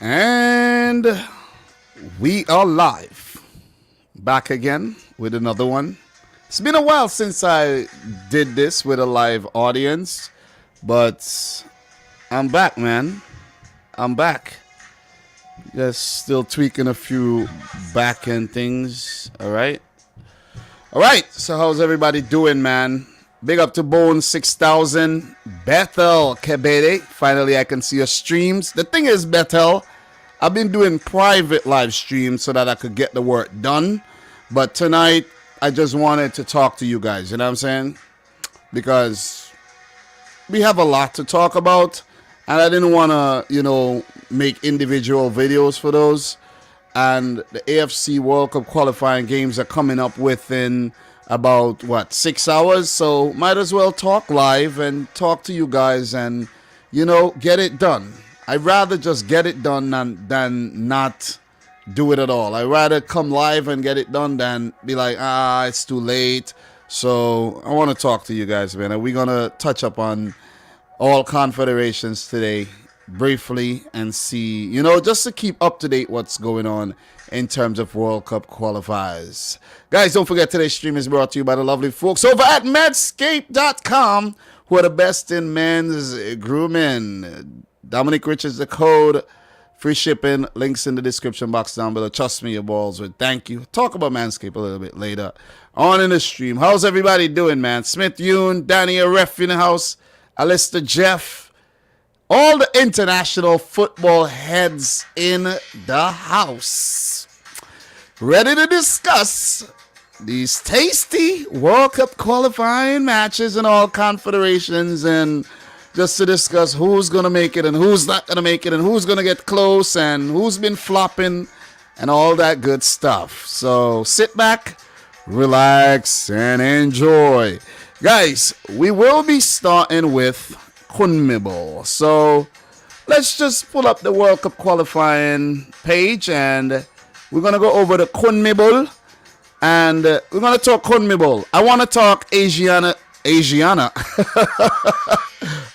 And we are live. Back again with another one. It's been a while since I did this with a live audience, but I'm back, man. I'm back. Just still tweaking a few back end things. All right. So how's everybody doing, man? Big up to Bone 6000, Bethel Kebede. Finally, I can see your streams. The thing is, Bethel, I've been doing private live streams so that I could get the work done. But tonight, I just wanted to talk to you guys. You know what I'm saying? Because we have a lot to talk about. And I didn't want to, make individual videos for those. And the AFC World Cup qualifying games are coming up within about 6 hours, so might as well talk live and talk to you guys and get it done. I'd rather just get it done than not do it at all. I'd rather come live and get it done than be like, it's too late. So I want to talk to you guys, man, and we're gonna touch up on all confederations today briefly and see, just to keep up to date what's going on in terms of World Cup qualifiers. Guys, don't forget today's stream is brought to you by the lovely folks over at Medscape.com, who are the best in men's grooming. Dominic Rich is the code. Free shipping. Links in the description box down below. Trust me, your balls would thank you. Talk about Manscaped a little bit later on in the stream. How's everybody doing, man? Smith Yoon, Danny Ref in the house, Alistair Jeff, all the international football heads in the house. Ready to discuss these tasty World Cup qualifying matches in all confederations, and just to discuss who's going to make it and who's not going to make it and who's going to get close and who's been flopping and all that good stuff. So sit back, relax, and enjoy. Guys, we will be starting with CONMEBOL. So let's just pull up the World Cup qualifying page and we're going to go over the CONMEBOL and we're going to talk CONMEBOL. I want to talk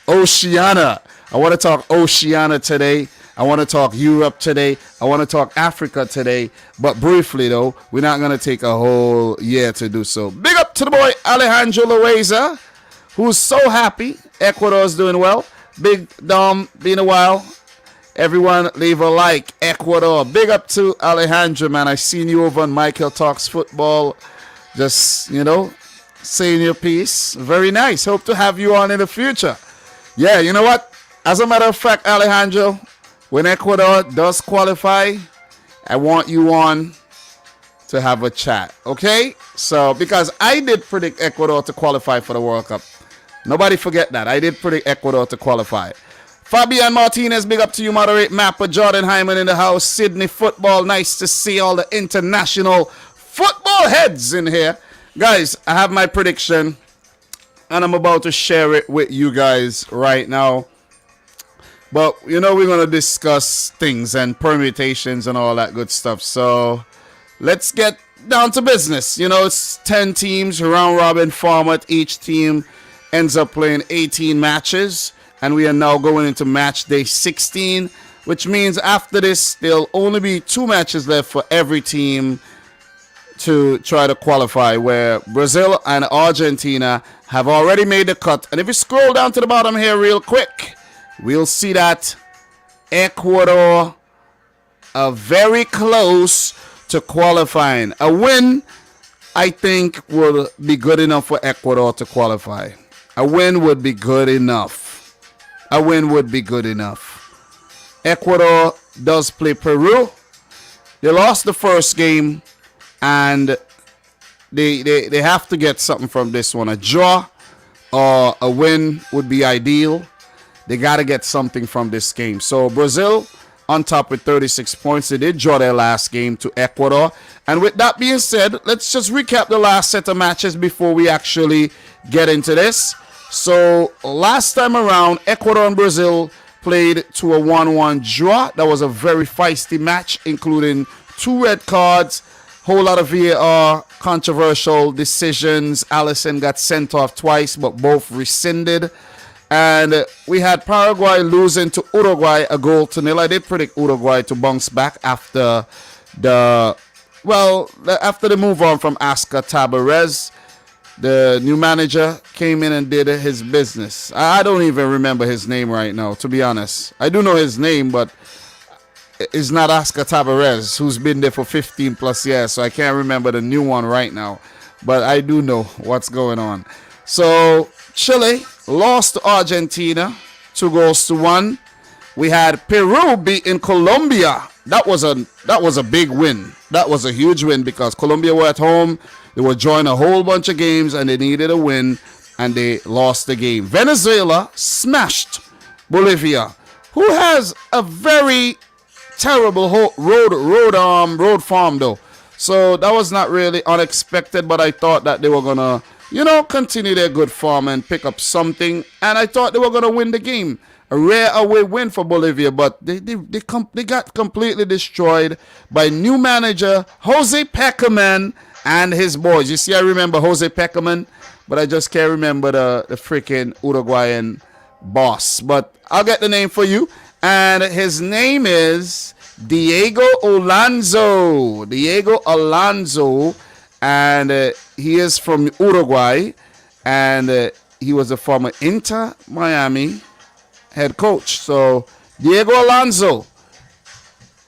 Oceania. I want to talk Oceania today. I want to talk Europe today. I want to talk Africa today. But briefly, though, we're not going to take a whole year to do so. Big up to the boy Alejandro Loaiza, who's so happy Ecuador's doing well. Big Dom, been a while. Everyone leave a like. Ecuador. Big up to Alejandro, man. I seen you over on Michael Talks Football. Just, saying your piece. Very nice. Hope to have you on in the future. Yeah, you know what? As a matter of fact, Alejandro, when Ecuador does qualify, I want you on to have a chat. Okay? So, because I did predict Ecuador to qualify for the World Cup. Nobody forget that. I did predict Ecuador to qualify. Fabian Martinez, big up to you, moderate Mapper. Jordan Hyman in the house. Sydney Football, nice to see all the international football heads in here. Guys, I have my prediction, and I'm about to share it with you guys right now. But, we're going to discuss things and permutations and all that good stuff. So, let's get down to business. It's 10 teams, round-robin format. Each team ends up playing 18 matches. And we are now going into match day 16, which means after this, there'll only be 2 matches left for every team to try to qualify, where Brazil and Argentina have already made the cut. And if you scroll down to the bottom here real quick, we'll see that Ecuador are very close to qualifying. A win, I think, will be good enough for Ecuador to qualify. A win would be good enough. Ecuador does play Peru. They lost the first game, and they have to get something from this one. A draw or a win would be ideal. They got to get something from this game. So Brazil on top with 36 points. They did draw their last game to Ecuador. And with that being said, let's just recap the last set of matches before we actually get into this. So last time around, Ecuador and Brazil played to a 1-1 draw. That was a very feisty match, including 2 red cards, whole lot of VAR, controversial decisions. Allison got sent off twice, but both rescinded. And we had Paraguay losing to Uruguay a goal to nil. I did predict Uruguay to bounce back after after the move on from Oscar Tabarez. The new manager came in and did his business. I don't even remember his name right now, to be honest. I do know his name, but it's not Oscar Tabarez, who's been there for 15 plus years, so I can't remember the new one right now. But I do know what's going on. So Chile lost to Argentina 2-1. We had Peru beating Colombia. That was a big win. That was a huge win because Colombia were at home. They were joining a whole bunch of games and they needed a win, and they lost the game. Venezuela smashed Bolivia, who has a very terrible road farm though. So that was not really unexpected, but I thought that they were gonna, continue their good form and pick up something, and I thought they were gonna win the game. A rare away win for Bolivia, but they got completely destroyed by new manager Jose Peckerman and his boys. You see, I remember Jose Peckerman, but I just can't remember the freaking Uruguayan boss. But I'll get the name for you. And his name is Diego Alonso. Diego Alonso. And he is from Uruguay. And he was a former Inter Miami head coach. So, Diego Alonso,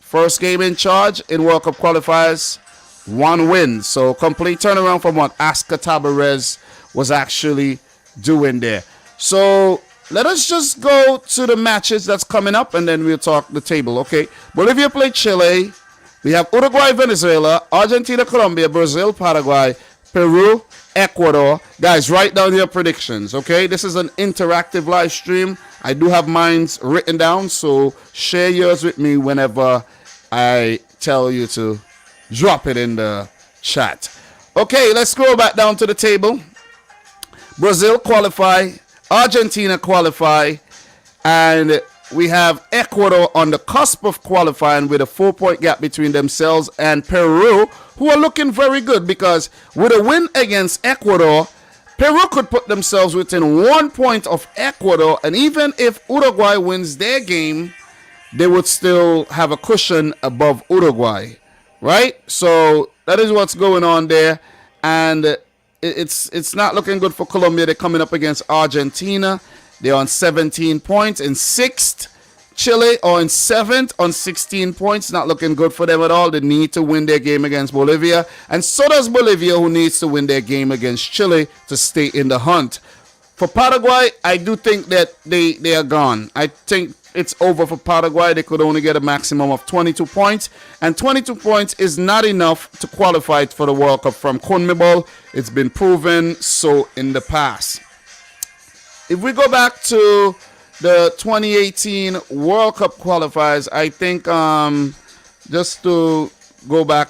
first game in charge in World Cup qualifiers, 1 win. So complete turnaround from what Oscar Tabarez was actually doing there. So let us just go to the matches that's coming up, and then we'll talk the table. Okay, Bolivia played Chile. We have Uruguay, Venezuela, Argentina, Colombia, Brazil, Paraguay, Peru, Ecuador. Guys, write down your predictions. Okay, this is an interactive live stream. I do have mine written down, so share yours with me whenever I tell you to drop it in the chat. Okay, let's scroll back down to the table. Brazil qualify, Argentina qualify, and we have Ecuador on the cusp of qualifying with a 4-point gap between themselves and Peru, who are looking very good because with a win against Ecuador, Peru could put themselves within 1 point of Ecuador, and even if Uruguay wins their game, they would still have a cushion above Uruguay. Right? So that is what's going on there. And it's not looking good for Colombia. They're coming up against Argentina. They're on 17 points in 6th. Chile are in 7th on 16 points. Not looking good for them at all. They need to win their game against Bolivia. And so does Bolivia, who needs to win their game against Chile to stay in the hunt. For Paraguay, I do think that they are gone. I think it's over for Paraguay. They could only get a maximum of 22 points. And 22 points is not enough to qualify for the World Cup from CONMEBOL. It's been proven so in the past. If we go back to the 2018 World Cup qualifiers, I think just to go back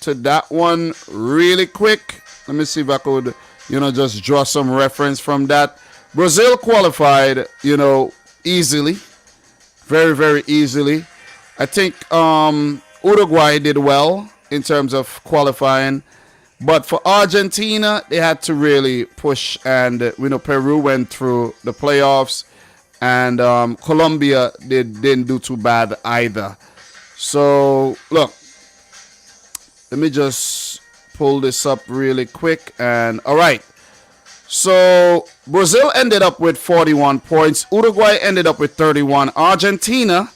to that one really quick. Let me see if I could, just draw some reference from that. Brazil qualified, easily. Very, very easily. I think Uruguay did well in terms of qualifying. But for Argentina, they had to really push. And, Peru went through the playoffs. And Colombia didn't do too bad either. So, look. Let me just pull this up really quick. And, all right. So, Brazil ended up with 41 points. Uruguay ended up with 31. Argentina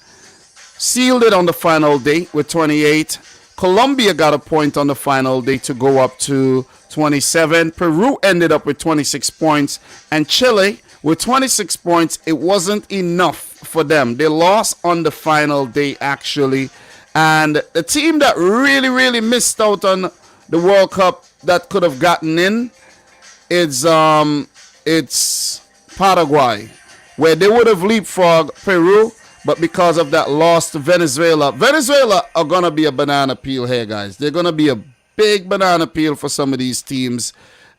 sealed it on the final day with 28. Colombia got a point on the final day to go up to 27. Peru ended up with 26 points. And Chile with 26 points. It wasn't enough for them. They lost on the final day, actually. And the team that really, really missed out on the World Cup that could have gotten in, it's Paraguay, where they would have leapfrogged Peru, but because of that loss to Venezuela are going to be a banana peel here, guys. They're going to be a big banana peel for some of these teams,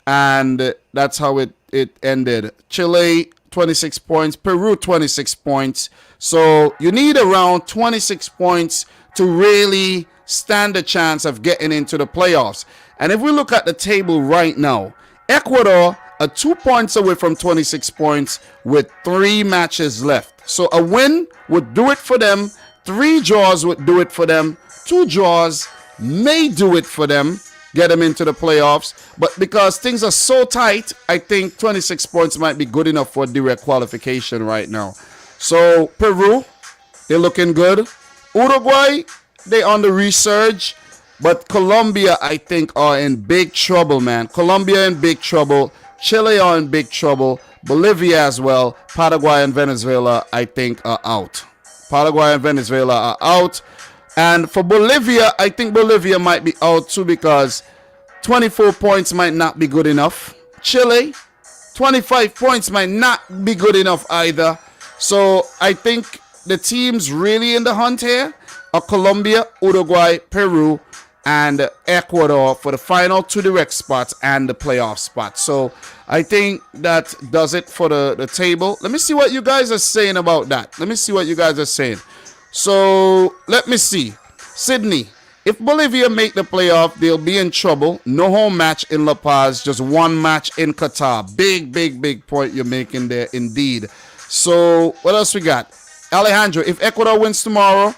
and that's how it ended. Chile, 26 points. Peru, 26 points. So you need around 26 points to really stand a chance of getting into the playoffs. And if we look at the table right now, Ecuador 2 points away from 26 points with 3 matches left. So a win would do it for them. 3 draws would do it for them. 2 draws may do it for them, get them into the playoffs. But because things are so tight, I think 26 points might be good enough for direct qualification right now. So Peru, they're looking good. Uruguay, they on the resurge. But Colombia, I think, are in big trouble, man. Colombia in big trouble. Chile are in big trouble. Bolivia as well. Paraguay and Venezuela, I think, are out. Paraguay and Venezuela are out. And for Bolivia, I think Bolivia might be out too because 24 points might not be good enough. Chile, 25 points might not be good enough either. So I think the teams really in the hunt here are Colombia, Uruguay, Peru, and Ecuador for the final 2 direct spots and the playoff spots. So I think that does it for the table. Let me see what you guys are saying about that. Let me see what you guys are saying. So let me see. Sydney, if Bolivia make the playoff, they'll be in trouble. No home match in La Paz, just 1 match in Qatar. Big point you're making there indeed. So what else we got? Alejandro, if Ecuador wins tomorrow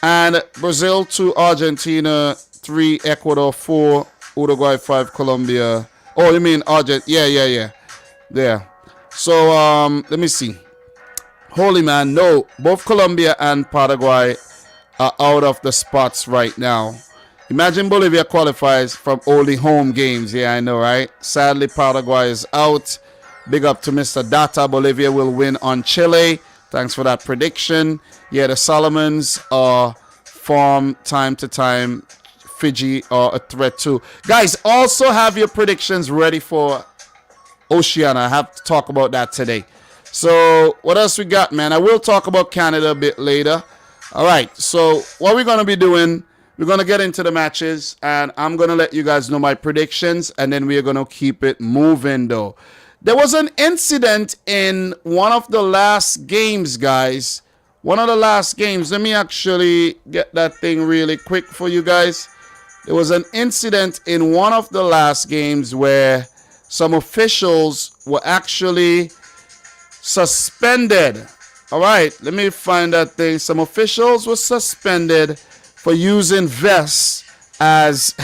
and Brazil 2, Argentina 3, Ecuador 4, Uruguay 5, Colombia. Oh, you mean Argentina? Yeah. There. So let me see. Holy man, no. Both Colombia and Paraguay are out of the spots right now. Imagine Bolivia qualifies from only home games. Yeah, I know, right? Sadly, Paraguay is out. Big up to Mr. Data. Bolivia will win on Chile. Thanks for that prediction. Yeah, the Solomons are from time to time. Fiji are a threat too. Guys, also have your predictions ready for Oceania. I have to talk about that today. So what else we got, man? I will talk about Canada a bit later. All right, so what we're going to be doing, we're going to get into the matches, and I'm going to let you guys know my predictions, and then we're going to keep it moving, though. There was an incident in one of the last games, guys. One of the last games. Let me actually get that thing really quick for you guys. There was an incident in one of the last games where some officials were actually suspended. All right, let me find that thing. Some officials were suspended for using vests as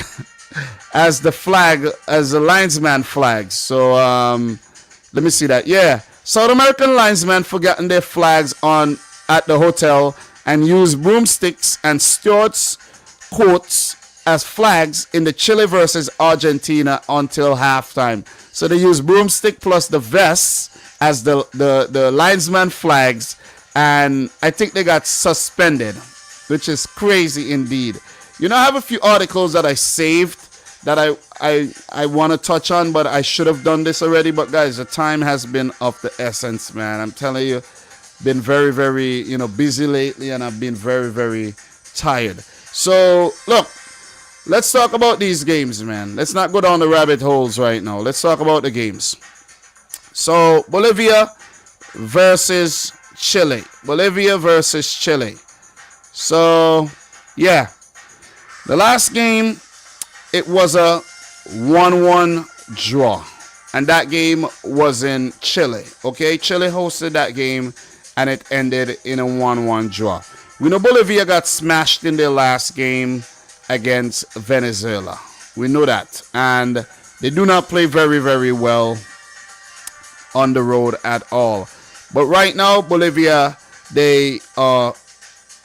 as the flag, as the linesman flags. So let me see that. Yeah, South American linesmen forgotten their flags on at the hotel and used broomsticks and stewards' coats as flags in the Chile versus Argentina until halftime. So they used broomstick plus the vests as the linesman flags, and I think they got suspended, which is crazy indeed. You know, I have a few articles that I saved that I want to touch on, but I should have done this already. But guys, the time has been of the essence, man. I'm telling you, been very, very, busy lately, and I've been very, very tired. So look, let's talk about these games, man. Let's not go down the rabbit holes right now. Let's talk about the games. So Bolivia versus Chile. Bolivia versus Chile. So yeah, the last game, it was a 1-1 draw, and that game was in Chile. Okay, Chile hosted that game, and it ended in a 1-1 draw. We know Bolivia got smashed in their last game against Venezuela. We know that, and they do not play very, very well on the road at all. But right now, Bolivia, they are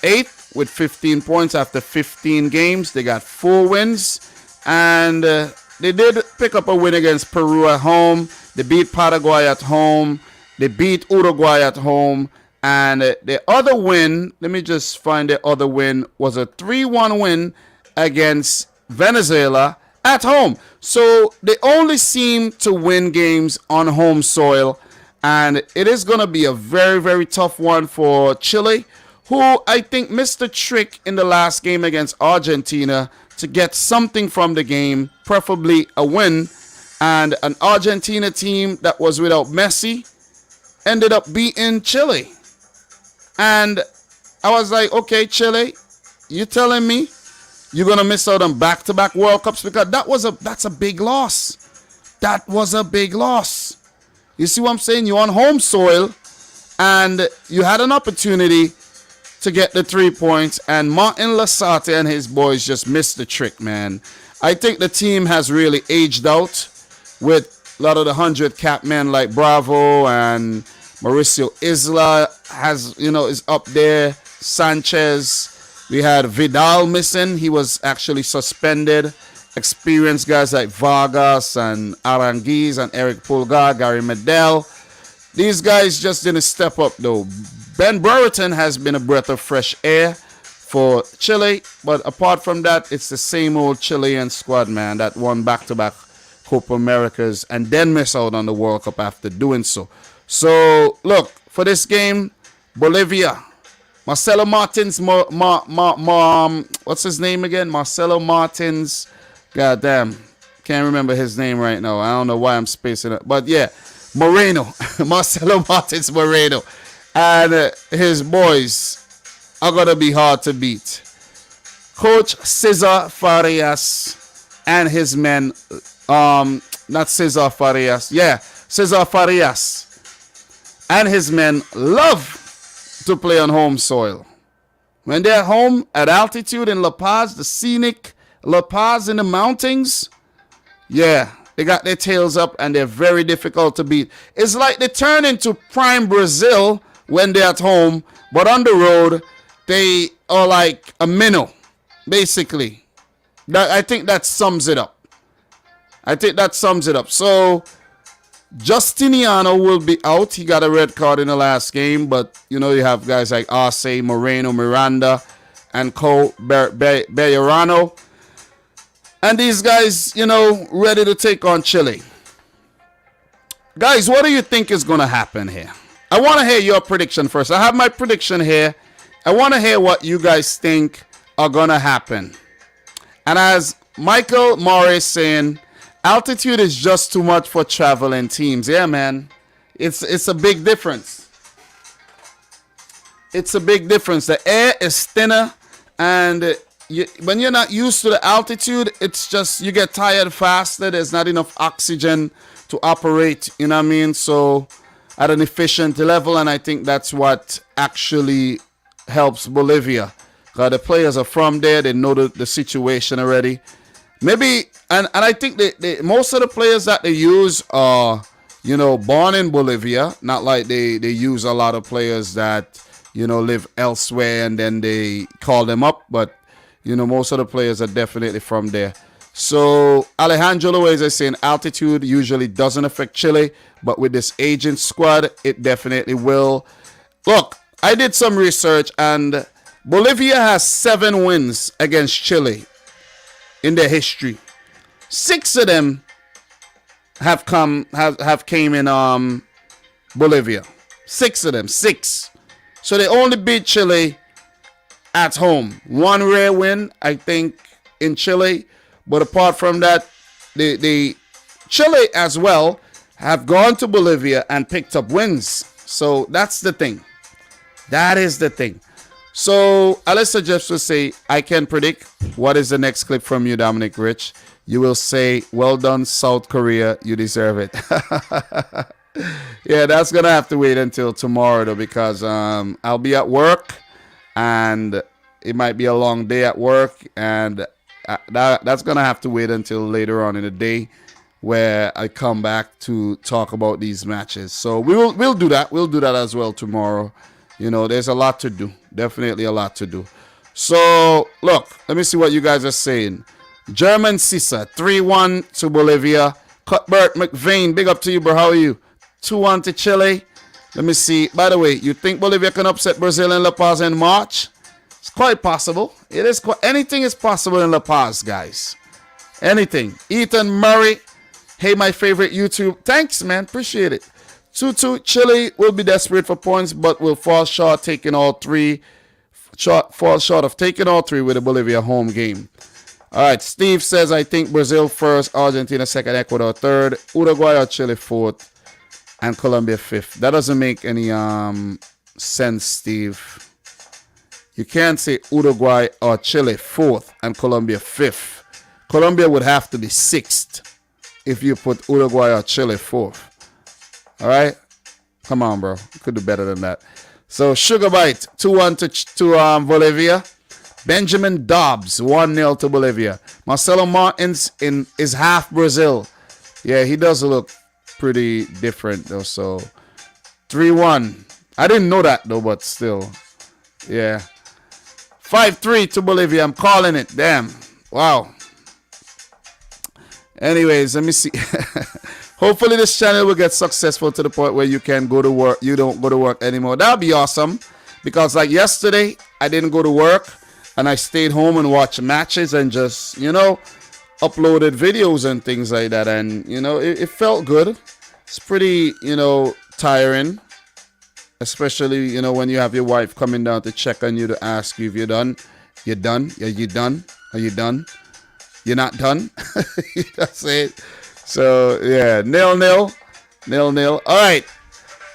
8th with 15 points after 15 games. They got 4 wins, and they did pick up a win against Peru at home. They beat Paraguay at home. They beat Uruguay at home. And the other win, let me just find the other win, was a 3-1 win against Venezuela at home. So they only seem to win games on home soil, and it is going to be a very, very tough one for Chile, who I think missed a trick in the last game against Argentina to get something from the game, preferably a win. And an Argentina team that was without Messi ended up beating Chile. And I was like, okay, Chile, you telling me you're going to miss out on back-to-back World Cups? Because that's a big loss. That was a big loss. You see what I'm saying? You're on home soil, and you had an opportunity to get the 3 points, and Martin Lasarte and his boys just missed the trick, man. I think the team has really aged out with a lot of the 100 cap men like Bravo and Mauricio Isla is up there. Sanchez. We had Vidal missing. He was actually suspended. Experienced guys like Vargas and Aranguiz and Eric Pulgar, Gary Medel. These guys just didn't step up though. Ben Brereton has been a breath of fresh air for Chile, but apart from that, it's the same old Chilean squad, man, that won back-to-back Copa Americas and then miss out on the World Cup after doing so. So, look, for this game, Bolivia, Marcelo Martins, what's his name again? Marcelo Martins, goddamn, can't remember his name right now. I don't know why I'm spacing it, but yeah, Moreno, Marcelo Martins Moreno, and his boys are going to be hard to beat. Coach Cesar Farias and his men, not Cesar Farias, yeah, Cesar Farias and his men love to play on home soil. When they're home at altitude in La Paz, the scenic La Paz in the mountains, yeah, they got their tails up and they're very difficult to beat. It's like they turn into prime Brazil when they're at home, but on the road, they are like a minnow, basically. I think that sums it up. So, Justiniano will be out. He got a red card in the last game, but, you have guys like Arce, Moreno, Miranda, and Bejarano. And these guys, ready to take on Chile. Guys, what do you think is going to happen here? I want to hear your prediction first. I have my prediction here. I want to hear what you guys think are going to happen. And as Michael Morris saying, altitude is just too much for traveling teams. Yeah, man. It's a big difference. It's a big difference. The air is thinner, and when you're not used to the altitude, it's just you get tired faster. There's not enough oxygen to operate, you know what I mean? So at an efficient level, and I think that's what actually helps Bolivia. Because the players are from there, they know the situation already. Maybe, and I think most of the players that they use are, born in Bolivia. Not like they use a lot of players that, live elsewhere and then they call them up. But, most of the players are definitely from there. So Alejandro Luez is saying altitude usually doesn't affect Chile, but with this aging squad, it definitely will. Look, I did some research, and Bolivia has 7 wins against Chile in their history. 6 of them have came in Bolivia. 6 of them, 6. So they only beat Chile at home. 1 rare win, I think, in Chile. But apart from that, the Chile as well have gone to Bolivia and picked up wins. So that's the thing. That is the thing. So Alyssa Jeffs will say, I can predict. What is the next clip from you, Dominic Rich? You will say, well done, South Korea. You deserve it. Yeah, that's going to have to wait until tomorrow, though, because I'll be at work, and it might be a long day at work, and that's going to have to wait until later on in the day where I come back to talk about these matches. So we'll do that. We'll do that as well tomorrow. There's a lot to do. Definitely a lot to do. So, look, let me see what you guys are saying. German Sisa, 3-1 to Bolivia. Cuthbert McVeigh, big up to you, bro. How are you? 2-1 to Chile. Let me see. By the way, you think Bolivia can upset Brazil in La Paz in March? It's quite possible. Anything is possible in La Paz, guys. Anything. Ethan Murray. Hey, my favorite YouTube. Thanks, man. Appreciate it. 2-2. Chile will be desperate for points, but will fall short of taking all three with the Bolivia home game. All right. Steve says, I think Brazil first, Argentina second, Ecuador third, Uruguay or Chile fourth, and Colombia fifth. That doesn't make any sense, Steve. You can't say Uruguay or Chile fourth and Colombia fifth. Colombia would have to be sixth if you put Uruguay or Chile fourth. All right? Come on, bro. You could do better than that. So, Sugar Bite, 2-1 to Bolivia. Benjamin Dobbs, 1-0 to Bolivia. Marcelo Martins is half Brazil. Yeah, he does look pretty different, though. So, 3-1. I didn't know that, though, but still. Yeah. 5-3 to Bolivia. I'm calling it. Damn. Wow. Anyways, let me see. Hopefully this channel will get successful to the point where you can go to work. You don't go to work anymore. That'll be awesome. Because like yesterday, I didn't go to work. And I stayed home and watched matches and just, uploaded videos and things like that. And, it felt good. It's pretty, tiring. Especially, when you have your wife coming down to check on you to ask you if you're done. You're done? Are you done? Are you done? You're not done? That's it. So, yeah, 0-0. 0-0. All right.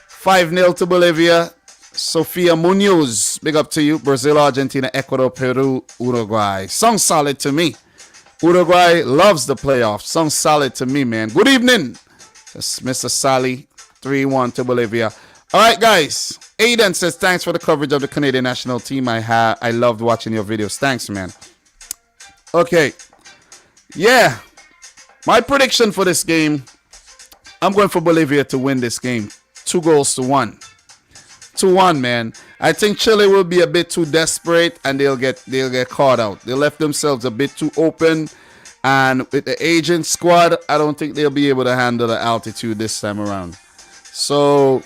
5-0 to Bolivia. Sofia Munoz, big up to you. Brazil, Argentina, Ecuador, Peru, Uruguay. Sounds solid to me. Uruguay loves the playoffs. Sounds solid to me, man. Good evening. That's Mr. Sally, 3-1 to Bolivia. All right, guys. Aiden says, thanks for the coverage of the Canadian national team. I loved watching your videos. Thanks, man. Okay. Yeah. My prediction for this game, I'm going for Bolivia to win this game. 2-1. 2-1, man. I think Chile will be a bit too desperate and they'll get caught out. They left themselves a bit too open, and with the aging squad, I don't think they'll be able to handle the altitude this time around. So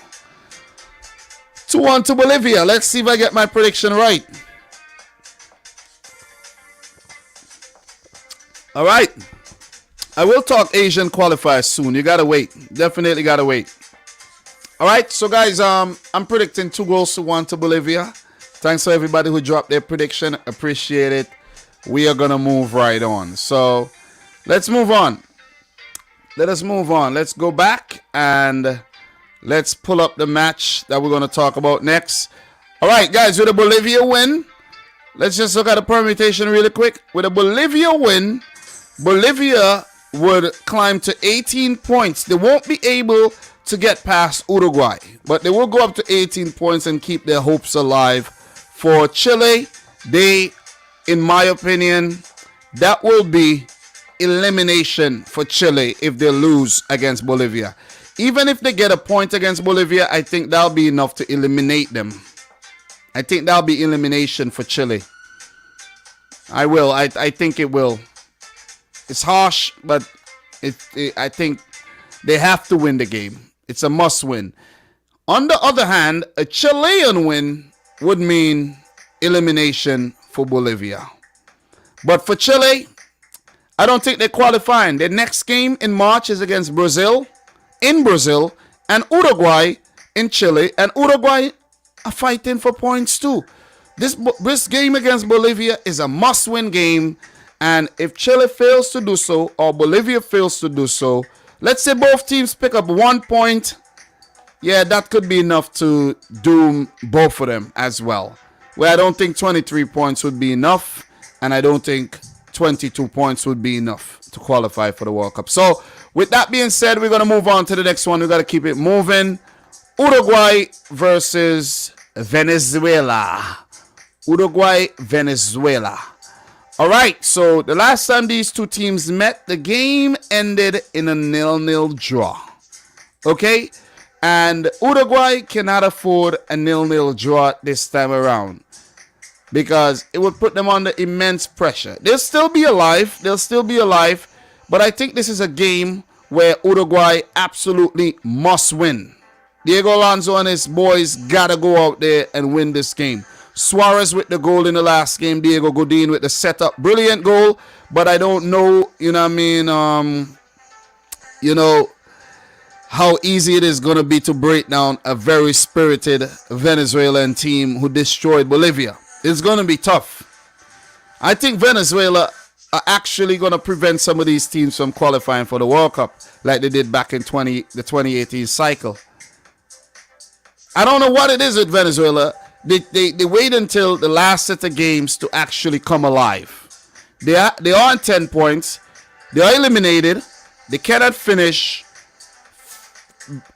2-1 to Bolivia. Let's see if I get my prediction right. All right. I will talk Asian qualifiers soon. You gotta wait. Definitely gotta wait. All right, so guys, I'm predicting 2-1 to Bolivia. Thanks for everybody who dropped their prediction. Appreciate it. We are gonna move right on. So let's move on. Let us move on. Let's go back and let's pull up the match that we're gonna talk about next. All right, guys, with a Bolivia win, let's just look at the permutation really quick. With a Bolivia win, Bolivia would climb to 18 points. They won't be able to get past Uruguay, but they will go up to 18 points and keep their hopes alive. For Chile, in my opinion, that will be elimination for Chile if they lose against Bolivia. Even if they get a point against Bolivia, I think that'll be enough to eliminate them. I think that'll be elimination for Chile. I think it will. It's harsh, but I think they have to win the game. It's a must win. On the other hand, a Chilean win would mean elimination for Bolivia. But for Chile, I don't think they're qualifying. Their next game in March is against Brazil, in Brazil, and Uruguay in Chile. And Uruguay are fighting for points too. This game against Bolivia is a must-win game. And if Chile fails to do so, or Bolivia fails to do so, let's say both teams pick up 1 point. Yeah, that could be enough to doom both of them as well. Where I don't think 23 points would be enough. And I don't think 22 points would be enough to qualify for the World Cup. So, with that being said, we're going to move on to the next one. We've got to keep it moving. Uruguay versus Venezuela. Uruguay, Venezuela. All right, so the last time these two teams met, the game ended in a 0-0 draw. Okay? And Uruguay cannot afford a 0-0 draw this time around, because it would put them under immense pressure. They'll still be alive. But I think this is a game where Uruguay absolutely must win. Diego Alonso and his boys got to go out there and win this game. Suarez with the goal in the last game. Diego Godin with the setup. Brilliant goal. But I don't know, how easy it is going to be to break down a very spirited Venezuelan team who destroyed Bolivia. It's going to be tough. I think Venezuela are actually going to prevent some of these teams from qualifying for the World Cup like they did back in the 2018 cycle. I don't know what it is with Venezuela. They wait until the last set of games to actually come alive. They are on 10 points. They are eliminated. They cannot finish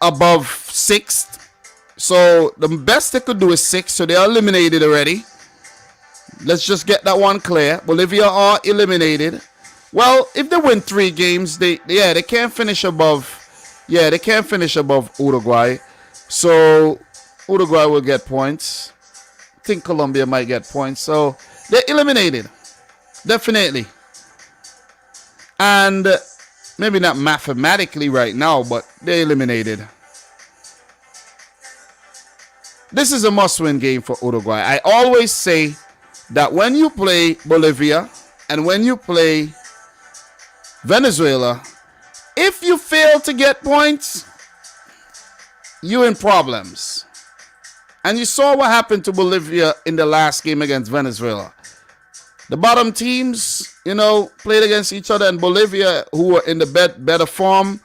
above 6th. So the best they could do is 6. So they are eliminated already. Let's just get that one clear. Bolivia are eliminated. Well, if they win 3 games, they can't finish above. Yeah, they can't finish above Uruguay. So Uruguay will get points. I think Colombia might get points. So they're eliminated. Definitely. And maybe not mathematically right now, but they're eliminated. This is a must-win game for Uruguay. I always say that when you play Bolivia and when you play Venezuela, if you fail to get points, you're in problems. And you saw what happened to Bolivia in the last game against Venezuela. The bottom teams, played against each other, and Bolivia, who were in the better form,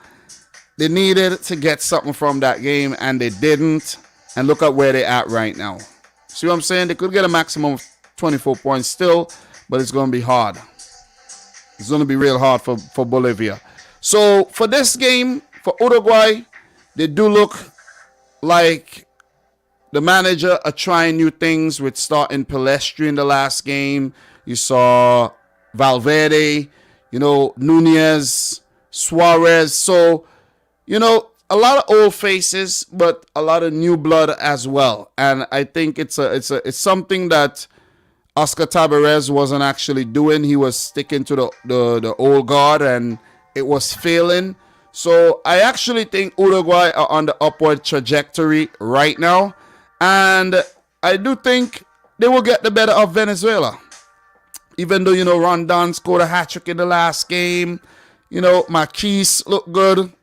they needed to get something from that game, and they didn't. And look at where they're at right now. See what I'm saying? They could get a maximum of 24 points still, but it's going to be hard. It's going to be real hard for Bolivia. So for this game, for Uruguay, they do look like the manager are trying new things with starting Pelestri in the last game. You saw Valverde, Nunez, Suarez. So, a lot of old faces, but a lot of new blood as well. And I think it's something that Oscar Tabarez wasn't actually doing. He was sticking to the old guard, and it was failing. So I actually think Uruguay are on the upward trajectory right now. And I do think they will get the better of Venezuela. Even though, Rondon scored a hat-trick in the last game. Marquise looked good.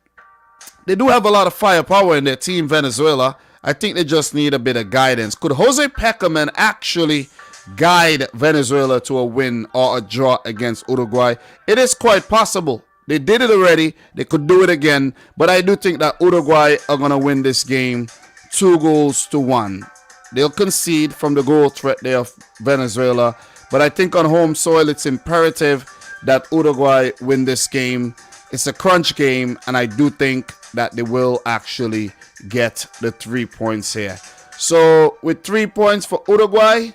They do have a lot of firepower in their team, Venezuela. I think they just need a bit of guidance. Could Jose Peckerman actually guide Venezuela to a win or a draw against Uruguay? It is quite possible. They did it already. They could do it again. But I do think that Uruguay are going to win this game 2-1. They'll concede from the goal threat there of Venezuela. But I think on home soil, it's imperative that Uruguay win this game. It's a crunch game, and I do think that they will actually get the 3 points here. So with 3 points for Uruguay,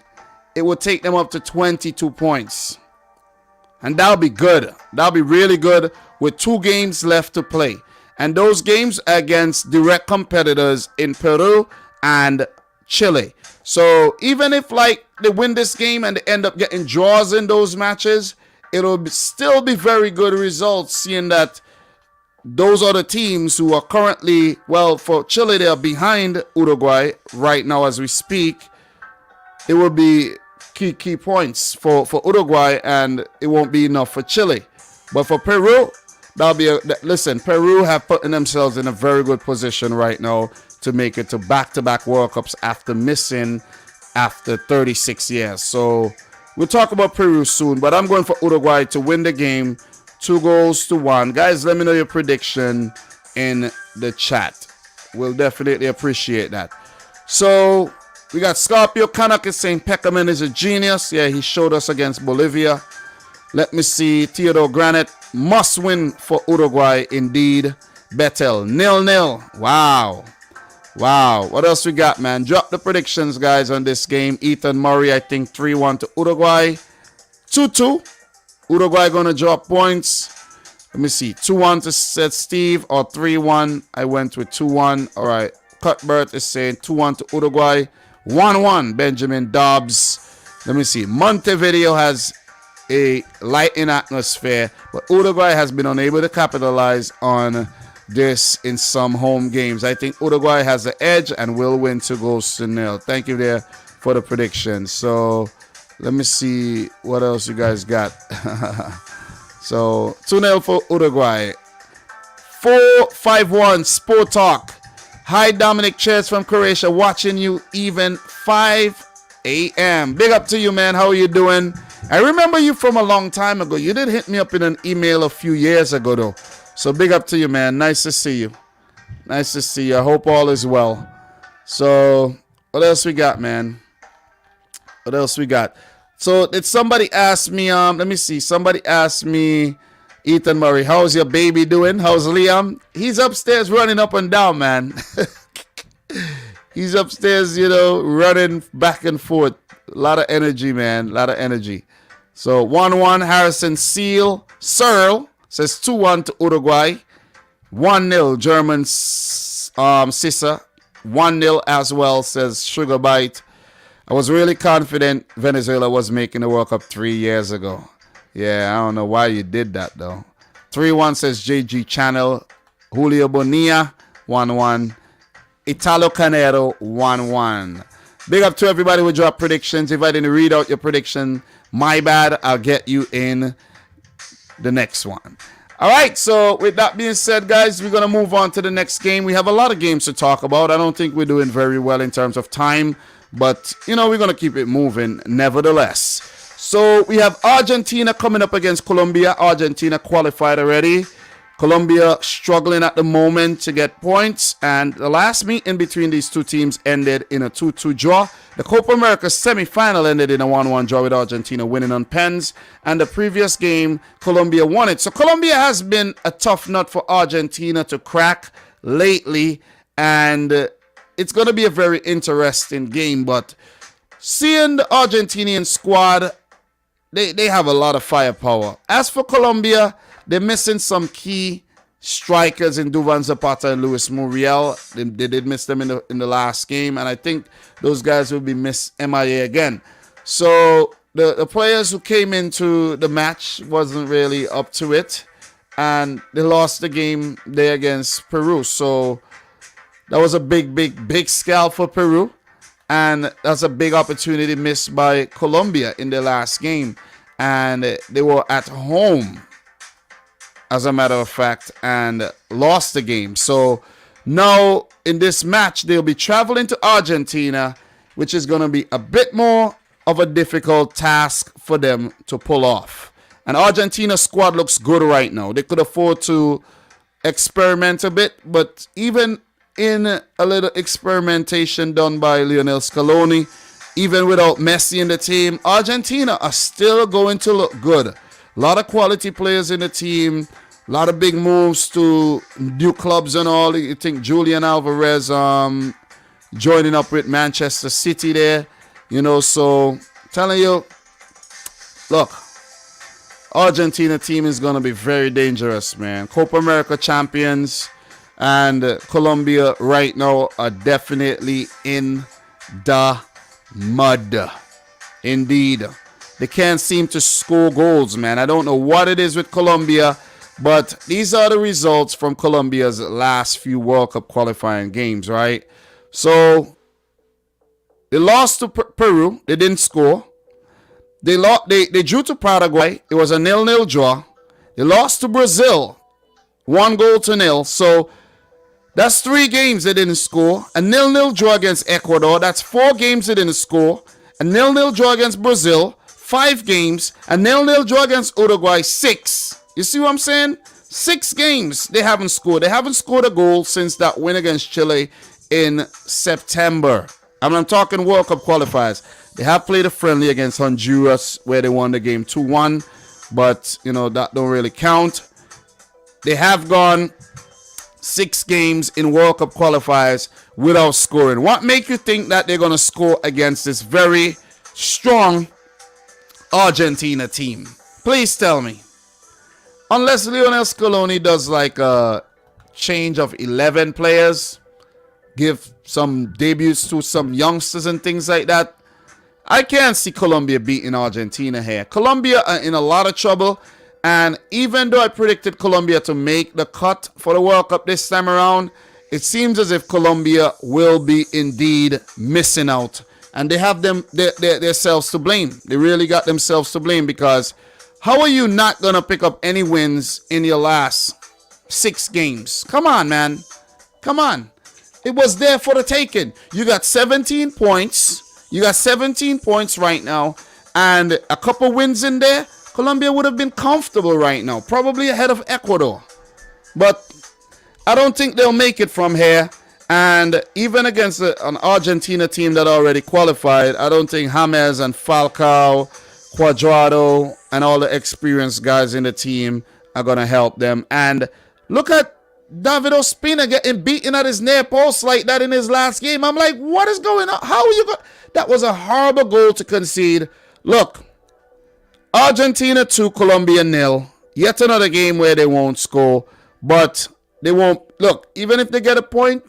it will take them up to 22 points. And that'll be good. That'll be really good with 2 games left to play. And those games are against direct competitors in Peru and Chile. So even if they win this game and they end up getting draws in those matches, it'll still be very good results, seeing that those are the teams who are currently, for Chile, they are behind Uruguay right now as we speak. It will be key points for Uruguay, and it won't be enough for Chile. But for Peru, that'll be Peru have put themselves in a very good position right now to make it to back-to-back World Cups after missing after 36 years. So we'll talk about Peru soon, but I'm going for Uruguay to win the game 2-1. Guys, let me know your prediction in the chat. We'll definitely appreciate that. So we got Scorpio Kanak is saying Peckerman is a genius. Yeah, he showed us against Bolivia. Let me see. Theodore Granite, must win for Uruguay indeed. Betel 0-0. Wow. What else we got, man? Drop the predictions, guys, on this game. Ethan Murray, I think 3-1 to Uruguay. 2-2. Uruguay going to drop points. Let me see. 2-1 to said Steve, or 3-1. I went with 2-1. All right. Cuthbert is saying 2-1 to Uruguay. 1-1, Benjamin Dobbs. Let me see. Montevideo has a light in atmosphere, but Uruguay has been unable to capitalize on this in some home games. I think Uruguay has the edge and will win 2-0. Thank you there for the prediction. So let me see what else you guys got. So 2-0 for Uruguay. 451 Sport Talk. Hi Dominic, cheers from Croatia, watching you even 5 a.m. Big up to you, man. How are you doing? I remember you from a long time ago. You did hit me up in an email a few years ago though. So big up to you, man. Nice to see you. I hope all is well. So what else we got, man? So did somebody ask me, let me see. Somebody asked me Ethan Murray, how's your baby doing? How's Liam? He's upstairs running up and down, man. He's upstairs, running back and forth. A lot of energy, man. A lot of energy. So 1-1, Harrison Searle says 2-1 to Uruguay. 1-0, German Sissa. 1-0 as well, says Sugar Bite. I was really confident Venezuela was making the World Cup 3 years ago. Yeah, I don't know why you did that, though. 3-1, says JG Channel. Julio Bonilla, 1-1. Italo Canero, 1-1. Big up to everybody who dropped predictions. If I didn't read out your prediction, my bad. I'll get you in the next one. All right, so with that being said, guys, we're going to move on to the next game. We have a lot of games to talk about. I don't think we're doing very well in terms of time, but, we're going to keep it moving nevertheless. So we have Argentina coming up against Colombia. Argentina qualified already. Colombia struggling at the moment to get points, and the last meeting between these two teams ended in a 2-2 draw. The Copa America semi-final ended in a 1-1 draw with Argentina winning on pens, and the previous game, Colombia won it. So Colombia has been a tough nut for Argentina to crack lately, and it's going to be a very interesting game, but seeing the Argentinian squad, they have a lot of firepower. As for Colombia, they're missing some key strikers in Duvan Zapata and Luis Muriel. They did miss them in the last game, and I think those guys will be MIA again. So the players who came into the match wasn't really up to it, and they lost the game there against Peru. So that was a big scalp for Peru, and that's a big opportunity missed by Colombia in the last game, and they were at home, as a matter of fact, and lost the game. So now in this match, they'll be traveling to Argentina, which is going to be a bit more of a difficult task for them to pull off. And Argentina's squad looks good right now. They could afford to experiment a bit, but even in a little experimentation done by Lionel Scaloni, even without Messi in the team, Argentina are still going to look good. A lot of quality players in the team. A lot of big moves to new clubs and all. You think Julian Alvarez joining up with Manchester City there. So telling you, look, Argentina team is going to be very dangerous, man. Copa America champions, and Colombia right now are definitely in the mud. Indeed. They can't seem to score goals, man. I don't know what it is with Colombia, but these are the results from Colombia's last few World Cup qualifying games, right? So they lost to Peru. They didn't score. They drew to Paraguay. It was a 0-0 draw. They lost to Brazil, 1-0. So that's 3 games they didn't score. A 0-0 draw against Ecuador. That's 4 games they didn't score. A 0-0 draw against Brazil, 5 games. A 0-0 draw against Uruguay, 6. You see what I'm saying? 6 games they haven't scored. They haven't scored a goal since that win against Chile in September. I'm talking World Cup qualifiers. They have played a friendly against Honduras where they won the game 2-1, but that don't really count. They have gone 6 games in World Cup qualifiers without scoring. What make you think that they're going to score against this very strong Argentina team? Please tell me. Unless Lionel Scaloni does like a change of 11 players, give some debuts to some youngsters and things like that, I can't see Colombia beating Argentina here. Colombia are in a lot of trouble, and even though I predicted Colombia to make the cut for the World Cup this time around, it seems as if Colombia will be indeed missing out, and they have themselves to blame. They really got themselves to blame, because how are you not going to pick up any wins in your last 6 games? Come on, man. Come on. It was there for the taking. You got 17 points. You got 17 points right now. And a couple wins in there, Colombia would have been comfortable right now. Probably ahead of Ecuador. But I don't think they'll make it from here. And even against an Argentina team that already qualified, I don't think James and Falcao, Cuadrado, and all the experienced guys in the team are going to help them. And look at David Ospina getting beaten at his near post like that in his last game. I'm like, what is going on? How are you going? That was a horrible goal to concede. Look, Argentina 2, Colombia 0. Yet another game where they won't score, but they won't. Look, even if they get a point,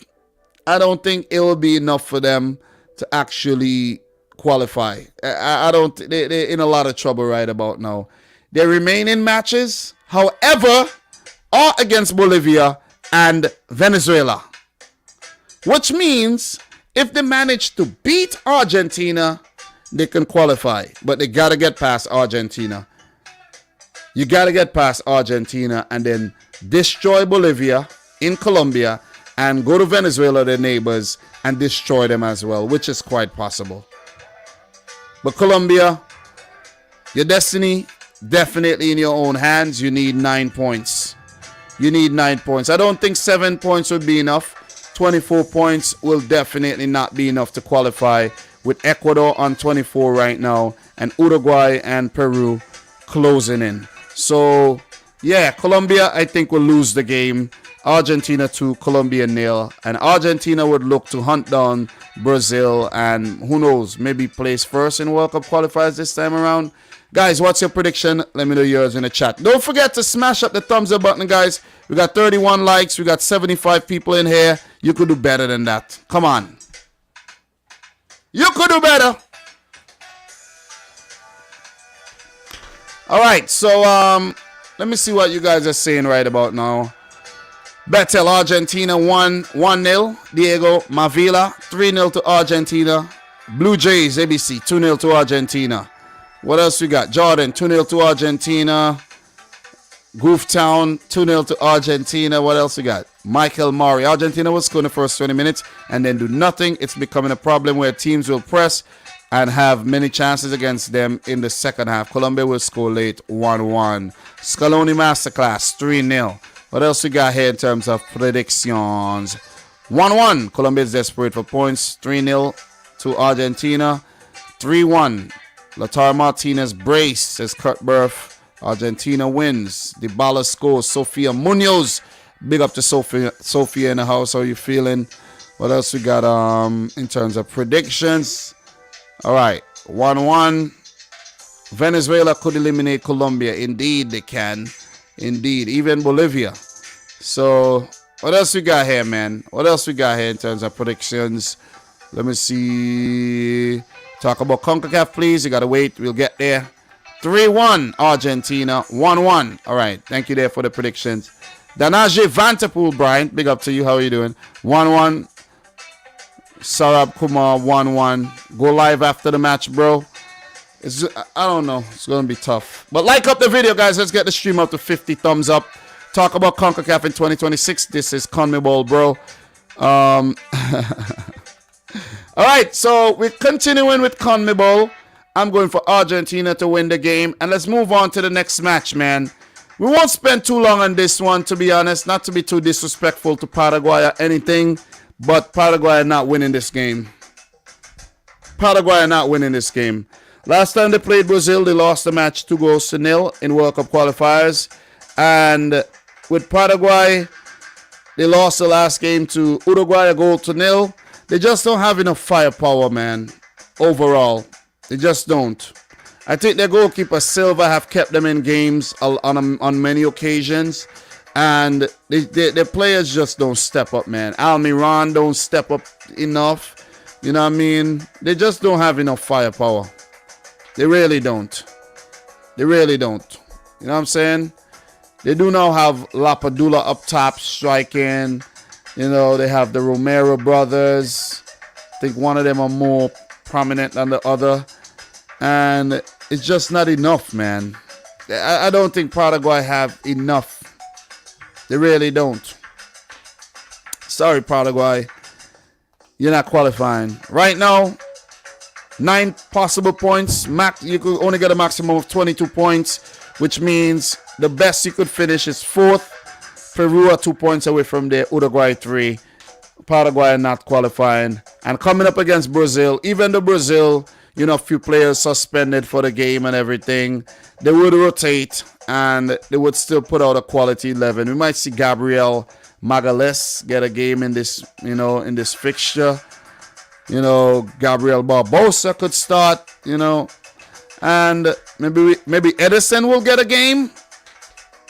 I don't think it will be enough for them to actually qualify. I don't. They're in a lot of trouble right about now. Their remaining matches, however, are against Bolivia and Venezuela, which means if they manage to beat Argentina, they can qualify. But they got to get past Argentina. You got to get past Argentina and then destroy Bolivia in Colombia and go to Venezuela, their neighbors, and destroy them as well, which is quite possible. But Colombia, your destiny definitely in your own hands. You need 9 points. You need 9 points. I don't think 7 points would be enough. 24 points will definitely not be enough to qualify, with Ecuador on 24 right now and Uruguay and Peru closing in. So, yeah, Colombia, I think, will lose the game. Argentina 2, Colombia 0. And Argentina would look to hunt down Brazil and, who knows, maybe place first in World Cup qualifiers this time around. Guys, what's your prediction? Let me know yours in the chat. Don't forget to smash up the thumbs up button, guys. We got 31 likes. We got 75 people in here. You could do better than that. Come on. You could do better. All right, so let me see what you guys are saying right about now. Betel, Argentina 1-0. Diego Mavila 3-0 to Argentina. Blue Jays, ABC 2-0 to Argentina. What else we got? Jordan 2-0 to Argentina. Gooftown 2-0 to Argentina. What else we got? Michael Murray. Argentina will score in the first 20 minutes and then do nothing. It's becoming a problem where teams will press and have many chances against them in the second half. Colombia will score late 1-1. Scaloni Masterclass 3-0. What else we got here in terms of predictions? 1-1. Colombia is desperate for points. 3-0 to Argentina. 3-1. Lautaro Martinez brace, says Kurt Burff. Argentina wins. Dybala scores. Sofia Munoz. Big up to Sophia in the house. How are you feeling? What else we got in terms of predictions? All right. 1-1. Venezuela could eliminate Colombia. Indeed, they can. Indeed. Even Bolivia. So, what else we got here, man? What else we got here in terms of predictions? Let me see. Talk about CONCACAF, please. You got to wait. We'll get there. 3-1 Argentina. 1-1. All right. Thank you there for the predictions. Danaje Vanterpool, Brian. Big up to you. How are you doing? 1-1. Sarab Kumar, 1-1. Go live after the match, bro. I don't know. It's going to be tough. But like up the video, guys. Let's get the stream up to 50 thumbs up. Talk about CONCACAF in 2026. This is CONMEBOL, bro. All right, so we're continuing with CONMEBOL. I'm going for Argentina to win the game. And let's move on to the next match, man. We won't spend too long on this one, to be honest. Not to be too disrespectful to Paraguay or anything. But Paraguay are not winning this game. Paraguay are not winning this game. Last time they played Brazil, they lost the match 2-0 in World Cup qualifiers. And with Paraguay, they lost the last game to Uruguay 1-0. They just don't have enough firepower, man, overall. They just don't. I think their goalkeeper, Silva, have kept them in games on many occasions. And their players just don't step up, man. Almiron don't step up enough. You know what I mean? They just don't have enough firepower. They really don't. They really don't. You know what I'm saying? They do now have Lapadula up top striking. You know, they have the Romero brothers. I think one of them are more prominent than the other. And it's just not enough, man. I don't think Paraguay have enough. They really don't. Sorry, Paraguay. You're not qualifying. Right now, 9 possible points. You could only get a maximum of 22 points, which means the best you could finish is 4th. Peru are 2 points away from there. Uruguay 3. Paraguay are not qualifying. And coming up against Brazil, even though Brazil, a few players suspended for the game and everything, they would rotate and they would still put out a quality 11. We might see Gabriel Magalhaes get a game in this, in this fixture. Gabriel Barbosa could start, and maybe Edison will get a game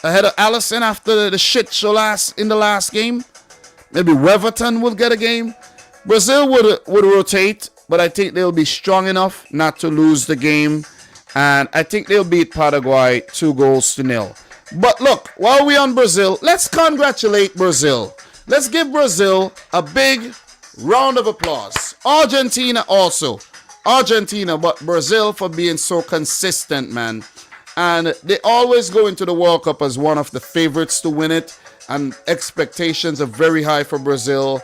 ahead of Allison after the shit show in the last game. Maybe Weverton will get a game. Brazil would rotate, but I think they'll be strong enough not to lose the game. And I think they'll beat Paraguay 2-0. But look, while we're on Brazil, let's congratulate Brazil. Let's give Brazil a big round of applause. Argentina also. Argentina, but Brazil for being so consistent, man. And they always go into the World Cup as one of the favorites to win it. And expectations are very high for Brazil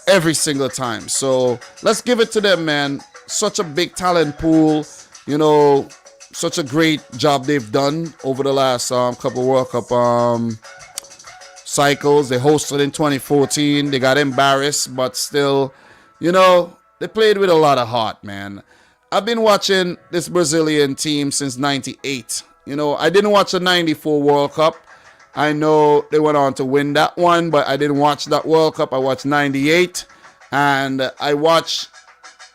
every single time. So let's give it to them, man. Such a big talent pool. Such a great job they've done over the last couple World Cup cycles. They hosted in 2014. They got embarrassed, but still, they played with a lot of heart, man. I've been watching this Brazilian team since 98. I didn't watch the 94 World Cup. I know they went on to win that one, but I didn't watch that World Cup. I watched 98, and I watched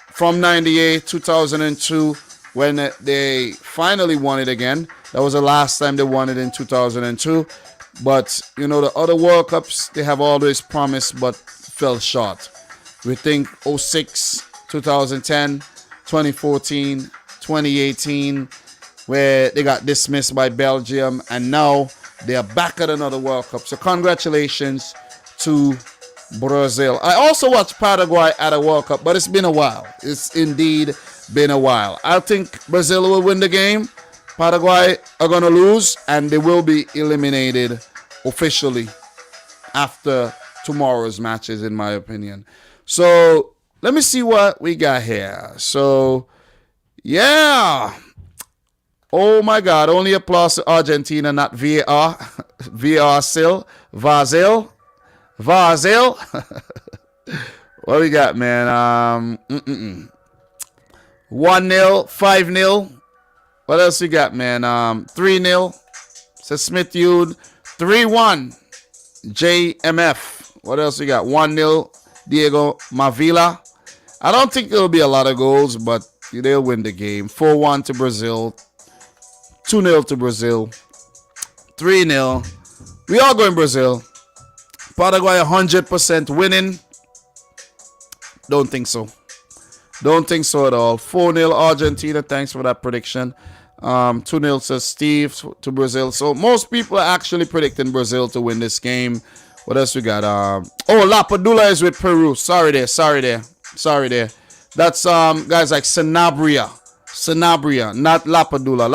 from 98, 2002, when they finally won it again. That was the last time they won it in 2002. But, the other World Cups, they have always promised but fell short. We think 06, 2010, 2014, 2018, where they got dismissed by Belgium, and now they are back at another World Cup. So congratulations to Brazil. I also watched Paraguay at a World Cup, but it's been a while. It's indeed been a while. I think Brazil will win the game. Paraguay are going to lose, and they will be eliminated officially after tomorrow's matches, in my opinion. So let me see what we got here. So, yeah. Oh, my God. Only applause to Argentina, not VAR. VAR still. Varzil. What we got, man? 1-0, 5-0. What else we got, man? 3-0. Says Smith Hughes. 3-1. JMF. What else we got? 1-0. Diego Mavila. I don't think there'll be a lot of goals, but they'll win the game. 4-1 to Brazil. 2-0 to Brazil. 3-0. We all going Brazil. Paraguay 100% winning. Don't think so. Don't think so at all. 4-0 Argentina. Thanks for that prediction. 2-0 says Steve to Brazil. So most people are actually predicting Brazil to win this game. What else we got? Lapadula is with Peru. Sorry there. That's guys like Sanabria, not Lapadula.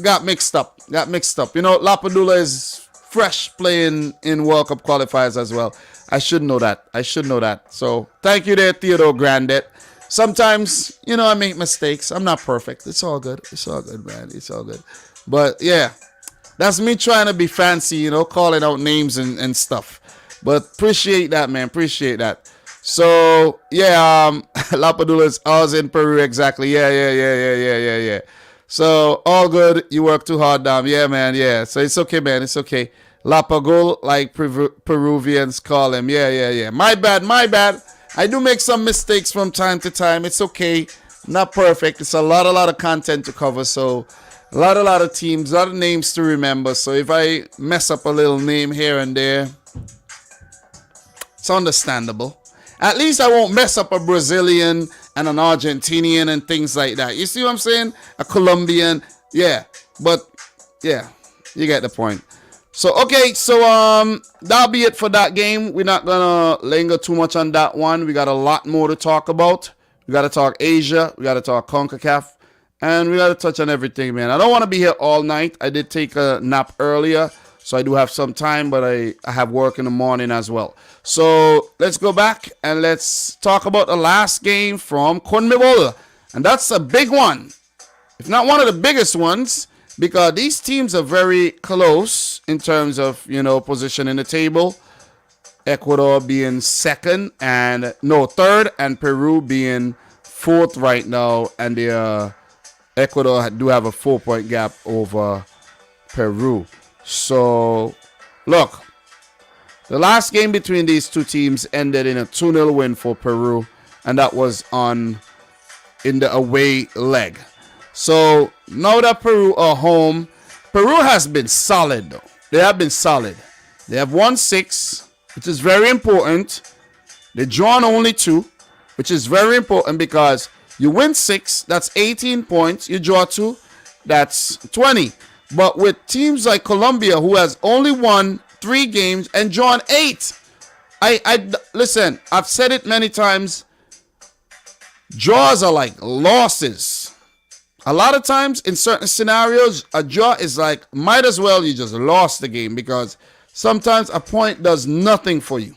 Got mixed up. Lapadula is fresh playing in World Cup qualifiers as well. I should know that. So thank you there, Theodore Grandet. Sometimes, I make mistakes. I'm not perfect. It's all good, man. It's all good. But yeah, that's me trying to be fancy, calling out names and stuff. But appreciate that, man. Appreciate that. So yeah, Lapadula is ours in Peru, exactly. Yeah. So all good. You work too hard, Dom. Yeah, man. Yeah. So it's okay, man. It's okay. Lapagol, like Peruvians call him. Yeah. My bad. I do make some mistakes from time to time. It's okay. Not perfect. It's a lot of content to cover. So a lot of teams, a lot of names to remember. So if I mess up a little name here and there, it's understandable. At least I won't mess up a Brazilian and an Argentinian and things like that. You see what I'm saying? A Colombian. Yeah. But yeah, you get the point. So, okay, so that'll be it for that game. We're not going to linger too much on that one. We got a lot more to talk about. We got to talk Asia. We got to talk CONCACAF. And we got to touch on everything, man. I don't want to be here all night. I did take a nap earlier, so I do have some time, but I have work in the morning as well. So let's go back and let's talk about the last game from CONMEBOL. And that's a big one, if not one of the biggest ones, because these teams are very close in terms of, position in the table. Ecuador being third, and Peru being fourth right now, and Ecuador do have a 4-point gap over Peru. So, look, the last game between these two teams ended in a 2-0 win for Peru, and that was in the away leg. So now that Peru are home, Peru has been solid though. They have been solid. They have won 6, which is very important. They drawn only 2, which is very important because you win 6, that's 18 points. You draw 2, that's 20. But with teams like Colombia, who has only won 3 games and drawn 8, I listen, I've said it many times. Draws are like losses. A lot of times in certain scenarios, a draw is like, might as well you just lost the game, because sometimes a point does nothing for you.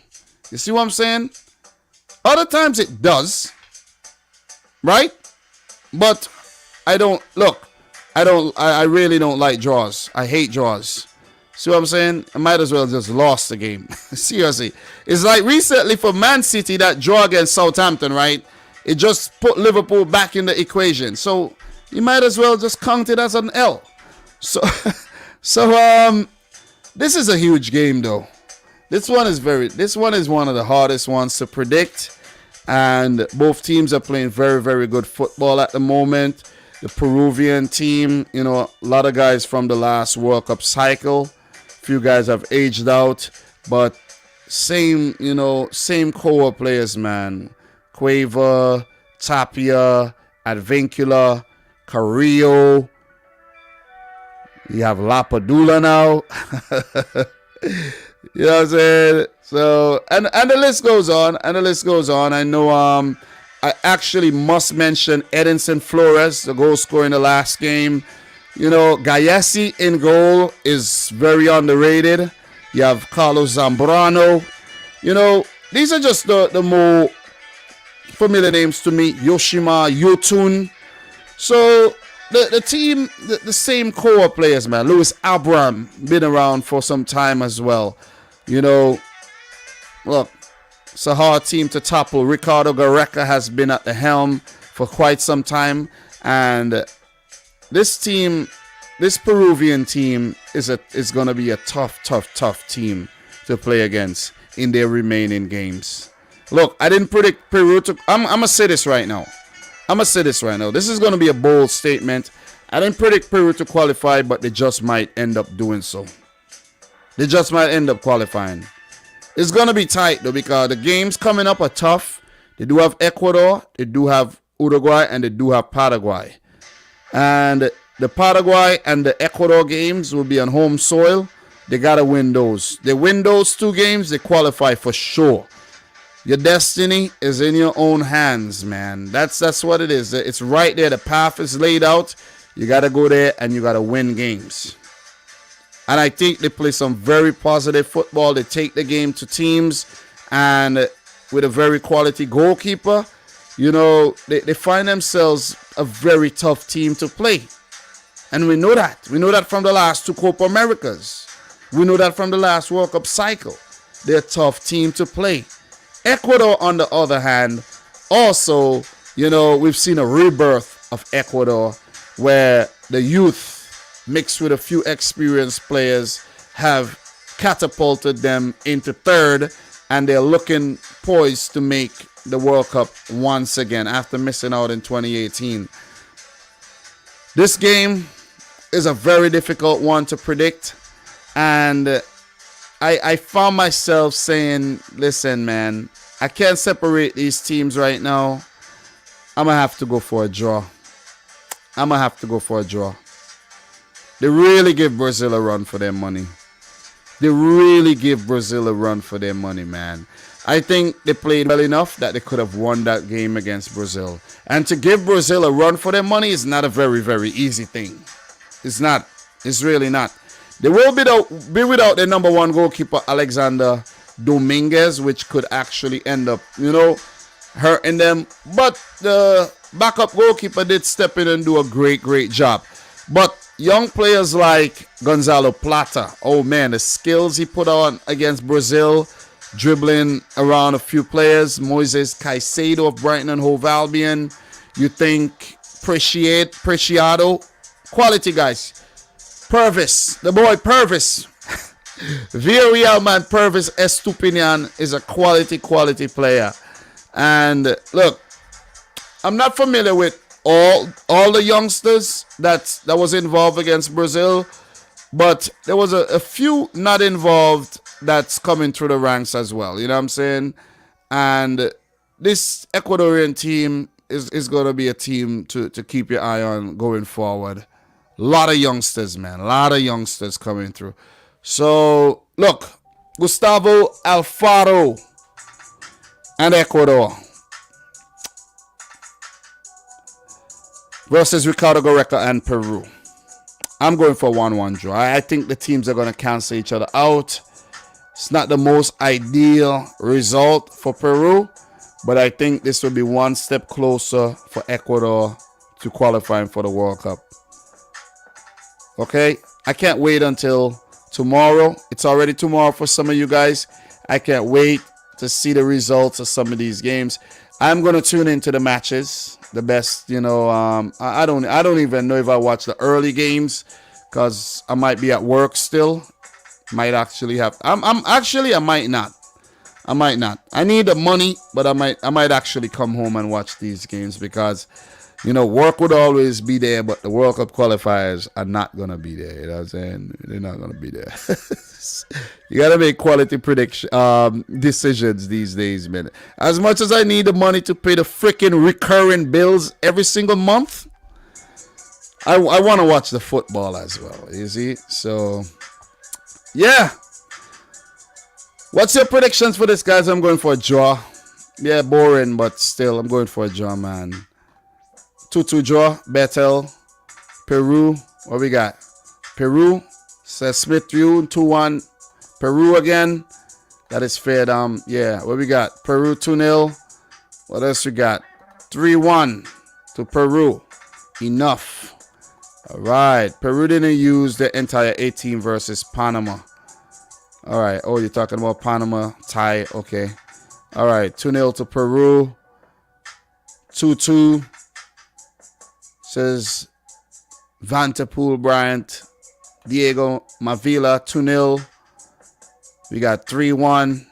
You see what I'm saying? Other times it does, right? But I really don't like draws. I hate draws. See what I'm saying? I might as well just lost the game. Seriously. It's like recently for Man City, that draw against Southampton, right? It just put Liverpool back in the equation. So you might as well just count it as an L. So this is a huge game though. This one is one of the hardest ones to predict. And both teams are playing very, very good football at the moment. The Peruvian team, a lot of guys from the last World Cup cycle. A few guys have aged out, but same core players, man. Cueva, Tapia, Advincula, Carrillo. You have Lapadula now. You know what I'm saying? So, and the list goes on. I know I actually must mention Edinson Flores, the goal scorer in the last game. Gayesi in goal is very underrated. You have Carlos Zambrano. These are just the more familiar names to me. Yoshima Yotun. So the team, the same core players, man. Luis Abraham been around for some time as well. Look, it's a hard team to topple. Ricardo Gareca has been at the helm for quite some time, and this Peruvian team is going to be a tough team to play against in their remaining games. Look, I didn't predict Peru to. I'm gonna say this right now. This is going to be a bold statement. I didn't predict Peru to qualify, but they just might end up doing so. They just might end up qualifying. It's going to be tight, though, because the games coming up are tough. They do have Ecuador, they do have Uruguay, and they do have Paraguay. And the Paraguay and the Ecuador games will be on home soil. They got to win those. They win those 2 games, they qualify for sure. Your destiny is in your own hands, man. That's what it is. It's right there. The path is laid out. You got to go there and you got to win games. And I think they play some very positive football. They take the game to teams, and with a very quality goalkeeper, they find themselves a very tough team to play. And we know that. We know that from the last 2 Copa Americas. We know that from the last World Cup cycle. They're a tough team to play. Ecuador, on the other hand, also, we've seen a rebirth of Ecuador where the youth mixed with a few experienced players have catapulted them into 3rd, and they're looking poised to make the World Cup once again after missing out in 2018. This game is a very difficult one to predict, and I found myself saying, listen, man, I can't separate these teams right now. I'm going to have to go for a draw. They really give Brazil a run for their money. Man. I think they played well enough that they could have won that game against Brazil. And to give Brazil a run for their money is not a very, very easy thing. It's not. It's really not. They will be without their number 1 goalkeeper, Alexander Dominguez, which could actually end up, hurting them. But the backup goalkeeper did step in and do a great, great job. But young players like Gonzalo Plata, oh man, the skills he put on against Brazil, dribbling around a few players. Moises Caicedo of Brighton and Hove Albion, You think Preciado, quality guys. Purvis, the boy Purvis. Villarreal man Purvis Estupinian is a quality player. And look, I'm not familiar with all the youngsters that was involved against Brazil, but there was a few not involved that's coming through the ranks as well. You know what I'm saying? And this Ecuadorian team is going to be a team to keep your eye on going forward. A lot of youngsters, man. A lot of youngsters coming through. So, look. Gustavo Alfaro and Ecuador versus Ricardo Gareca and Peru. I'm going for 1-1 draw. I think the teams are going to cancel each other out. It's not the most ideal result for Peru, but I think this will be one step closer for Ecuador to qualifying for the World Cup. Okay, I can't wait until tomorrow. It's already tomorrow for some of you guys. I can't wait to see the results of some of these games. I'm gonna tune into the matches, the best. You know, I don't even know if I watch the early games because I might be at work still. Might actually have. I might not. I might not. I need the money, but I might actually come home and watch these games because, you know, work would always be there, but the World Cup qualifiers are not going to be there. You know what I'm saying? They're not going to be there. You got to make quality prediction decisions these days, man. As much as I need the money to pay the freaking recurring bills every single month, I want to watch the football as well, you see? So, yeah. What's your predictions for this, guys? I'm going for a draw. Yeah, boring, but still, I'm going for a draw, man. 2-2 draw, Betel, Peru. What we got? Peru, says Smith Rune, 2-1. Peru again. That is fair, yeah, what we got? Peru 2-0. What else we got? 3-1 to Peru. Enough. All right. Peru didn't use the entire 18 versus Panama. All right. Oh, you're talking about Panama tie. Okay. All right. 2-0 to Peru. 2-2. Says Vanterpool Bryant, Diego Mavila, 2-0. We got 3-1.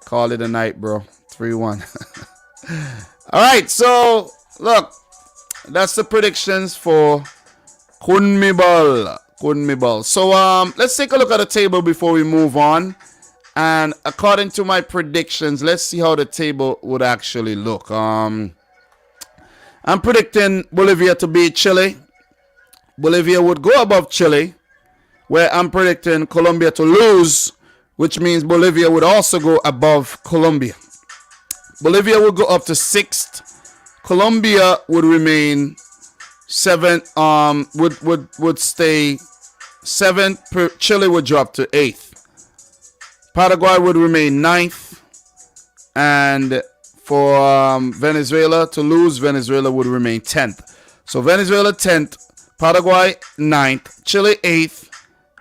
Call it a night, bro. 3-1. All right, so look, that's the predictions for CONMEBOL. So let's take a look at the table before we move on. And according to my predictions, let's see how the table would actually look. I'm predicting Bolivia to beat Chile. Bolivia would go above Chile, where I'm predicting Colombia to lose, which means Bolivia would also go above Colombia. Bolivia would go up to 6th. Colombia would remain 7th. Would stay 7th. Chile would drop to 8th. Paraguay would remain 9th, and for Venezuela to lose, Venezuela would remain 10th. So Venezuela 10th, Paraguay 9th, Chile 8th,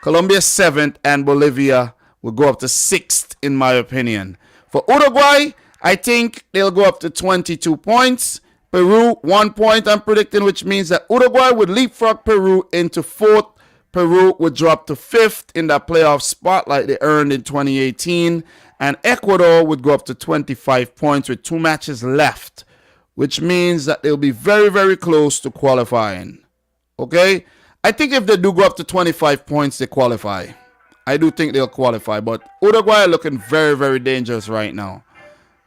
Colombia 7th, and Bolivia will go up to 6th, in my opinion. For Uruguay, I think they'll go up to 22 points. Peru, 1 point I'm predicting, which means that Uruguay would leapfrog Peru into 4th. Peru would drop to 5th in that playoff spot like they earned in 2018. And Ecuador would go up to 25 points with 2 matches left, which means that they'll be very, very close to qualifying. Okay? I think if they do go up to 25 points, they qualify. I do think they'll qualify, but Uruguay are looking very, very dangerous right now.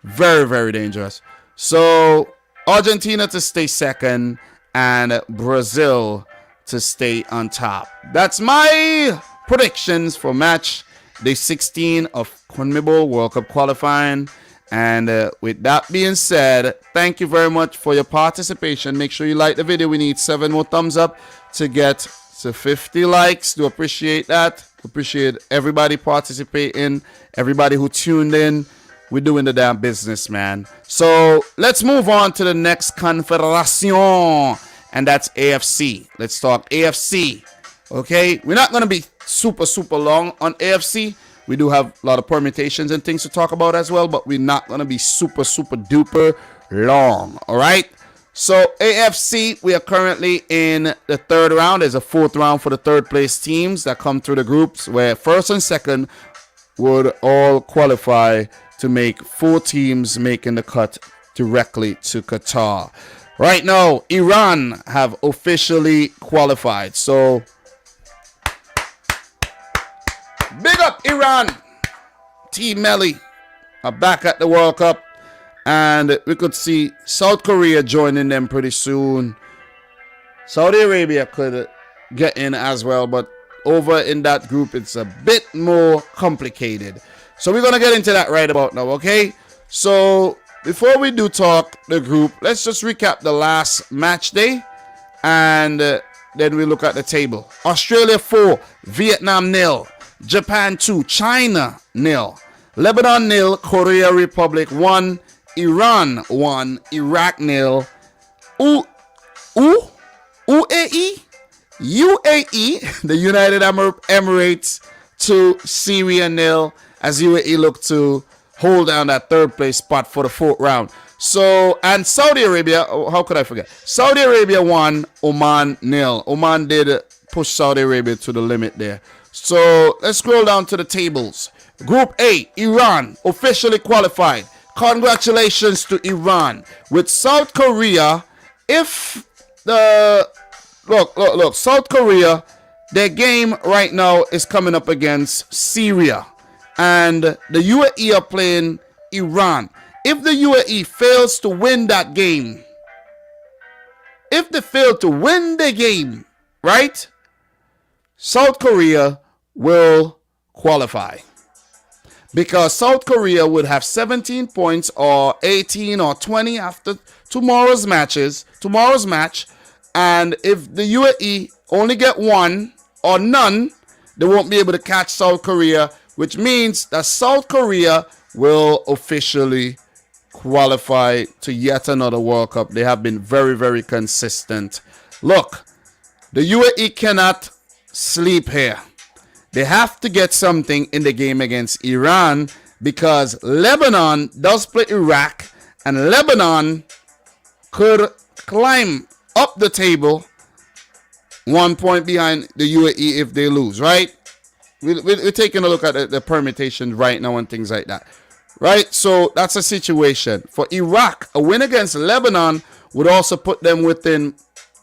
Very, very dangerous. So, Argentina to stay 2nd and Brazil to stay on top. That's my predictions for match day 16 of CONMEBOL World Cup qualifying. And with that being said, thank you very much for your participation. Make sure you like the video. We need 7 more thumbs up to get to 50 likes. Do appreciate that. Appreciate everybody participating, everybody who tuned in. We're doing the damn business, man. So let's move on to the next confederation, and that's AFC. Let's talk AFC. Okay, we're not going to be super long on AFC. We do have a lot of permutations and things to talk about as well, but we're not going to be super duper long. All right. So AFC, we are currently in the third round. There's a fourth round for the third place teams that come through the groups, where first and second would all qualify to make 4 teams making the cut directly to Qatar. Right now, Iran have officially qualified. So big up Iran. Team Melly are back at the World Cup. And we could see South Korea joining them pretty soon. Saudi Arabia could get in as well, but over in that group, it's a bit more complicated. So we're going to get into that right about now, okay? So before we do talk the group, let's just recap the last match day. And then we look at the table. Australia 4, Vietnam 0, Japan 2, China 0, Lebanon 0, Korea Republic 1, Iran 1, Iraq 0, UAE, the United Arab Emirates 2, Syria 0, as UAE look to hold down that third place spot for the fourth round. So, and Saudi Arabia, how could I forget? Saudi Arabia 1, Oman 0. Oman did push Saudi Arabia to the limit there. So, let's scroll down to the tables. Group A, Iran officially qualified. Congratulations to Iran. With South Korea, if the look, South Korea, their game right now is coming up against Syria, and the UAE are playing Iran. If the UAE fails to win that game, if they fail to win the game, right, South Korea will qualify. Because South Korea would have 17 points or 18 or 20 after tomorrow's match. And if the UAE only get 1 or none, they won't be able to catch South Korea, which means that South Korea will officially qualify to yet another World Cup. They have been very, very consistent. Look, the UAE cannot sleep here. They have to get something in the game against Iran, because Lebanon does play Iraq, and Lebanon could climb up the table 1 point behind the UAE if they lose, right? We're taking a look at the permutations right now and things like that, right? So that's a situation. For Iraq, a win against Lebanon would also put them within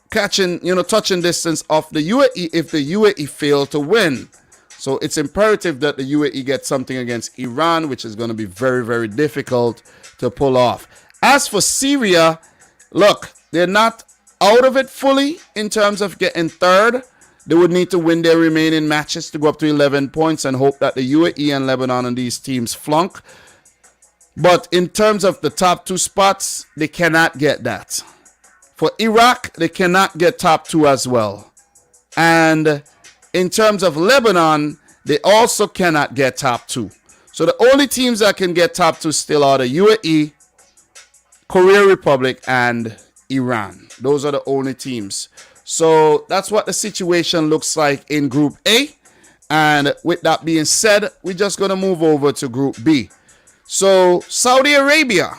touching distance of the UAE if the UAE fail to win. So it's imperative that the UAE gets something against Iran, which is going to be very, very difficult to pull off. As for Syria, look, they're not out of it fully in terms of getting third. They would need to win their remaining matches to go up to 11 points and hope that the UAE and Lebanon and these teams flunk. But in terms of the top 2 spots, they cannot get that. For Iraq, they cannot get top 2 as well. And in terms of Lebanon, they also cannot get top 2. So the only teams that can get top 2 still are the UAE, Korea Republic, and Iran. Those are the only teams. So that's what the situation looks like in Group A. And with that being said, we're just going to move over to Group B. So Saudi Arabia,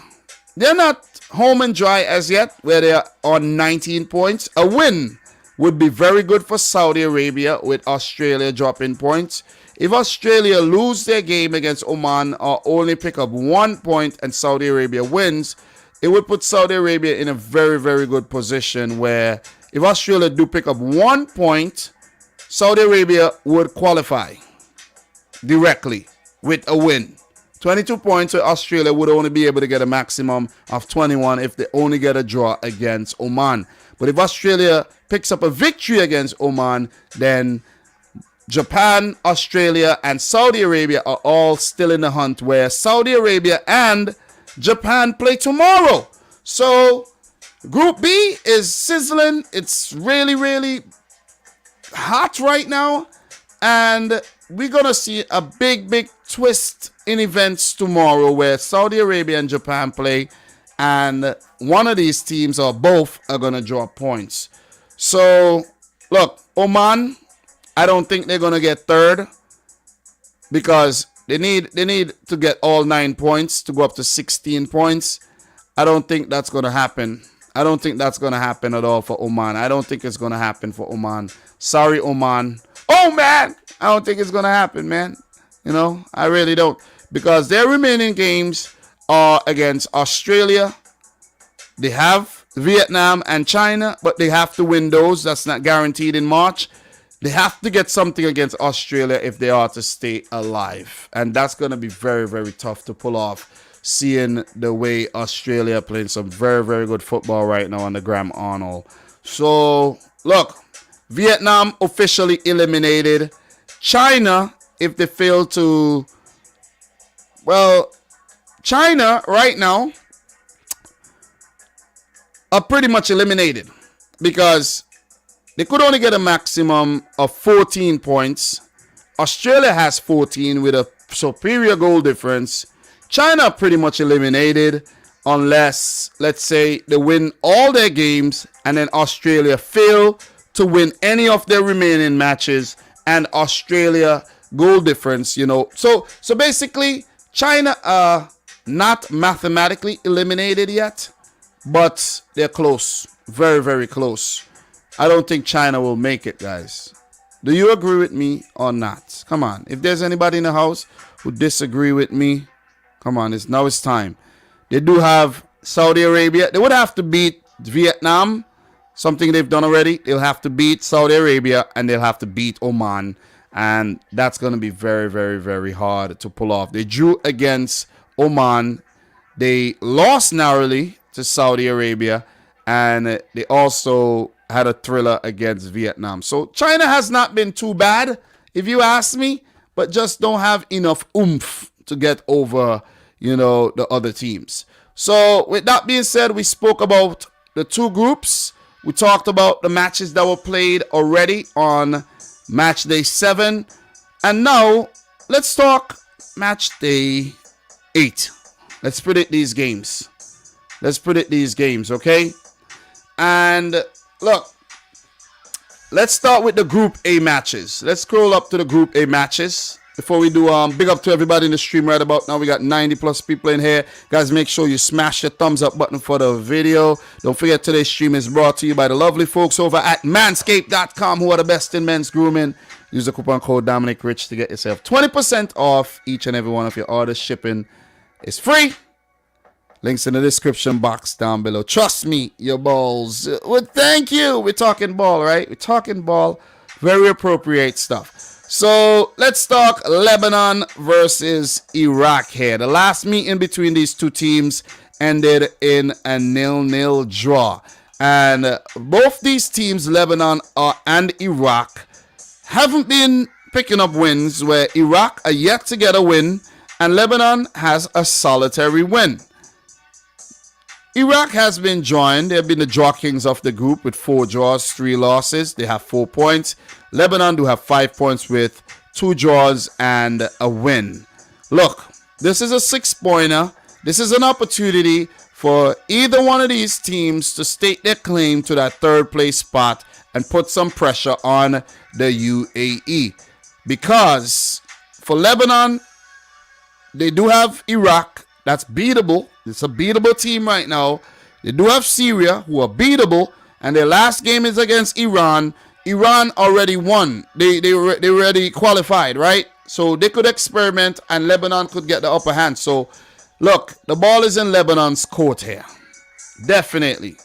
they're not home and dry as yet, where they are on 19 points. A win would be very good for Saudi Arabia, with Australia dropping points. If Australia lose their game against Oman or only pick up 1 point and Saudi Arabia wins, it would put Saudi Arabia in a very, very good position, where if Australia do pick up 1 point, Saudi Arabia would qualify directly with a win. 22 points, so Australia would only be able to get a maximum of 21 if they only get a draw against Oman. But if Australia picks up a victory against Oman, then Japan, Australia, and Saudi Arabia are all still in the hunt, where Saudi Arabia and Japan play tomorrow. So Group B is sizzling. It's really, really hot right now. And we're going to see a big, big twist in events tomorrow, where Saudi Arabia and Japan play. And one of these teams or both are going to draw points. So, look, Oman, I don't think they're going to get third, because they need to get all 9 points to go up to 16 points. I don't think that's going to happen. I don't think that's going to happen at all for Oman. I don't think it's going to happen for Oman. Sorry, Oman. Oh, man. I don't think it's going to happen, man. You know, I really don't. Because their remaining games are against Australia. They have Vietnam and China, but they have to win those. That's not guaranteed in March. They have to get something against Australia if they are to stay alive. And that's going to be very, very tough to pull off, seeing the way Australia playing some very, very good football right now on the Graham Arnold. So, look, Vietnam officially eliminated. China, if they fail to... Well, China right now are pretty much eliminated because they could only get a maximum of 14 points. Australia has 14 with a superior goal difference. China pretty much eliminated unless, let's say, they win all their games and then Australia fail to win any of their remaining matches and Australia goal difference, you know. So basically, China are not mathematically eliminated yet, but they're close. Very, very close. I don't think China will make it, guys. Do you agree with me or not? Come on. If there's anybody in the house who disagree with me, come on. Now it's time. They do have Saudi Arabia. They would have to beat Vietnam, something they've done already. They'll have to beat Saudi Arabia, and they'll have to beat Oman. And that's going to be very, very, very hard to pull off. They drew against Oman. They lost narrowly to Saudi Arabia. And they also had a thriller against Vietnam. So China has not been too bad, if you ask me, but just don't have enough oomph to get over, you know, the other teams. So with that being said, we spoke about the two groups. We talked about the matches that were played already on match day 7. And now let's talk match day 8. Let's predict these games. Okay? And look, let's start with the Group A matches. Let's scroll up to the Group A matches. Before we do, big up to everybody in the stream right about now. We got 90 plus people in here. Guys, make sure you smash the thumbs up button for the video. Don't forget today's stream is brought to you by the lovely folks over at manscaped.com, who are the best in men's grooming. Use the coupon code Dominic Rich to get yourself 20% off each and every one of your orders. Shipping is free. Links in the description box down below. Trust me, your balls. Well, thank you. We're talking ball, right? We're talking ball. Very appropriate stuff. So let's talk Lebanon versus Iraq here. The last meeting between these two teams ended in a 0-0 draw. And both these teams, Lebanon and Iraq, haven't been picking up wins, where Iraq are yet to get a win and Lebanon has a solitary win. Iraq has been joined. They've been the draw kings of the group with 4 draws, 3 losses. They have 4 points. Lebanon do have 5 points with 2 draws and a win. Look, this is a 6-pointer. This is an opportunity for either one of these teams to stake their claim to that 3rd place spot and put some pressure on the UAE. Because for Lebanon, they do have Iraq. That's beatable. It's a beatable team right now. They do have Syria, who are beatable, and their last game is against Iran. Iran already won. They already qualified, right? So they could experiment, and Lebanon could get the upper hand. So, look, the ball is in Lebanon's court here. Definitely.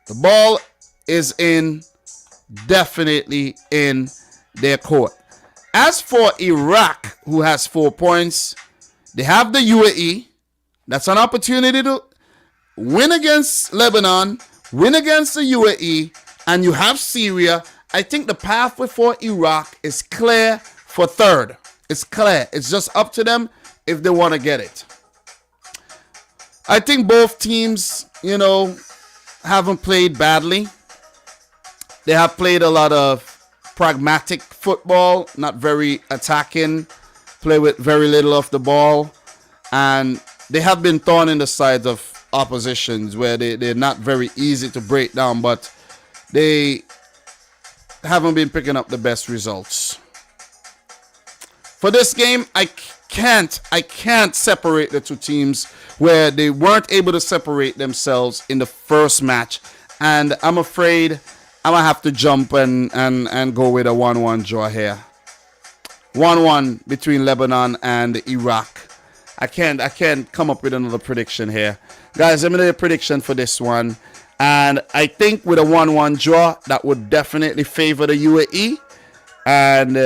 The ball is definitely in their court. As for Iraq, who has 4 points, they have the UAE. That's an opportunity to win against Lebanon, win against the UAE, and you have Syria. I think the pathway for Iraq is clear for 3rd. It's clear. It's just up to them if they want to get it. I think both teams, you know, haven't played badly. They have played a lot of pragmatic football, not very attacking, play with very little of the ball, and they have been thorn in the sides of oppositions where they're not very easy to break down, but they haven't been picking up the best results. For this game, I can't separate the two teams where they weren't able to separate themselves in the first match. And I'm afraid I'm going to have to jump and go with a 1-1 draw here. 1-1 between Lebanon and Iraq. I can't come up with another prediction here. Guys, let me do a prediction for this one. And I think with a 1-1 draw, that would definitely favor the UAE. And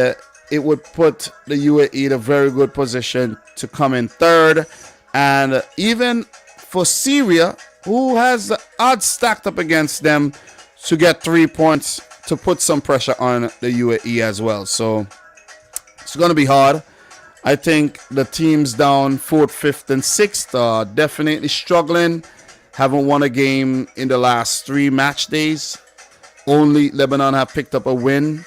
it would put the UAE in a very good position to come in third. And even for Syria, who has the odds stacked up against them, to get 3 points to put some pressure on the UAE as well. So it's going to be hard. I think the teams down 4th, 5th, and 6th are definitely struggling. Haven't won a game in the last 3 match days. Only Lebanon have picked up a win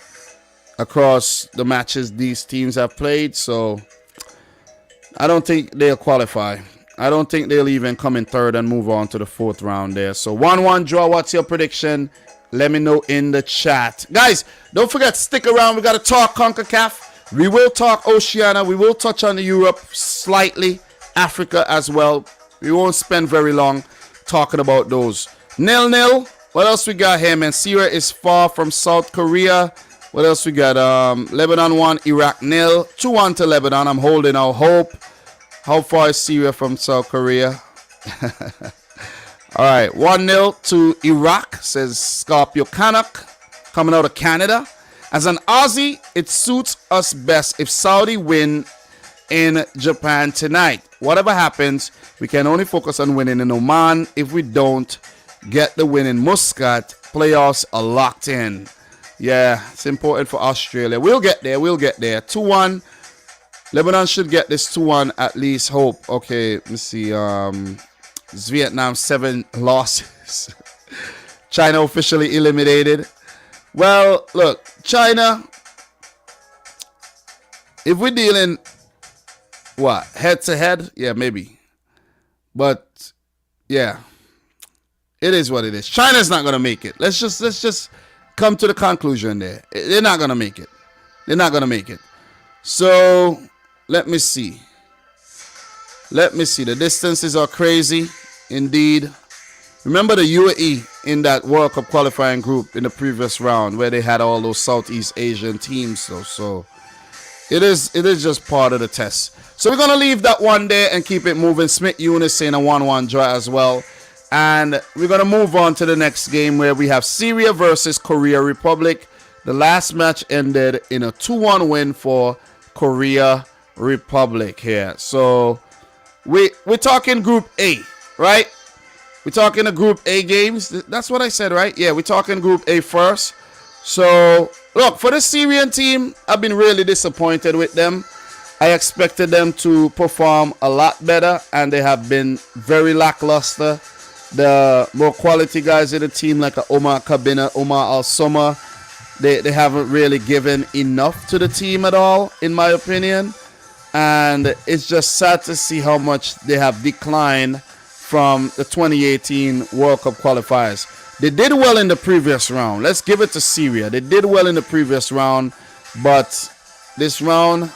across the matches these teams have played. So I don't think they'll qualify. I don't think they'll even come in third and move on to the 4th round there. So 1-1 draw. What's your prediction? Let me know in the chat. Guys, don't forget, stick around. We got to talk CONCACAF. We will talk Oceania. We will touch on Europe slightly. Africa as well. We won't spend very long talking about those. 0-0. What else we got here, man? Syria is far from South Korea. What else we got? Lebanon 1, Iraq 0. 2-1 to Lebanon. I'm holding out hope. How far is Syria from South Korea? All right, 1-0 to Iraq, says Scorpio Canuck, coming out of Canada. As an Aussie, it suits us best if Saudi win in Japan tonight. Whatever happens, we can only focus on winning in Oman. If we don't get the win in Muscat, playoffs are locked in. Yeah, it's important for Australia. We'll get there. 2-1. Lebanon should get this 2-1 at least. Hope. Okay, let me see. It's Vietnam 7 losses. China officially eliminated. Well, look, China, if we're dealing what, head to head, yeah, maybe. But yeah, it is what it is. China's not gonna make it. Let's just come to the conclusion there. They're not gonna make it. So let me see. The distances are crazy indeed. Remember the UAE in that World Cup qualifying group in the previous round where they had all those Southeast Asian teams. So it is just part of the test. So we're going to leave that one there and keep it moving. Smith Eunice saying a 1-1 draw as well. And we're going to move on to the next game where we have Syria versus Korea Republic. The last match ended in a 2-1 win for Korea Republic here. So we're talking Group A, right? We're talking the Group A games. That's what I said, right? Yeah, we're talking Group A first. So, look, for the Syrian team, I've been really disappointed with them. I expected them to perform a lot better, and they have been very lackluster. The more quality guys in the team, like Omar Kabina, Omar Al-Soma, they haven't really given enough to the team at all, in my opinion. And it's just sad to see how much they have declined from the 2018 World Cup qualifiers. They did well in the previous round. Let's give it to Syria. They did well in the previous round, but this round,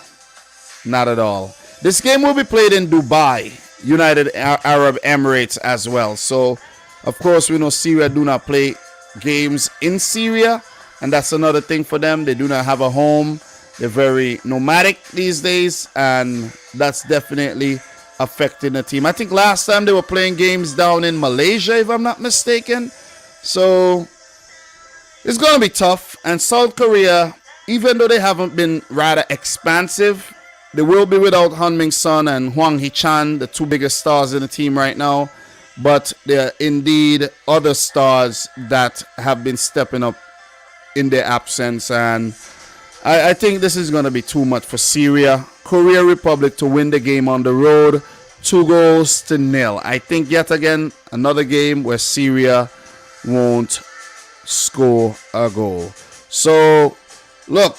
not at all. This game will be played in Dubai, United Arab Emirates as well. So, of course, we know Syria do not play games in Syria, and that's another thing for them. They do not have a home. They're very nomadic these days, and that's definitely affecting the team. I think last time they were playing games down in Malaysia, if I'm not mistaken. So it's going to be tough. And South Korea, even though they haven't been rather expansive, they will be without Han Min-sun and Hwang Hee-chan, the two biggest stars in the team right now. But there are indeed other stars that have been stepping up in their absence, and I think this is going to be too much for Syria. Korea Republic to win the game on the road, 2-0. I think yet again another game where Syria won't score a goal. So look,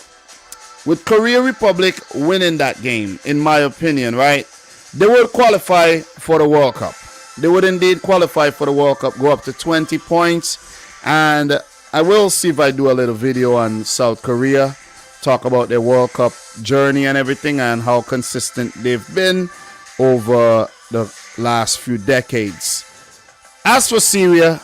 with Korea Republic winning that game, in my opinion, right, they would qualify for the World Cup. They would indeed qualify for the World Cup, go up to 20 points. And I will see if I do a little video on South Korea, talk about their World Cup journey and everything and how consistent they've been over the last few decades. As for Syria,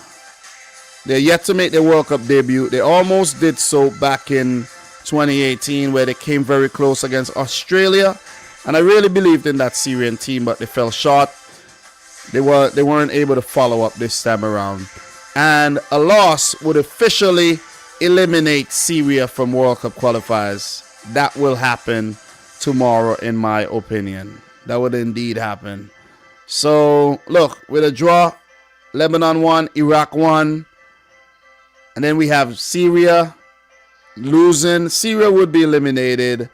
they're yet to make their World Cup debut. They almost did so back in 2018 where they came very close against Australia. And I really believed in that Syrian team, but they fell short. They weren't able to follow up this time around. And a loss would officially eliminate Syria from World Cup qualifiers. That will happen tomorrow, in my opinion. That would indeed happen. So, look, with a draw, Lebanon won, Iraq won. And then we have Syria losing. Syria would be eliminated.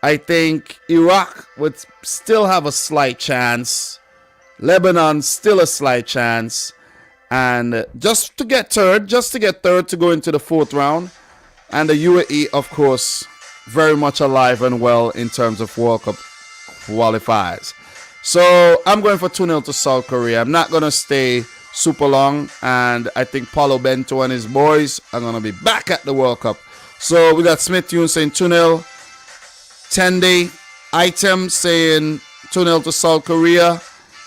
I think Iraq would still have a slight chance. Lebanon still a slight chance. And just to get third to go into the fourth round. And the UAE, of course, very much alive and well in terms of World Cup qualifiers. So I'm going for 2-0 to South Korea. I'm not going to stay super long. And I think Paulo Bento and his boys are going to be back at the World Cup. So we got Smith Tune saying 2-0. 10-day item saying 2-0 to South Korea.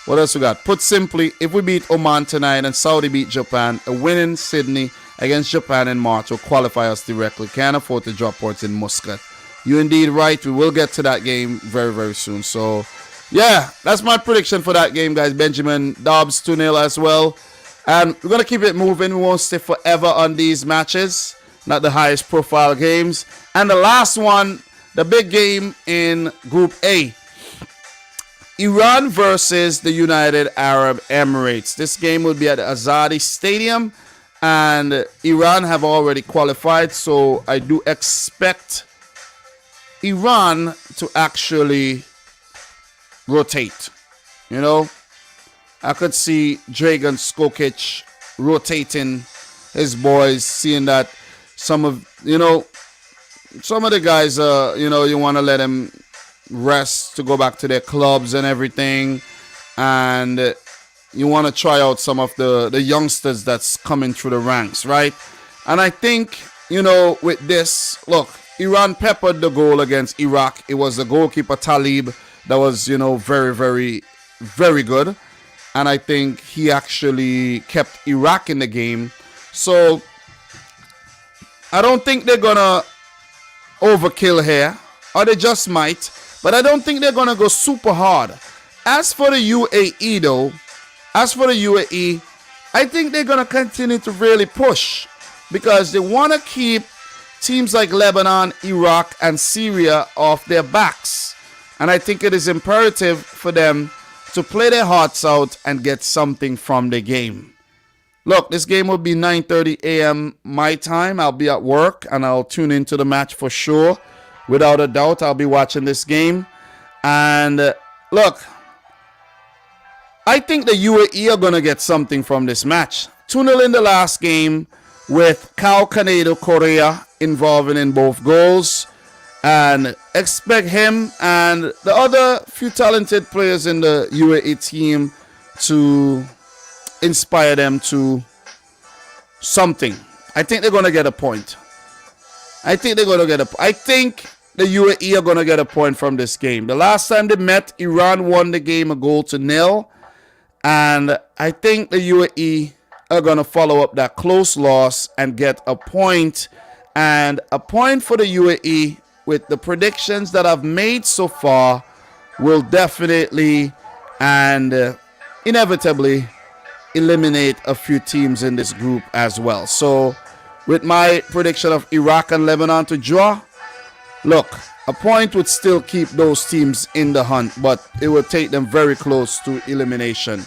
What else we got? Put simply, if we beat Oman tonight and Saudi beat Japan, a win in Sydney against Japan in March will qualify us directly. Can't afford to drop points in Muscat. You're indeed right. We will get to that game very, very soon. So, yeah, that's my prediction for that game, guys. Benjamin Dobbs 2-0 as well. And we're going to keep it moving. We won't stay forever on these matches. Not the highest profile games. And the last one, the big game in Group A. Iran versus the United Arab Emirates. This game will be at the Azadi Stadium. And Iran have already qualified. So I do expect Iran to actually rotate. You know, I could see Dragan Skokic rotating his boys, seeing that some of the guys, you want to let them rest to go back to their clubs and everything. And you want to try out some of the youngsters that's coming through the ranks, right? And I think, with this, look, Iran peppered the goal against Iraq. It was the goalkeeper Talib that was, very, very, very good. And I think he actually kept Iraq in the game. So I don't think they're going to overkill here, or they just might, but I don't think they're going to go super hard. As for the UAE though, I think they're going to continue to really push because they want to keep teams like Lebanon, Iraq, and Syria off their backs. And I think it is imperative for them to play their hearts out and get something from the game. Look, this game will be 9:30 a.m. my time. I'll be at work and I'll tune into the match for sure. Without a doubt, I'll be watching this game. And look, I think the UAE are going to get something from this match. 2-0 in the last game with Kao Kanedo Korea involving in both goals. And expect him and the other few talented players in the UAE team to inspire them to something. I think they're going to get a point. I think the UAE are going to get a point from this game. The last time they met, Iran won the game 1-0. And I think the UAE are going to follow up that close loss and get a point. And a point for the UAE with the predictions that I've made so far will definitely and inevitably eliminate a few teams in this group as well. So with my prediction of Iraq and Lebanon to draw, look, a point would still keep those teams in the hunt, but it would take them very close to elimination.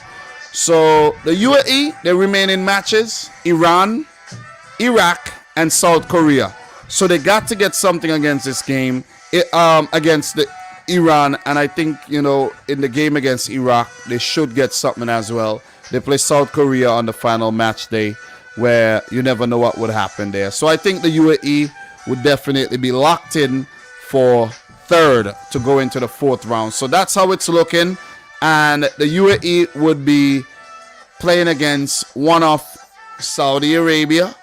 So the UAE, their remaining matches, Iran, Iraq, and South Korea. So they got to get something against this game, against the Iran. And I think, in the game against Iraq, they should get something as well. They play South Korea on the final match day where you never know what would happen there. So I think the UAE would definitely be locked in for third to go into the fourth round. So that's how it's looking. And the UAE would be playing against one of Saudi Arabia,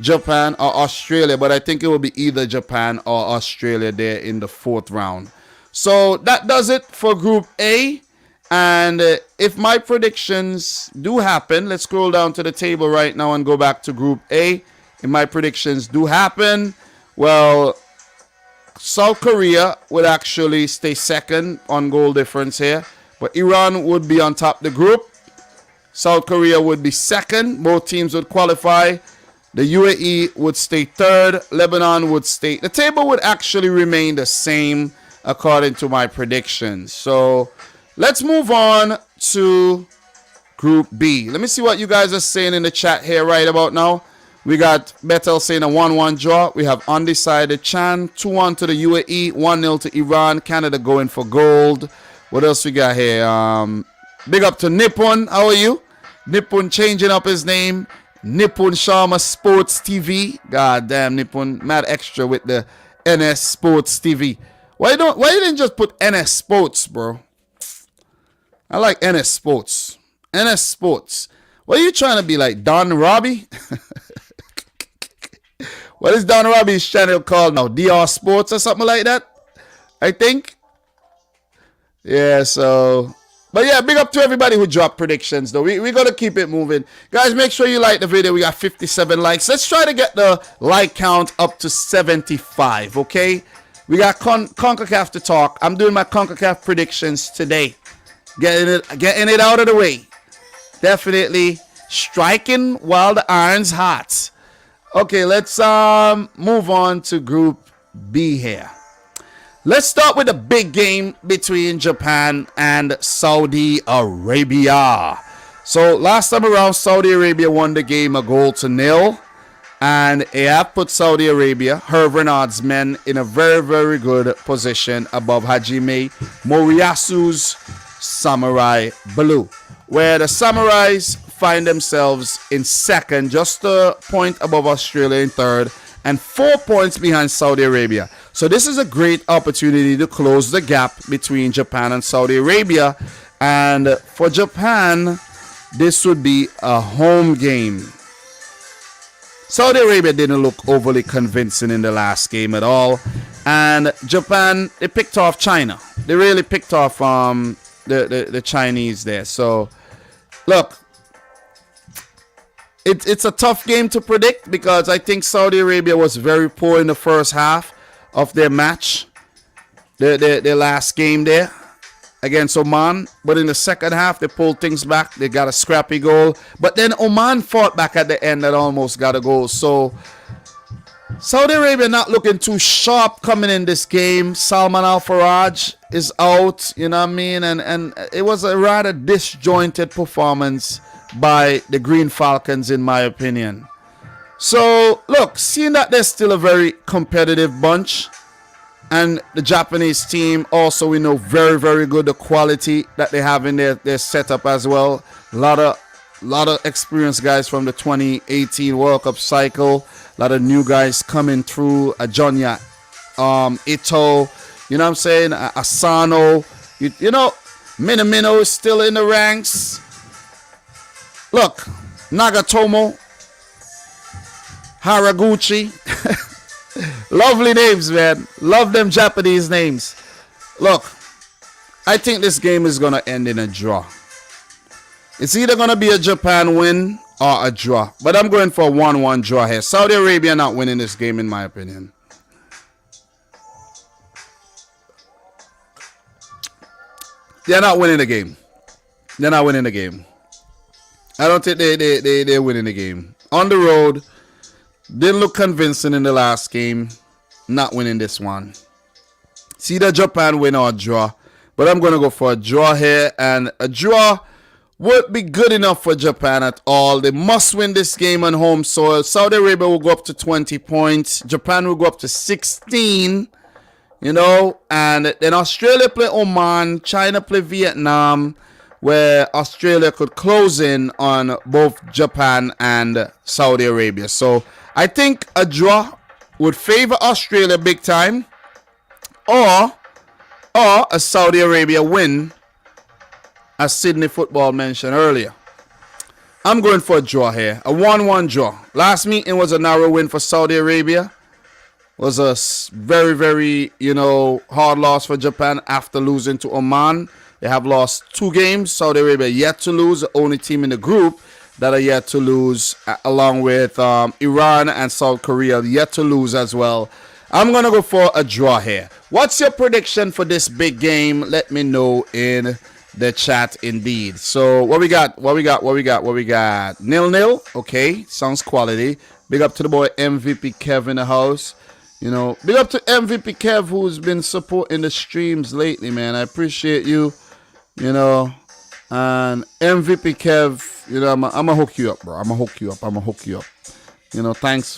Japan or Australia, but I think it will be either Japan or Australia there in the 4th round. So that does it for Group A. And if my predictions do happen, let's scroll down to the table right now and go back to Group A. If my predictions do happen, well, South Korea would actually stay second on goal difference here. But Iran would be on top of the group. South Korea would be second. Both teams would qualify. The UAE would stay third. Lebanon would stay. The table would actually remain the same according to my predictions. So let's move on to Group B. Let me see what you guys are saying in the chat here right about now. We got Bethel saying a 1-1 draw. We have undecided Chan, 2-1 to the UAE, 1-0 to Iran. Canada going for gold. What else we got here? Big up to Nippon. How are you? Nippon changing up his name. Nippon Sharma Sports TV. God damn, Nippon. Mad extra with the NS Sports TV. Why you didn't just put NS Sports, bro? I like NS Sports. NS Sports. What are you trying to be like, Don Robbie? What is Don Robbie's channel called now? DR Sports or something like that? I think. Yeah, so. But yeah, big up to everybody who dropped predictions, though. We're going to keep it moving. Guys, make sure you like the video. We got 57 likes. Let's try to get the like count up to 75, okay? We got CONCACAF to talk. I'm doing my CONCACAF predictions today. Getting it out of the way. Definitely striking while the iron's hot. Okay, let's move on to Group B here. Let's start with the big game between Japan and Saudi Arabia. So last time around, Saudi Arabia won the game 1-0. And it have put Saudi Arabia, Herve Renard's men, in a very, very good position above Hajime Moriyasu's Samurai Blue, where the Samurais find themselves in second, just a point above Australia in third, and 4 points behind Saudi Arabia. So this is a great opportunity to close the gap between Japan and Saudi Arabia. And for Japan, this would be a home game. Saudi Arabia didn't look overly convincing in the last game at all. And Japan, they picked off China. They really picked off the Chinese there. So, look, it's a tough game to predict because I think Saudi Arabia was very poor in the first half of their match, their last game there against Oman. But in the second half, they pulled things back. They got a scrappy goal. But then Oman fought back at the end and almost got a goal. So Saudi Arabia not looking too sharp coming in this game. Salman Al-Faraj is out, you know what I mean? And it was a rather disjointed performance by the Green Falcons, in my opinion. So, look, seeing that they're still a very competitive bunch, and the Japanese team also, we know, very, very good, the quality that they have in their setup as well. A lot of experienced guys from the 2018 World Cup cycle. A lot of new guys coming through. Jonya Ito, you know what I'm saying? Asano. You know, Minamino is still in the ranks. Look, Nagatomo, Haraguchi. Lovely names, man. Love them Japanese names. Look, I think this game is going to end in a draw. It's either going to be a Japan win or a draw. But I'm going for a 1-1 draw here. Saudi Arabia not winning this game, in my opinion. They're not winning the game. They're not winning the game. I don't think they're winning the game. On the road, didn't look convincing in the last game. Not winning this one. See the Japan win or draw. But I'm going to go for a draw here. And a draw won't be good enough for Japan at all. They must win this game on home soil. Saudi Arabia will go up to 20 points. Japan will go up to 16. You know. And then Australia play Oman. China play Vietnam, where Australia could close in on both Japan and Saudi Arabia. So I think a draw would favor Australia big time, or a Saudi Arabia win, as Sydney Football mentioned earlier. I'm going for a draw here. A 1-1 draw. Last meeting was a narrow win for Saudi Arabia. Was a very, very, hard loss for Japan after losing to Oman. They have lost 2 games. Saudi Arabia yet to lose. The only team in the group that are yet to lose, along with Iran and South Korea, yet to lose as well. I'm going to go for a draw here. What's your prediction for this big game? Let me know in the chat indeed. So what we got? 0-0. Okay, sounds quality. Big up to the boy MVP Kev in the house. Big up to MVP Kev, who's been supporting the streams lately, man. I appreciate you. And MVP Kev, I'm gonna hook you up, bro. I'm gonna hook you up. Thanks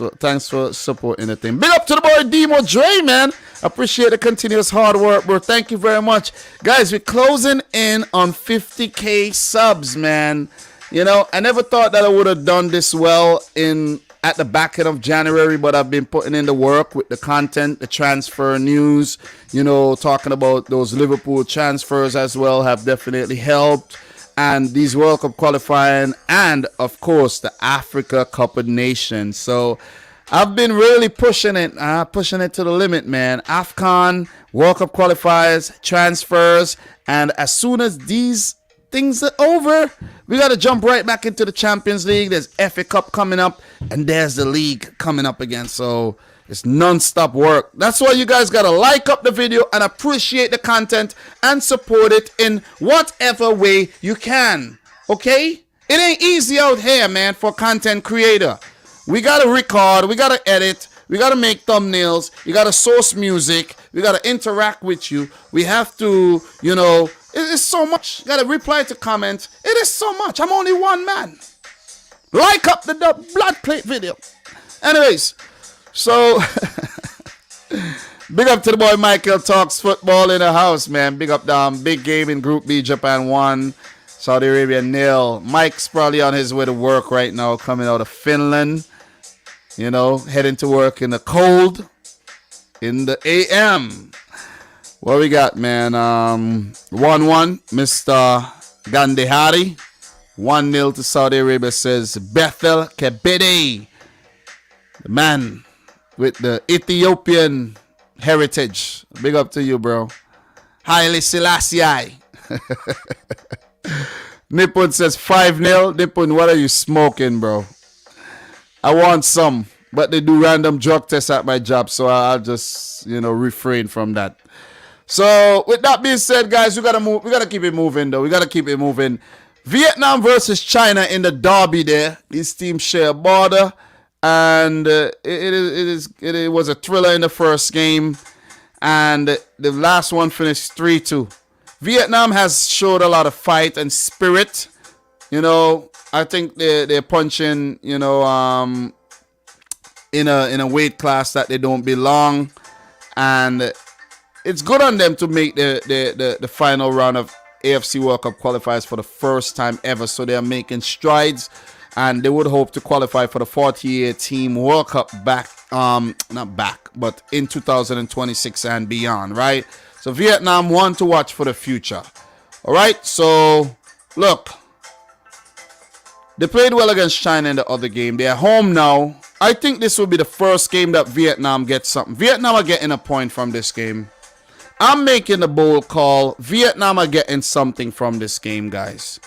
for supporting the thing. Big up to the boy Demo Dre, man. Appreciate the continuous hard work, bro. Thank you very much. Guys, we're closing in on 50K subs, man. I never thought that I would have done this well at the back end of January, but I've been putting in the work with the content, the transfer news, talking about those Liverpool transfers as well have definitely helped. And these World Cup qualifying and, of course, the Africa Cup of Nations. So I've been really pushing it to the limit, man. AFCON, World Cup qualifiers, transfers. And as soon as these things are over, we got to jump right back into the Champions League. There's FA Cup coming up, and there's the league coming up again. So it's non-stop work. That's why you guys got to like up the video and appreciate the content and support it in whatever way you can. Okay? It ain't easy out here, man, for content creator. We got to record. We got to edit. We got to make thumbnails. You got to source music. We got to interact with you. We have to, it is so much. You got to reply to comments. It is so much. I'm only one man. Like up the blood plate video. Anyways. So, big up to the boy Michael Talks Football in the house, man. Big up down. Big game in Group B. Japan 1. Saudi Arabia 0. Mike's probably on his way to work right now, coming out of Finland. Heading to work in the cold in the AM. What we got, man? 1-1, Mr. Gandhihari. 1-0 to Saudi Arabia, says Bethel Kebede. The man with the Ethiopian heritage. Big up to you, bro. Haile Selassie. Nippon says 5-0. Nippon, what are you smoking, bro? I want some, but they do random drug tests at my job, so I'll just, refrain from that. So, with that being said, guys, we gotta move. We gotta keep it moving, though. We gotta keep it moving. Vietnam versus China in the derby there. These teams share a border. And it was a thriller in the first game, and the last one finished 3-2. Vietnam has showed a lot of fight and spirit. I think they're punching, in a weight class that they don't belong, and it's good on them to make the final round of AFC World Cup qualifiers for the first time ever. So they are making strides. And they would hope to qualify for the 40-year Team World Cup but in 2026 and beyond, right? So Vietnam, one to watch for the future. All right, so look. They played well against China in the other game. They're home now. I think this will be the first game that Vietnam gets something. Vietnam are getting a point from this game. I'm making the bold call. Vietnam are getting something from this game, guys.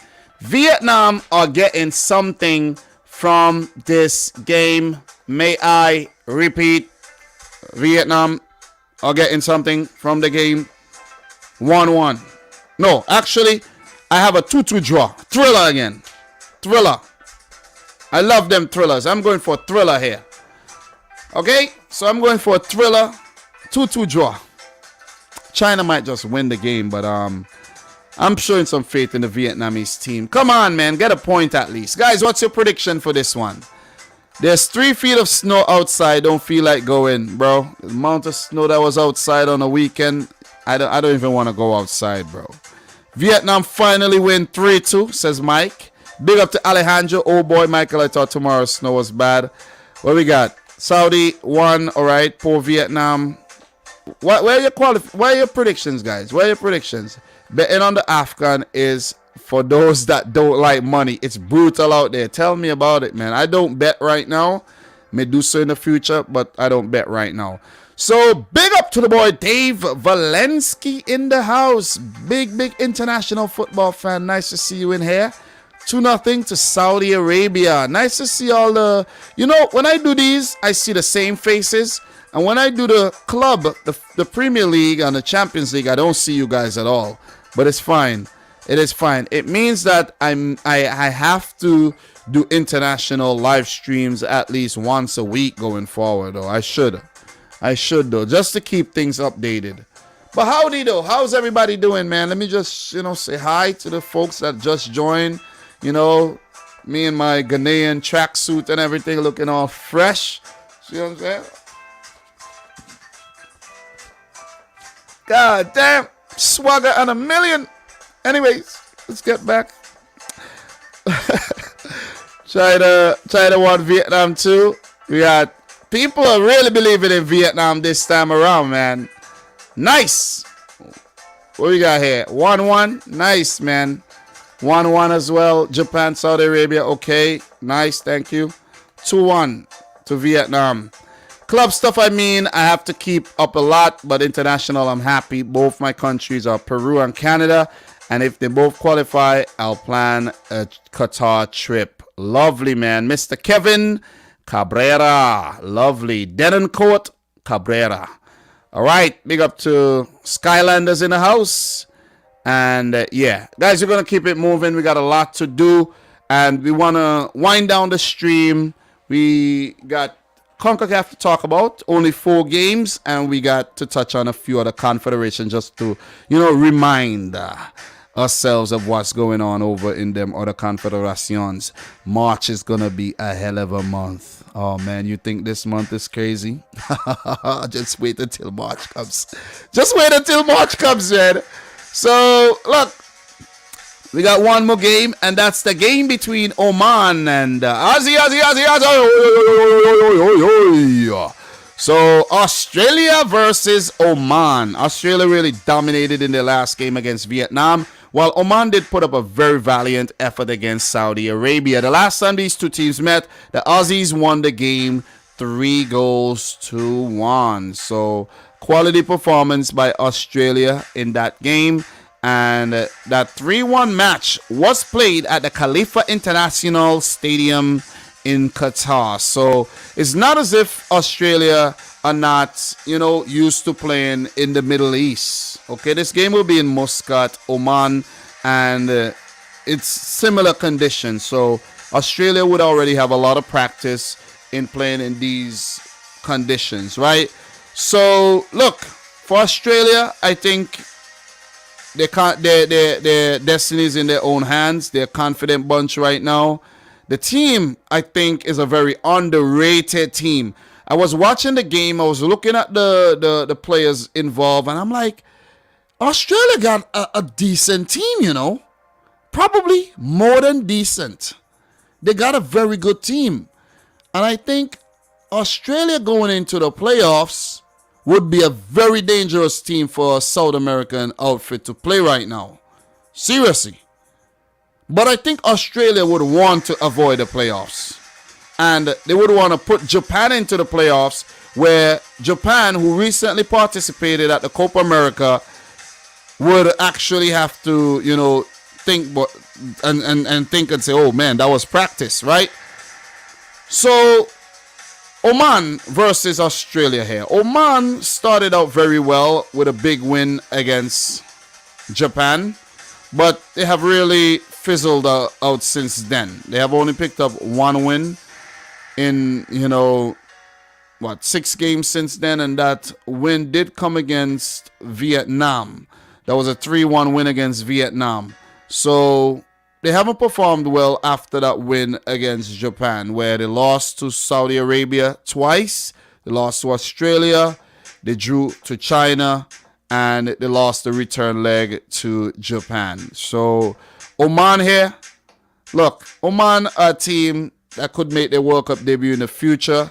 Vietnam are getting something from this game. May I repeat? Vietnam are getting something from the game. 1-1. No, actually, I have a 2-2 draw. Thriller again. Thriller. I love them thrillers. I'm going for a thriller here. Okay? So I'm going for a thriller. 2-2 draw. China might just win the game, but I'm showing some faith in the Vietnamese team. Come on, man. Get a point at least. Guys, what's your prediction for this one? There's 3 feet of snow outside. Don't feel like going, bro. The amount of snow that was outside on the weekend, I don't even want to go outside, bro. Vietnam finally win 3-2, says Mike. Big up to Alejandro. Oh, boy, Michael, I thought tomorrow's snow was bad. What we got? Saudi won. All right. Poor Vietnam. Where are your predictions, guys? Where are your predictions? Betting on the AFCON is For those that don't like money, it's brutal out there. Tell me about it, man. I don't bet right now. May do so in the future, but I don't bet right now. So big up to the boy Dave Valensky in the house. Big international football fan. Nice to see you in here. 2-0 to Saudi Arabia. Nice to see all the... You know, when I do these, I see the same faces. And when I do the club, the Premier League and the Champions League, I don't see you guys at all. But it's fine. It is fine. It means that I have to do international live streams at least once a week going forward, though. I should, though, just to keep things updated. But howdy, though. How's everybody doing, man? Let me just, say hi to the folks that just joined. Me and my Ghanaian tracksuit and everything looking all fresh. See what I'm saying? God damn. Swagger and a million. Anyways, let's get back. China won Vietnam too. We got people are really believing in Vietnam this time around, man. Nice. What we got here? 1-1. Nice, man. 1-1 as well. Japan, Saudi Arabia. Okay. Nice. Thank you. 2-1 to Vietnam. Club stuff, I have to keep up a lot, but international, I'm happy. Both my countries are Peru and Canada. And if they both qualify, I'll plan a Qatar trip. Lovely, man. Mr. Kevin Cabrera. Lovely. Denoncourt Cabrera. All right. Big up to Skylanders in the house. And yeah, guys, we're going to keep it moving. We got a lot to do. And we want to wind down the stream. We got CONCACAF to talk about. Only 4 games. And we got to touch on a few other confederations just to, remind ourselves of what's going on over in them other confederations. March is gonna be a hell of a month. Oh man, you think this month is crazy? Just wait until March comes. Just wait until March comes, man. So look, we got one more game, and that's the game between Oman and Aussie. So Australia versus Oman. Australia really dominated in their last game against Vietnam, while Oman did put up a very valiant effort against Saudi Arabia. The last time these two teams met, the Aussies won the game 3-1. So quality performance by Australia in that game. And that 3-1 match was played at the Khalifa International Stadium in Qatar. So it's not as if Australia are not, used to playing in the Middle East. Okay, this game will be in Muscat, Oman, and it's similar conditions. So Australia would already have a lot of practice in playing in these conditions, right? So look, for Australia, I think they can't. Their destiny is in their own hands. They're a confident bunch right now. The team, I think, is a very underrated team. I was watching the game. I was looking at the players involved, and I'm like, Australia got a decent team, Probably more than decent. They got a very good team. And I think Australia going into the playoffs would be a very dangerous team for a South American outfit to play right now. Seriously. But I think Australia would want to avoid the playoffs. And they would want to put Japan into the playoffs, where Japan, who recently participated at the Copa America, would actually have to, think and think and say, oh man, that was practice, right? So Oman versus Australia here. Oman started out very well with a big win against Japan, but they have really fizzled out since then. They have only picked up 1 win in, 6 games since then, and that win did come against Vietnam. That was a 3-1 win against Vietnam. So they haven't performed well after that win against Japan, where they lost to Saudi Arabia twice, they lost to Australia, they drew to China, and they lost the return leg to Japan. So Oman here, look, Oman are a team that could make their World Cup debut in the future,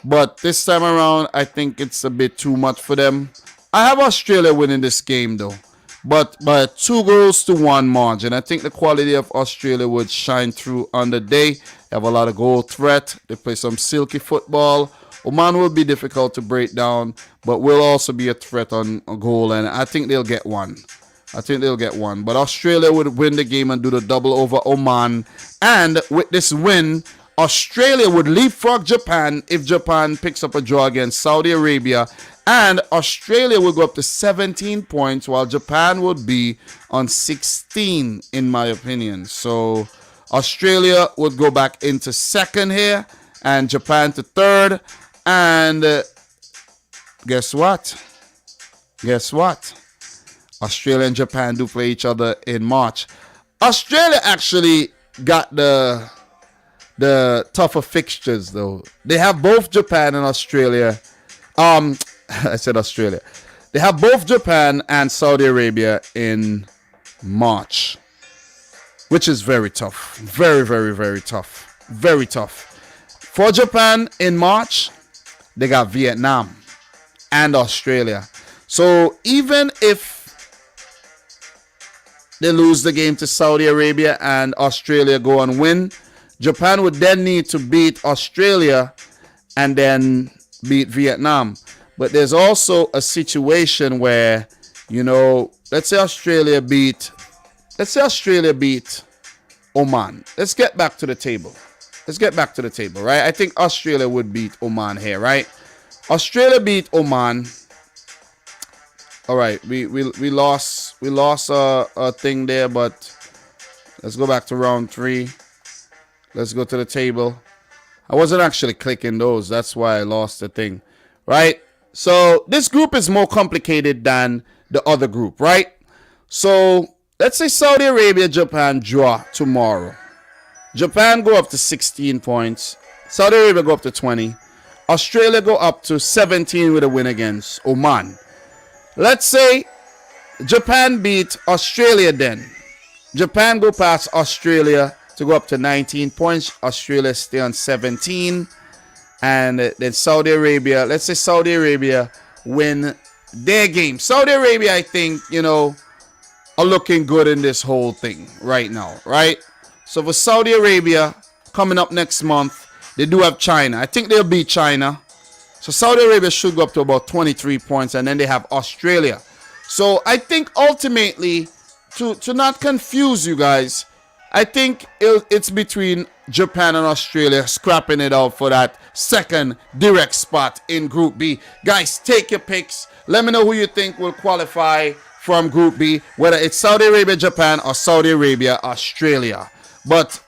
but this time around, I think it's a bit too much for them. I have Australia winning this game though, but by a 2-1 margin. I think the quality of Australia would shine through on the day. They have a lot of goal threat. They play some silky football. Oman will be difficult to break down, but will also be a threat on a goal, and I think they'll get one. But Australia would win the game and do the double over Oman. And with this win, Australia would leapfrog Japan if Japan picks up a draw against Saudi Arabia. And Australia will go up to 17 points, while Japan would be on 16, in my opinion. So Australia would go back into second here, and Japan to third. And guess what? Australia and Japan do play each other in March. Australia actually got the tougher fixtures, though. They have both Japan and Australia. I said Australia. They have both Japan and Saudi Arabia in March, which is very tough. Very, very, very tough. Very tough. For Japan in March, they got Vietnam and Australia. So even if they lose the game to Saudi Arabia and Australia go and win, Japan would then need to beat Australia and then beat Vietnam. But there's also a situation where, let's say Australia beat Oman. Let's get back to the table, right? I think Australia would beat Oman here, right? Australia beat Oman. All right, we lost a thing there, but let's go back to round 3. Let's go to the table. I wasn't actually clicking those. That's why I lost the thing, right? So this group is more complicated than the other group, right? So let's say Saudi Arabia, Japan draw tomorrow. Japan go up to 16 points. Saudi Arabia go up to 20. Australia go up to 17 with a win against Oman. Let's say Japan beat Australia then. Japan go past Australia to go up to 19 points. Australia stay on 17. And then Saudi Arabia, let's say Saudi Arabia win their game. Saudi Arabia, I think, are looking good in this whole thing right now, right? So for Saudi Arabia, coming up next month, they do have China. I think they'll beat China. So Saudi Arabia should go up to about 23 points, and then they have Australia. So I think ultimately, to not confuse you guys, I think it's between Japan and Australia scrapping it out for that second direct spot in Group B. Guys, take your picks. Let me know who you think will qualify from Group B, whether it's Saudi Arabia, Japan, or Saudi Arabia, Australia. But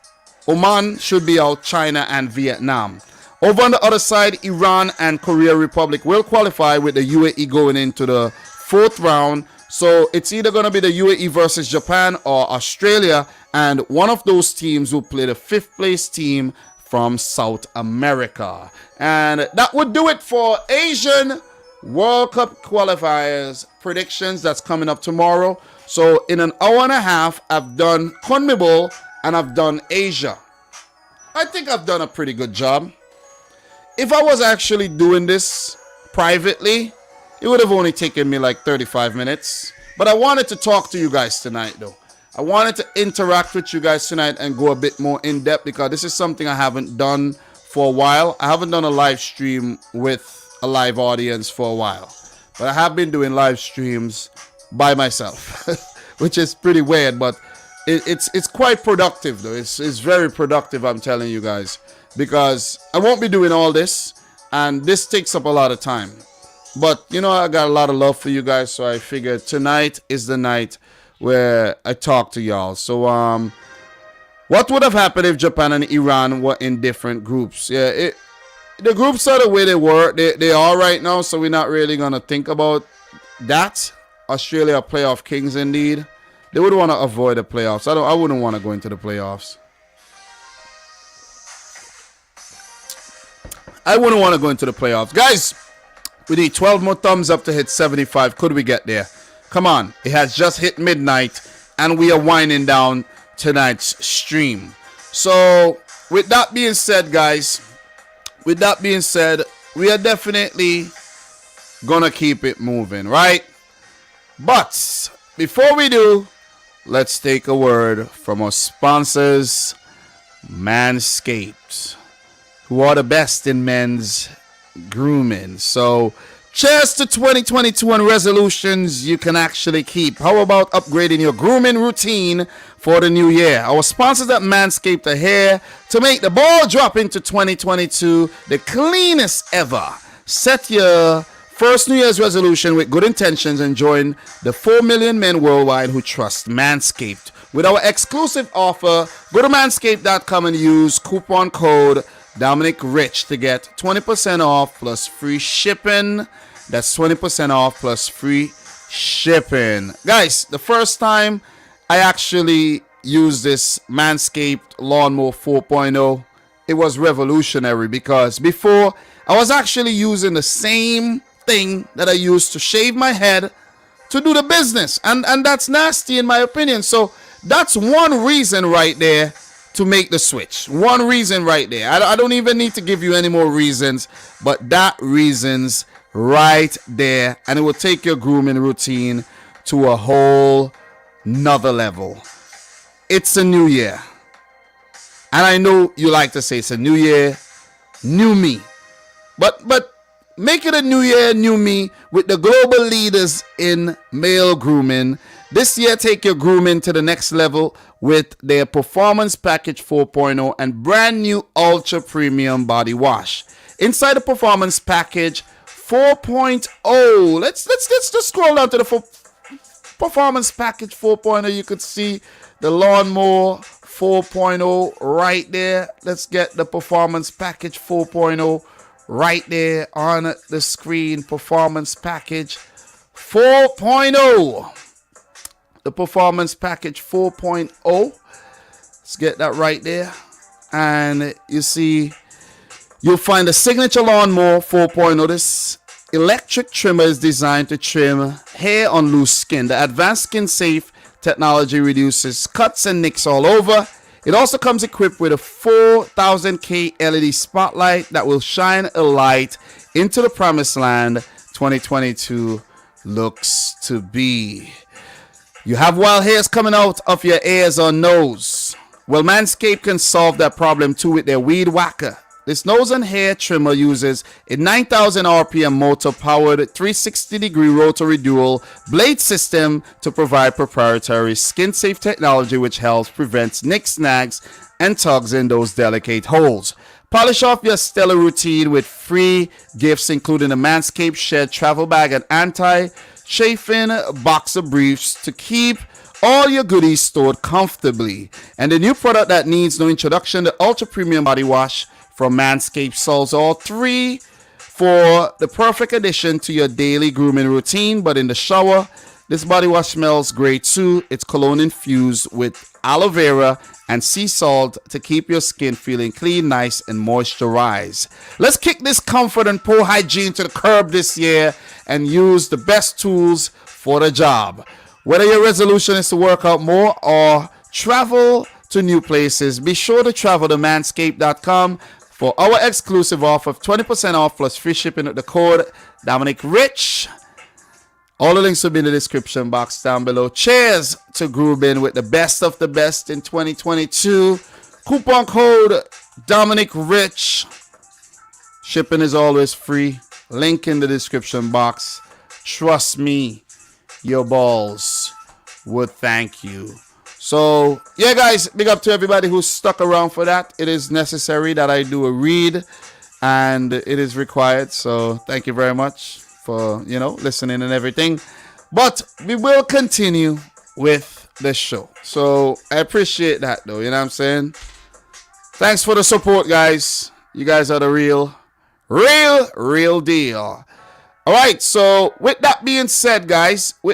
Oman should be out, China and Vietnam. Over on the other side, Iran and Korea Republic will qualify, with the UAE going into the 4th round. So it's either going to be the UAE versus Japan or Australia, and one of those teams will play the 5th place team from South America. And that would do it for Asian World Cup qualifiers predictions. That's coming up tomorrow. So in an hour and a half, I've done CONMEBOL and I've done Asia. I think I've done a pretty good job. If I was actually doing this privately, it would have only taken me like 35 minutes. But I wanted to talk to you guys tonight, though. I wanted to interact with you guys tonight and go a bit more in depth, because this is something I haven't done for a while. I haven't done a live stream with a live audience for a while. But I have been doing live streams by myself, which is pretty weird, but it's quite productive, though. It's very productive, I'm telling you guys, because I won't be doing all this, and this takes up a lot of time. But, I got a lot of love for you guys, so I figured tonight is the night where I talk to y'all. So, what would have happened if Japan and Iran were in different groups? Yeah, the groups are the way they were. They are right now, so we're not really going to think about that. Australia are playoff kings indeed. They would want to avoid the playoffs. I wouldn't want to go into the playoffs. I wouldn't want to go into the playoffs. Guys, we need 12 more thumbs up to hit 75. Could we get there? Come on. It has just hit midnight, and we are winding down tonight's stream. So, with that being said, guys, we are definitely going to keep it moving, right? But before we do, let's take a word from our sponsors, Manscaped, who are the best in men's grooming. So, cheers to 2022 and resolutions you can actually keep. How about upgrading your grooming routine for the new year? Our sponsors at Manscaped are here to make the ball drop into 2022 the cleanest ever. Set your first New Year's resolution with good intentions and join the 4 million men worldwide who trust Manscaped. With our exclusive offer, go to manscaped.com and use coupon code Dominic Rich to get 20% off plus free shipping. That's 20% off plus free shipping. Guys, the first time I actually used this Manscaped Lawnmower 4.0, it was revolutionary because before I was actually using the same thing that I used to shave my head to do the business, and that's nasty in my opinion. So that's one reason right there to make the switch. One reason right there. I don't even need to give you any more reasons, but that reason's right there, and it will take your grooming routine to a whole nother level. It's a new year, and I know you like to say it's a new year, new me, but make it a new year, new me with the global leaders in male grooming. This year, take your grooming to the next level with their Performance Package 4.0 and brand new Ultra Premium Body Wash. Inside the Performance Package 4.0, let's just scroll down to the Performance Package 4.0. You could see the Lawnmower 4.0 right there. Let's get the Performance Package 4.0 right there on the screen. Performance Package 4.0. The Performance Package 4.0. Let's get that right there. And you see, you'll find the Signature Lawnmower 4.0. This electric trimmer is designed to trim hair on loose skin. The advanced skin safe technology reduces cuts and nicks all over. It also comes equipped with a 4000K LED spotlight that will shine a light into the promised land 2022 looks to be. You have wild hairs coming out of your ears or nose. Well, Manscaped can solve that problem too with their Weed Whacker. This nose and hair trimmer uses a 9,000 RPM motor-powered 360-degree rotary dual blade system to provide proprietary skin-safe technology which helps prevent nicks, snags, and tugs in those delicate holes. Polish off your stellar routine with free gifts including a Manscaped Shed travel bag and anti-chafing boxer briefs to keep all your goodies stored comfortably. And the new product that needs no introduction, the Ultra Premium Body Wash from Manscaped, solves all three for the perfect addition to your daily grooming routine. But in the shower, this body wash smells great too. It's cologne infused with aloe vera and sea salt to keep your skin feeling clean, nice, and moisturized. Let's kick this comfort and poor hygiene to the curb this year and use the best tools for the job. Whether your resolution is to work out more or travel to new places, be sure to travel to manscaped.com for our exclusive offer of 20% off plus free shipping at the code Dominic Rich. All the links will be in the description box down below. Cheers to grooming with the best of the best in 2022. Coupon code Dominic Rich. Shipping is always free. Link in the description box. Trust me, your balls would thank you. So, yeah, guys, big up to everybody who stuck around for that. It is necessary that I do a read, and it is required. So, thank you very much for, listening and everything. But we will continue with the show. So, I appreciate that, though. You know what I'm saying? Thanks for the support, guys. You guys are the real deal. All right, so with that being said, guys, we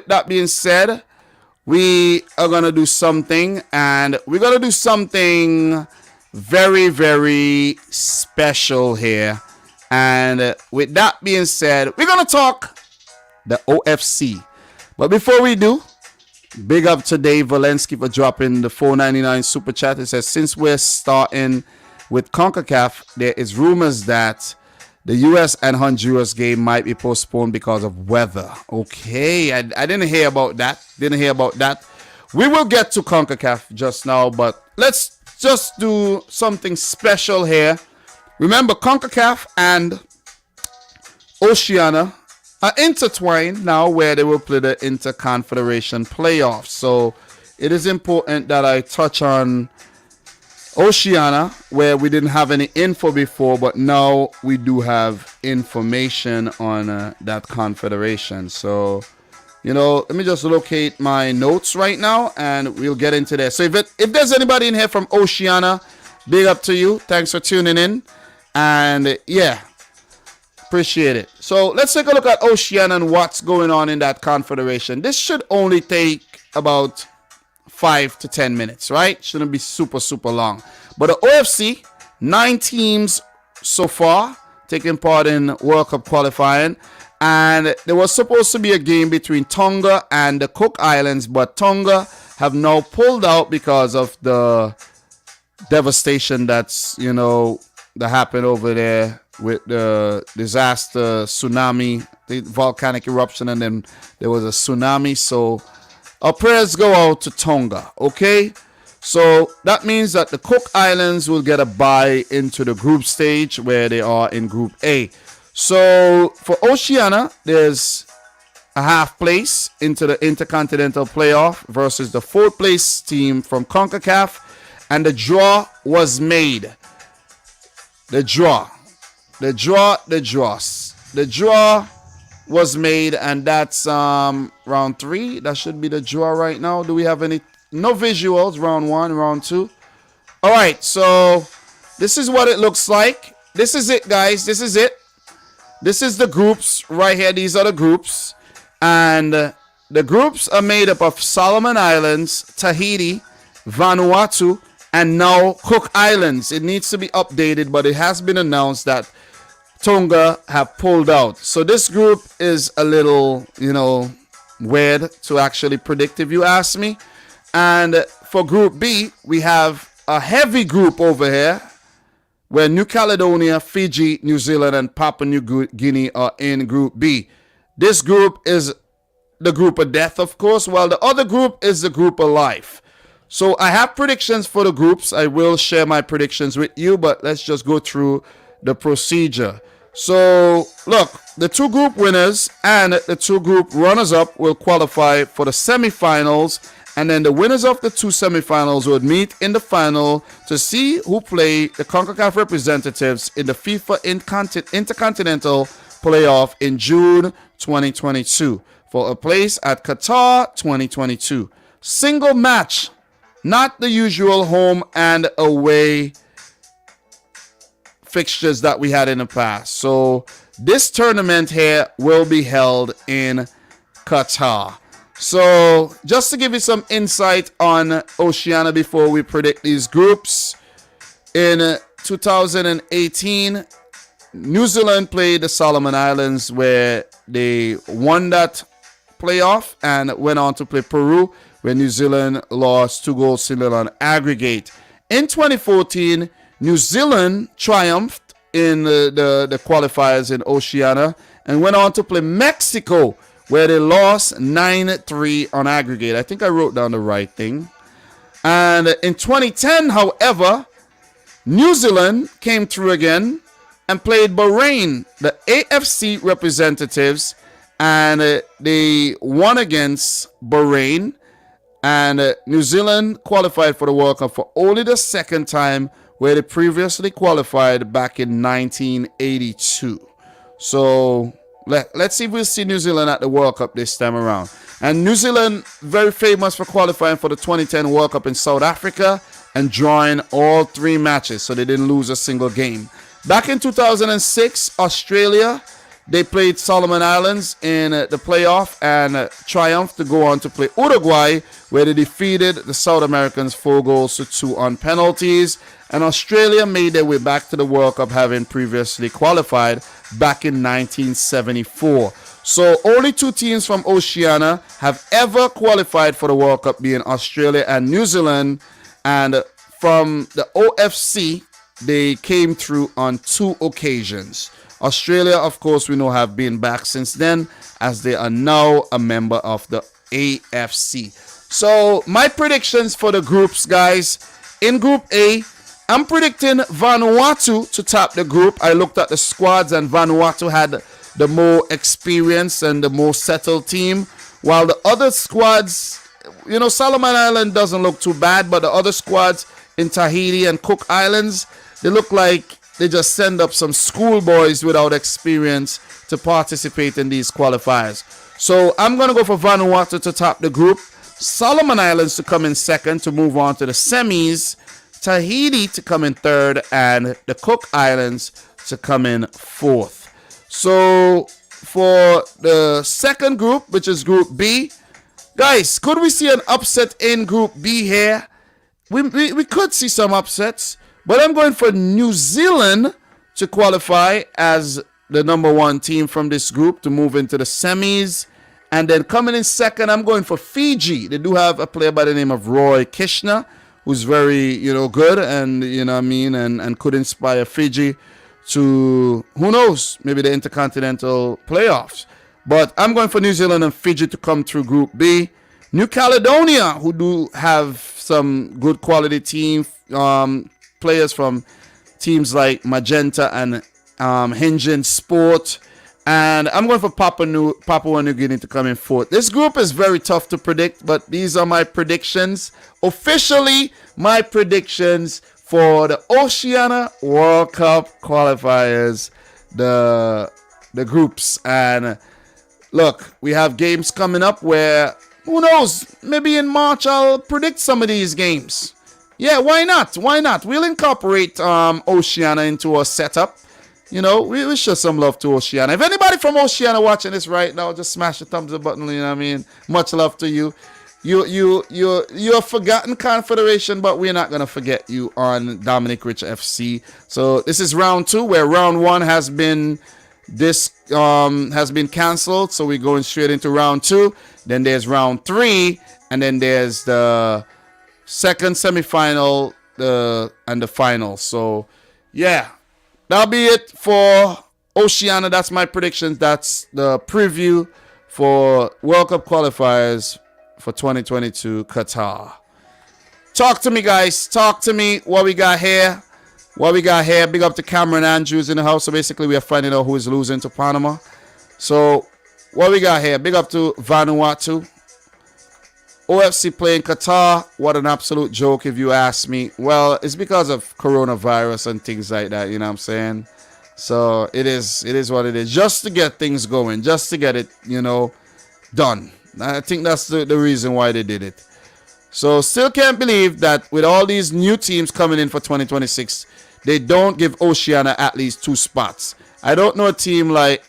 are going to do something, and we're going to do something very, very special here. And with that being said, we're going to talk the OFC. But before we do, big up to Dave Valensky for dropping the $4.99 super chat. It says, since we're starting with CONCACAF, there is rumors that The US and Honduras game might be postponed because of weather. Okay, I didn't hear about that. We will get to CONCACAF just now, but let's just do something special here. Remember, CONCACAF and Oceania are intertwined now, where they will play the Interconfederation playoffs. So it is important that I touch on Oceania, where we didn't have any info before, but now we do have information on that confederation. So, let me just locate my notes right now, and we'll get into this. So if there's anybody in here from Oceania, big up to you. Thanks for tuning in. And yeah, appreciate it. So let's take a look at Oceania and what's going on in that confederation. This should only take about 5 to 10 minutes, right? Shouldn't be super long. But the OFC, 9 teams so far taking part in World Cup qualifying, and there was supposed to be a game between Tonga and the Cook Islands, but Tonga have now pulled out because of the devastation that's that happened over there with the disaster, tsunami, the volcanic eruption, and then there was a tsunami. So our prayers go out to Tonga, okay? So that means that the Cook Islands will get a bye into the group stage, where they are in Group A. So for Oceania, there's a half place into the Intercontinental Playoff versus the 4th place team from CONCACAF, and the draw was made. The draw was made, and that's round 3. That should be the draw right now. Do we have any? No visuals. Round 1, round 2. All right, so this is what it looks like. This is it, guys. This is it. This is the groups right here. These are the groups, and the groups are made up of Solomon Islands, Tahiti, Vanuatu, and now Cook Islands. It needs to be updated, but it has been announced that Tonga have pulled out. So this group is a little, weird to actually predict, if you ask me. And for Group B, we have a heavy group over here, where New Caledonia, Fiji, New Zealand, and Papua New Guinea are in Group B. This group is the group of death, of course, while the other group is the group of life. So I have predictions for the groups. I will share my predictions with you, but let's just go through the procedure. So look, the 2 group winners and the 2 group runners-up will qualify for the semifinals, and then the winners of the 2 semifinals would meet in the final to see who play the CONCACAF representatives in the FIFA Intercontinental Playoff in June 2022 for a place at Qatar 2022. Single match, not the usual home and away fixtures that we had in the past. So this tournament here will be held in Qatar. So just to give you some insight on Oceania before we predict these groups, in 2018, New Zealand played the Solomon Islands, where they won that playoff, and went on to play Peru, where New Zealand lost 2-0 on aggregate. In 2014, New Zealand triumphed in the qualifiers in Oceania and went on to play Mexico, where they lost 9-3 on aggregate. I think I wrote down the right thing. And in 2010, however, New Zealand came through again and played Bahrain, the AFC representatives, and they won against Bahrain. And New Zealand qualified for the World Cup for only the 2nd time, where they previously qualified back in 1982. So let's see if we'll see New Zealand at the World Cup this time around. And New Zealand, very famous for qualifying for the 2010 World Cup in South Africa and drawing all 3 matches, so they didn't lose a single game. Back in 2006, Australia, they played Solomon Islands in the playoff and triumphed to go on to play Uruguay, where they defeated the South Americans 4-2 on penalties. And Australia made their way back to the World Cup, having previously qualified back in 1974. So only 2 teams from Oceania have ever qualified for the World Cup, being Australia and New Zealand. And from the OFC, they came through on 2 occasions. Australia, of course, we know have been back since then, as they are now a member of the AFC. So my predictions for the groups, guys. In Group A, I'm predicting Vanuatu to top the group. I looked at the squads, and Vanuatu had the more experienced and the more settled team, while the other squads, Solomon Island doesn't look too bad, but the other squads in Tahiti and Cook Islands, they look like they just send up some schoolboys without experience to participate in these qualifiers. So I'm going to go for Vanuatu to top the group, Solomon Islands to come in second to move on to the semis, Tahiti to come in third, and the Cook Islands to come in fourth. So for the second group, which is Group B, guys, could we see an upset in Group B here? We could see some upsets, but I'm going for New Zealand to qualify as the number one team from this group to move into the semis. And then coming in second, I'm going for Fiji. They do have a player by the name of Roy Kishner, who's very, good and, and could inspire Fiji to, who knows, maybe the Intercontinental playoffs. But I'm going for New Zealand and Fiji to come through Group B. New Caledonia, who do have some good quality team players from teams like Magenta and Hingin Sport. And I'm going for Papua New Guinea to come in fourth. This group is very tough to predict, but these are my predictions. Officially, my predictions for the Oceania World Cup qualifiers, the groups. And look, we have games coming up where, who knows, maybe in March I'll predict some of these games. Yeah, why not? Why not? We'll incorporate Oceania into our setup. We show some love to Oceania. If anybody from Oceania watching this right now, just smash the thumbs up button. Much love to you. You're a forgotten confederation, but we're not gonna forget you on Dominic Rich FC. So this is round 2, where round 1 has been canceled. So we're going straight into round 2. Then there's round 3, and then there's the second semifinal, and the final. So yeah. That'll be it for Oceania. That's my predictions. That's the preview for World Cup qualifiers for 2022 Qatar. Talk to me, guys. Talk to me. What we got here? Big up to Cameron Andrews in the house. So basically, we are finding out who is losing to Panama. So what we got here? Big up to Vanuatu. OFC playing Qatar. What an absolute joke, if you ask me. Well, it's because of coronavirus and things like that, you know what I'm saying? So it is what it is. Just to get things going, just to get it, done. I think that's the reason why they did it. So still can't believe that with all these new teams coming in for 2026, they don't give Oceania at least 2 spots. I know a team like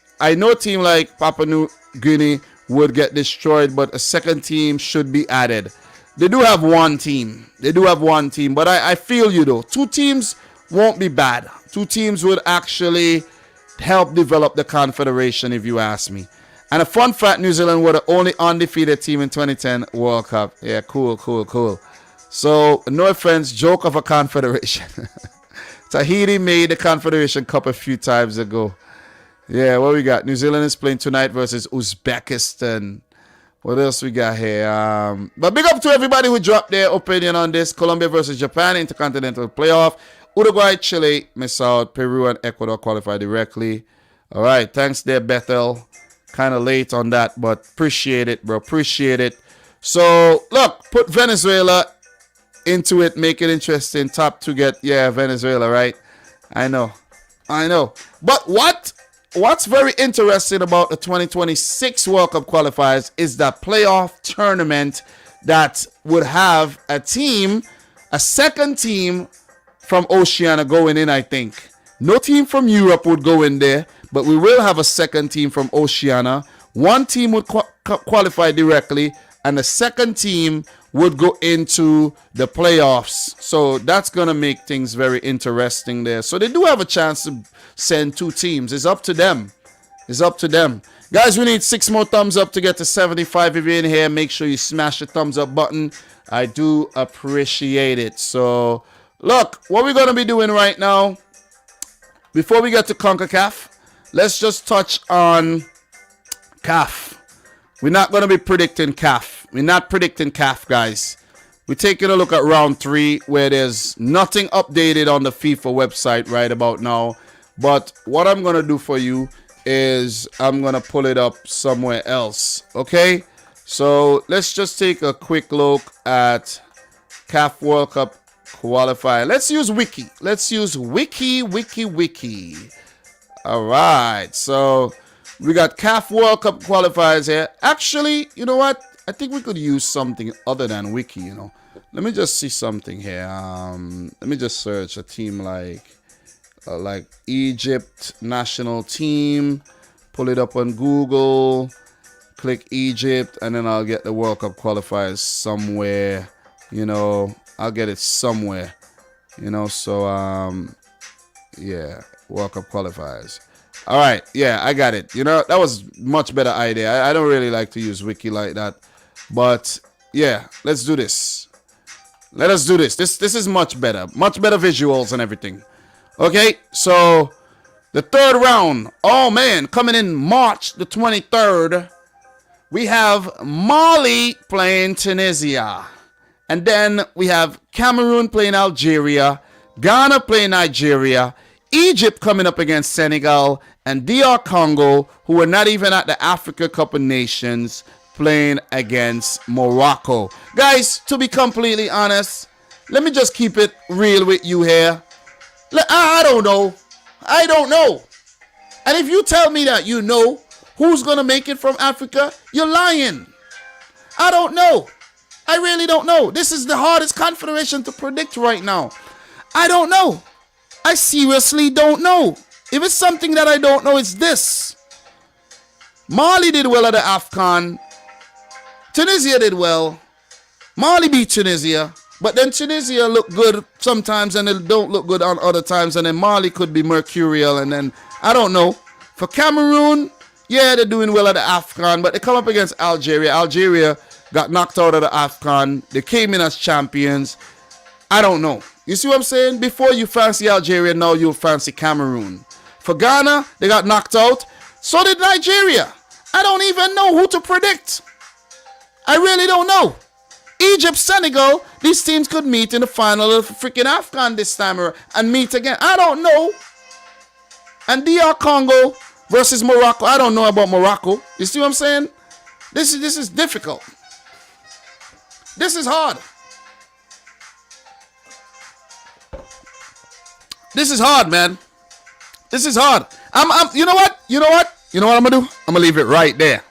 Papua New Guinea would get destroyed, but a second team should be added. They do have one team, but I feel you though. 2 teams won't be bad. 2 teams would actually help develop the confederation, if you ask me. And a fun fact, New Zealand were the only undefeated team in 2010 World Cup. Yeah, cool. So no offense, joke of a confederation. Tahiti made the Confederation Cup a few times ago. Yeah, what we got? New Zealand is playing tonight versus Uzbekistan. What else we got here? But big up to everybody who dropped their opinion on this. Colombia versus Japan, Intercontinental Playoff. Uruguay, Chile, miss out. Peru and Ecuador qualify directly. All right, thanks there, Bethel. Kind of late on that, but appreciate it, bro. Appreciate it. So, look, put Venezuela into it. Make it interesting. Top 2 get, Venezuela, right? I know. But what's very interesting about the 2026 World Cup qualifiers is that playoff tournament that would have a second team from Oceania going in, I think. No team from Europe would go in there, but we will have a second team from Oceania. One team would qualify directly, and the second team would go into the playoffs. So that's going to make things very interesting there. So they do have a chance to send 2 teams. It's up to them. Guys, we need 6 more thumbs up to get to 75. If you're in here, make sure you smash the thumbs up button. I do appreciate it. So, look, what we're going to be doing right now, before we get to CONCACAF, let's just touch on CAF. We're not going to be predicting CAF. We're not predicting CAF, guys. We're taking a look at round 3, where there's nothing updated on the FIFA website right about now. But what I'm going to do for you is I'm going to pull it up somewhere else. Okay? So let's just take a quick look at CAF World Cup qualifier. Let's use Wiki. Let's use Wiki. All right. So we got CAF World Cup qualifiers here. Actually, you know what? I think we could use something other than Wiki, you know. Let me just see something here. Let me just search a team like Egypt national team. Pull it up on Google. Click Egypt, and then I'll get the World Cup qualifiers somewhere. You know, I'll get it somewhere. You know, so yeah, World Cup qualifiers. All right, yeah, I got it. You know, that was much better idea. I don't really like to use Wiki like that, but yeah, let's do this. Let us do this. This is much better visuals and everything. Okay, so the third round. Oh man, coming in March the 23rd, we have Mali playing Tunisia, and then we have Cameroon playing Algeria, Ghana playing Nigeria, Egypt coming up against Senegal, and DR Congo, who are not even at the Africa Cup of Nations, playing against Morocco. Guys, to be completely honest, let me just keep it real with you here. I don't know. And if you tell me that you know who's going to make it from Africa, you're lying. I don't know. I really don't know. This is the hardest confederation to predict right now. I don't know. I seriously don't know. If it's something that I don't know, it's this. Mali did well at the AFCON. Tunisia did well. Mali beat Tunisia. But then Tunisia look good sometimes and they don't look good on other times. And then Mali could be mercurial. And then, I don't know. For Cameroon, yeah, they're doing well at the AFCON. But they come up against Algeria. Algeria got knocked out of the AFCON. They came in as champions. I don't know. You see what I'm saying? Before you fancy Algeria, now you'll fancy Cameroon. For Ghana, they got knocked out. So did Nigeria. I don't even know who to predict. I really don't know. Egypt, Senegal, these teams could meet in the final of freaking AFCON this time and meet again. I don't know. And DR Congo versus Morocco. I don't know about Morocco. You see what I'm saying? This is difficult. This is hard. This is hard, man. This is hard. You know what? You know what I'm gonna do? I'm gonna leave it right there.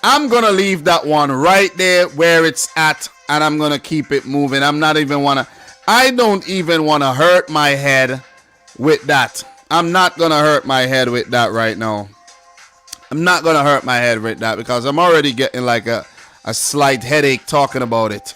I'm gonna leave that one right there where it's at, and I'm gonna keep it moving. I don't even wanna hurt my head with that. I'm not gonna hurt my head with that right now. I'm not gonna hurt my head with that because I'm already getting like a slight headache talking about it.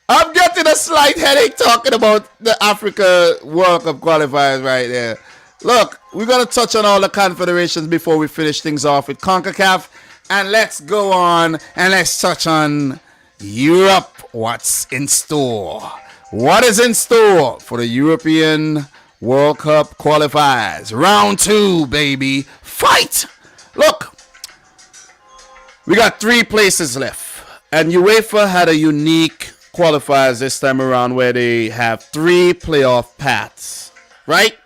I'm getting a slight headache talking about the Africa World Cup qualifiers right there. Look, we're going to touch on all the confederations before we finish things off with CONCACAF. And let's go on and let's touch on Europe. What's in store? What is in store for the European World Cup qualifiers? Round 2, baby. Fight! Look, we got 3 places left. And UEFA had a unique qualifiers this time around where they have 3 playoff paths, right?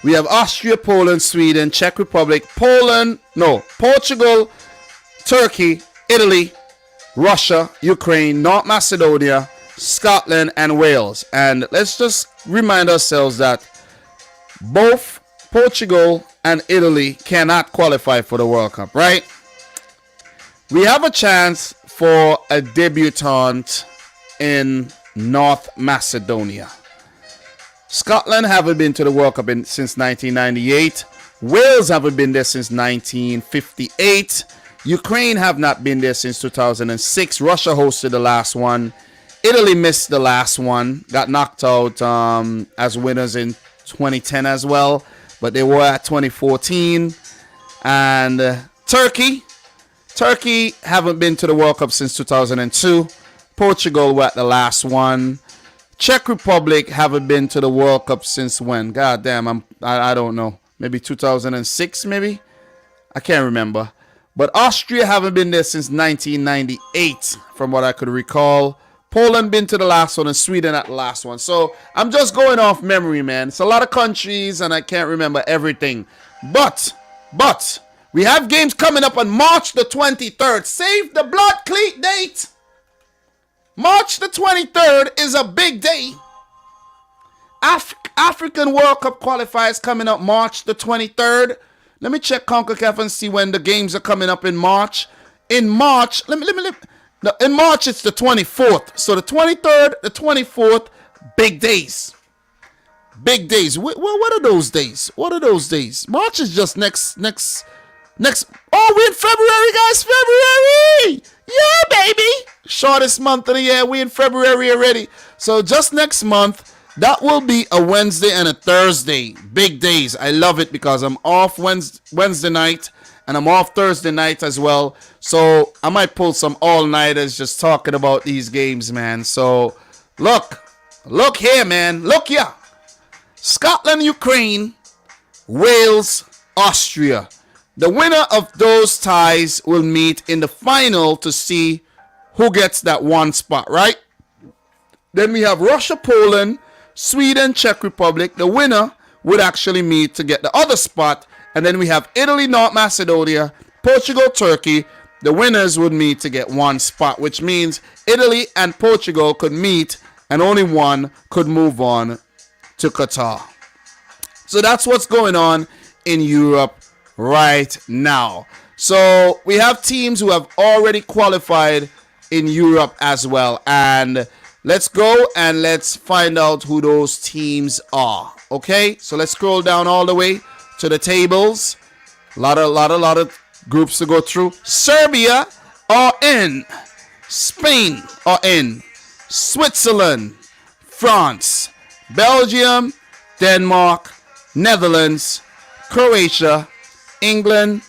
We have Austria, Poland, Sweden, Czech Republic, Portugal, Turkey, Italy, Russia, Ukraine, North Macedonia, Scotland, and Wales. And let's just remind ourselves that both Portugal and Italy cannot qualify for the World Cup, right? We have a chance for a debutant in North Macedonia. Scotland haven't been to the World Cup since 1998. Wales haven't been there since 1958. Ukraine have not been there since 2006. Russia hosted the last one. Italy missed the last one. Got knocked out as winners in 2010 as well. But they were at 2014. And Turkey haven't been to the World Cup since 2002. Portugal were at the last one. Czech Republic haven't been to the World Cup since when? God damn, I don't know. maybe 2006, maybe. I can't remember. But Austria haven't been there since 1998, from what I could recall. Poland been to the last one and Sweden at the last one. So I'm just going off memory, man. It's a lot of countries and I can't remember everything. But we have games coming up on March the 23rd. Save the blood cleat date. March the 23rd is a big day. African World Cup qualifiers coming up March the 23rd. Let me check CONCACAF and see when the games are coming up in March. In March, in March it's the 24th. So the 23rd, the 24th, big days. Big days. What are those days? What are those days? March is just next. Oh, we're in February, guys. February. Yeah, baby. Shortest month of the year. We're in February already. So just next month. That will be a Wednesday and a Thursday. Big days. I love it because I'm off Wednesday night and I'm off Thursday night as well. So I might pull some all-nighters just talking about these games, man. So look here, man. Look here. Scotland, Ukraine, Wales, Austria. The winner of those ties will meet in the final to see who gets that one spot, right? Then we have Russia, Poland, Sweden, Czech Republic. The winner would actually meet to get the other spot. And then we have Italy, North Macedonia, Portugal, Turkey. The winners would meet to get one spot, which means Italy and Portugal could meet and only one could move on to Qatar. So that's what's going on in Europe right now. So we have teams who have already qualified in Europe as well. And let's go and let's find out who those teams are. Okay, so let's scroll down all the way to the tables. A lot of groups to go through. Serbia are in. Spain are in. Switzerland, France, Belgium, Denmark, Netherlands, Croatia, England,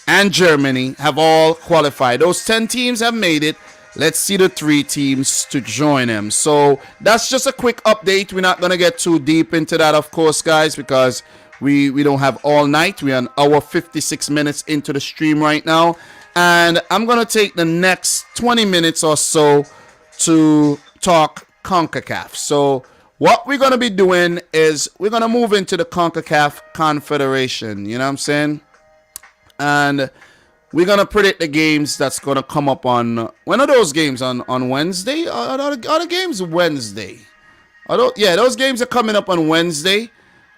and Germany have all qualified. Those 10 teams have made it. Let's see the 3 teams to join them. So that's just a quick update. We're not going to get too deep into that, of course, guys, because we don't have all night. We're an hour 56 minutes into the stream right now. And I'm going to take the next 20 minutes or so to talk CONCACAF. So what we're going to be doing is we're going to move into the CONCACAF Confederation. You know what I'm saying? And we're going to predict the games that's going to come up on... When are those games? On Wednesday? Are the games Wednesday? Those games are coming up on Wednesday,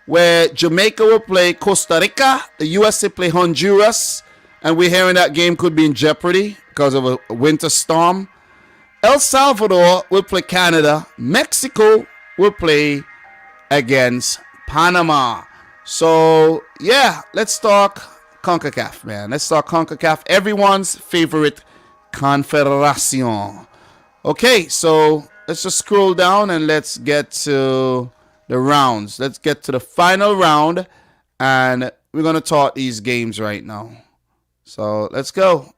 where Jamaica will play Costa Rica, the USA play Honduras, and we're hearing that game could be in jeopardy because of a winter storm. El Salvador will play Canada. Mexico will play against Panama. So, yeah, let's talk CONCACAF, man. Let's talk CONCACAF, everyone's favorite confederation. Okay, so let's just scroll down and let's get to the rounds. Let's get to the final round, and we're going to talk these games right now. So let's go.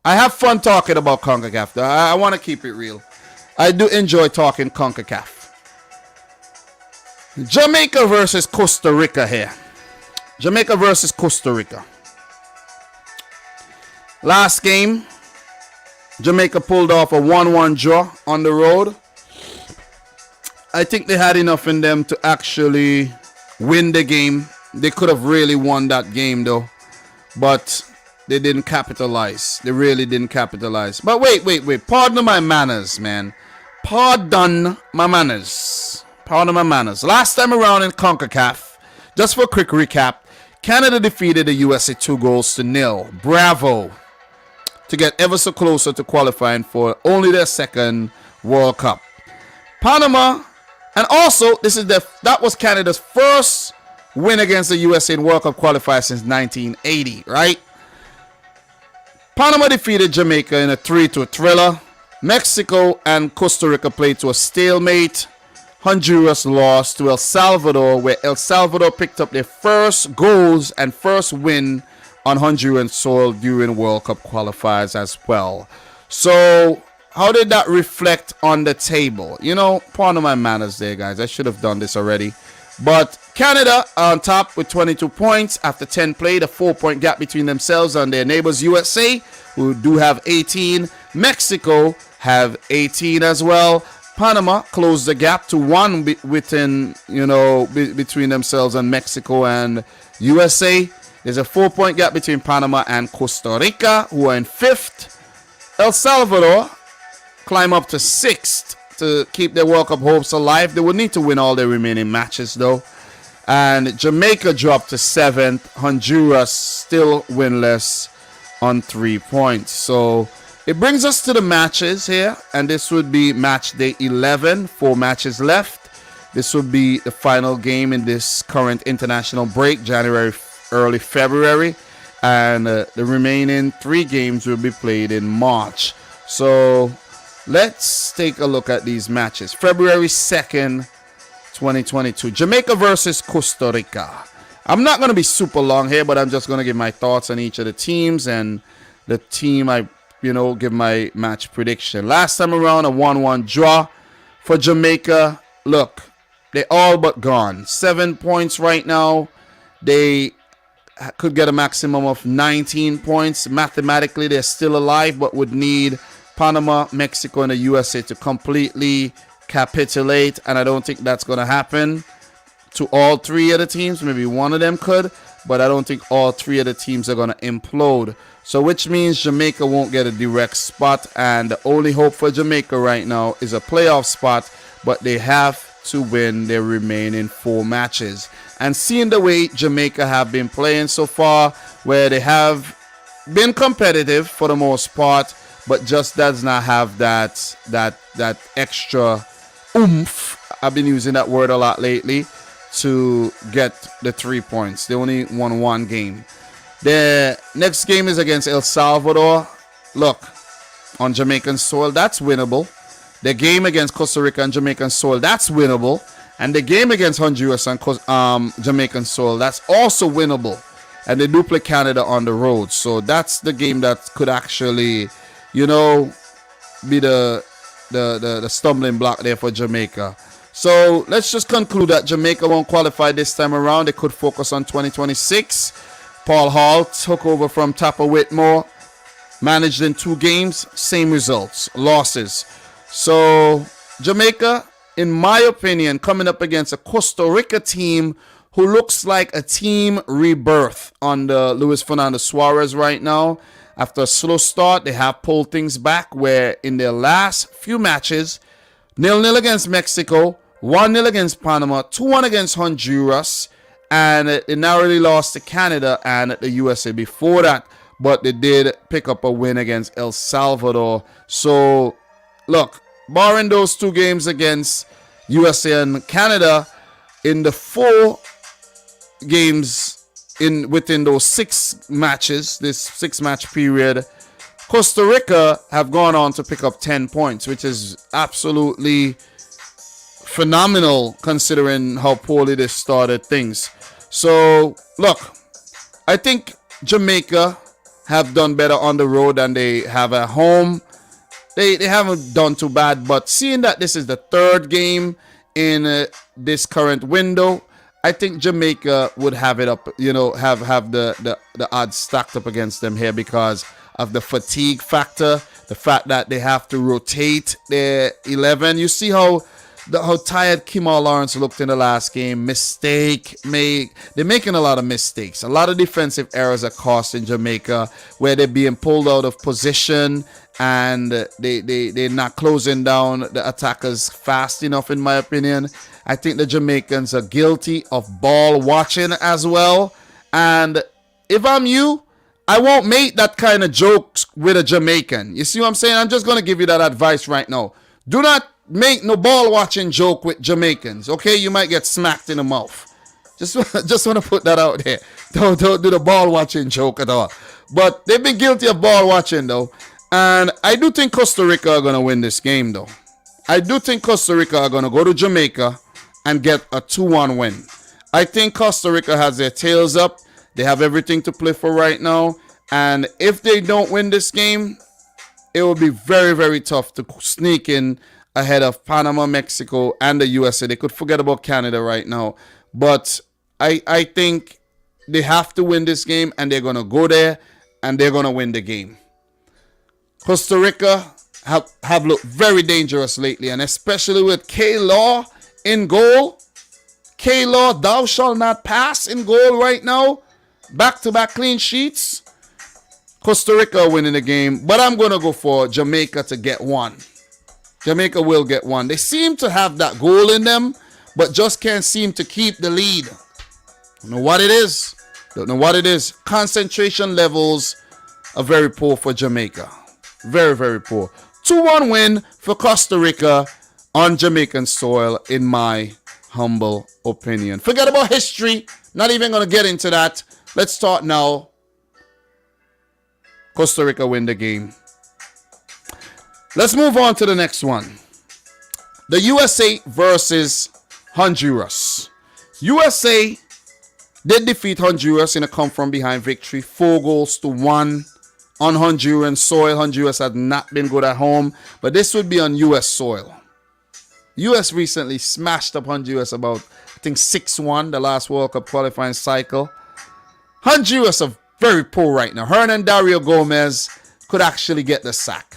I have fun talking about CONCACAF, though. I want to keep it real. I do enjoy talking CONCACAF. Jamaica versus Costa Rica here. Jamaica versus Costa Rica. Last game, Jamaica pulled off a 1-1 draw on the road. I think they had enough in them to actually win the game. They could have really won that game though, but they didn't capitalize. They really didn't capitalize. But wait. Pardon my manners, man. Pardon my manners. Last time around in CONCACAF, just for a quick recap, Canada defeated the USA 2-0. Bravo. To get ever so closer to qualifying for only their second World Cup. Panama, and also that was Canada's first win against the USA in World Cup qualifier since 1980, right? Panama defeated Jamaica in a 3-2 thriller. Mexico and Costa Rica played to a stalemate. Honduras lost to El Salvador, where El Salvador picked up their first goals and first win on Honduran soil during World Cup qualifiers as well. So how did that reflect on the table? You know, pardon my manners there, guys. I should have done this already. But Canada on top with 22 points after 10 played, a 4-point gap between themselves and their neighbors USA, who do have 18. Mexico have 18 as well. Panama closed the gap to 1 between themselves and Mexico and USA. There's a 4-point gap between Panama and Costa Rica, who are in 5th. El Salvador climb up to 6th to keep their World Cup hopes alive. They would need to win all their remaining matches, though. And Jamaica dropped to 7th. Honduras still winless on 3 points. So it brings us to the matches here, and this would be match day 11. 4 matches left. This would be the final game in this current international break, January, early February, and the remaining 3 games will be played in March. So let's take a look at these matches. February 2nd, 2022, Jamaica versus Costa Rica. I'm not going to be super long here, but I'm just going to give my thoughts on each of the teams and the team I give my match prediction. Last time around, a 1-1 draw for Jamaica. Look, they all but gone. 7 points right now. They could get a maximum of 19 points. Mathematically, they're still alive, but would need Panama, Mexico, and the USA to completely capitulate. And I don't think that's going to happen to all 3 of the teams. Maybe one of them could, but I don't think all 3 of the teams are going to implode. So which means Jamaica won't get a direct spot, and the only hope for Jamaica right now is a playoff spot, but they have to win their remaining 4 matches. And seeing the way Jamaica have been playing so far, where they have been competitive for the most part, but just does not have that extra oomph. I've been using that word a lot lately to get the 3 points. They only won 1 game. The next game is against El Salvador. Look, on Jamaican soil, that's winnable. The game against Costa Rica and Jamaican soil, that's winnable. And the game against Honduras and Jamaican soil, that's also winnable. And they do play Canada on the road. So that's the game that could actually, be the stumbling block there for Jamaica. So let's just conclude that Jamaica won't qualify this time around. They could focus on 2026. Paul Hall took over from Tapper Whitmore, managed in 2 games, same results, losses. So Jamaica, in my opinion, coming up against a Costa Rica team who looks like a team rebirth under Luis Fernando Suarez right now. After a slow start, they have pulled things back, where in their last few matches, 0-0 against Mexico, 1-0 against Panama, 2-1 against Honduras, and they narrowly lost to Canada and the USA before that, but they did pick up a win against El Salvador. So look, barring those 2 games against USA and Canada, in the 4 games within those 6 matches, this 6-match period, Costa Rica have gone on to pick up 10 points, which is absolutely phenomenal considering how poorly they started things. So look, I think Jamaica have done better on the road than they have at home. They haven't done too bad, but seeing that this is the 3rd game in this current window, I think Jamaica would have it up, have the odds stacked up against them here because of the fatigue factor, the fact that they have to rotate their 11. You see how tired Kemal Lawrence looked in the last game. They're making a lot of mistakes. A lot of defensive errors are costing Jamaica, where they're being pulled out of position and they're not closing down the attackers fast enough, in my opinion. I think the Jamaicans are guilty of ball watching as well. And if I'm you, I won't make that kind of jokes with a Jamaican. You see what I'm saying? I'm just going to give you that advice right now. Do not make no ball watching joke with Jamaicans, okay? You might get smacked in the mouth. Just want to put that out there. Don't do the ball watching joke at all. But they've been guilty of ball watching, though. And I do think Costa Rica are going to win this game, though. I do think Costa Rica are going to go to Jamaica and get a 2-1 win. I think Costa Rica has their tails up. They have everything to play for right now. And if they don't win this game, it will be very, very tough to sneak in ahead of Panama, Mexico, and the USA. They could forget about Canada right now. But I think they have to win this game, and they're going to go there and they're going to win the game. Costa Rica have looked very dangerous lately, and especially with K-Law in goal. K-Law, thou shalt not pass in goal right now. Back-to-back clean sheets. Costa Rica winning the game, but I'm going to go for Jamaica to get one. Jamaica will get one. They seem to have that goal in them, but just can't seem to keep the lead. Don't know what it is. Don't know what it is. Concentration levels are very poor for Jamaica. Very, very poor. 2-1 win for Costa Rica on Jamaican soil, in my humble opinion. Forget about history. Not even going to get into that. Let's start now. Costa Rica win the game. Let's move on to the next one. The USA versus Honduras. USA did defeat Honduras in a come-from-behind victory, 4-1 on Honduran soil. Honduras had not been good at home, but this would be on US soil. US recently smashed up Honduras about, I think, 6-1, the last World Cup qualifying cycle. Honduras are very poor right now. Hernan Dario Gomez could actually get the sack.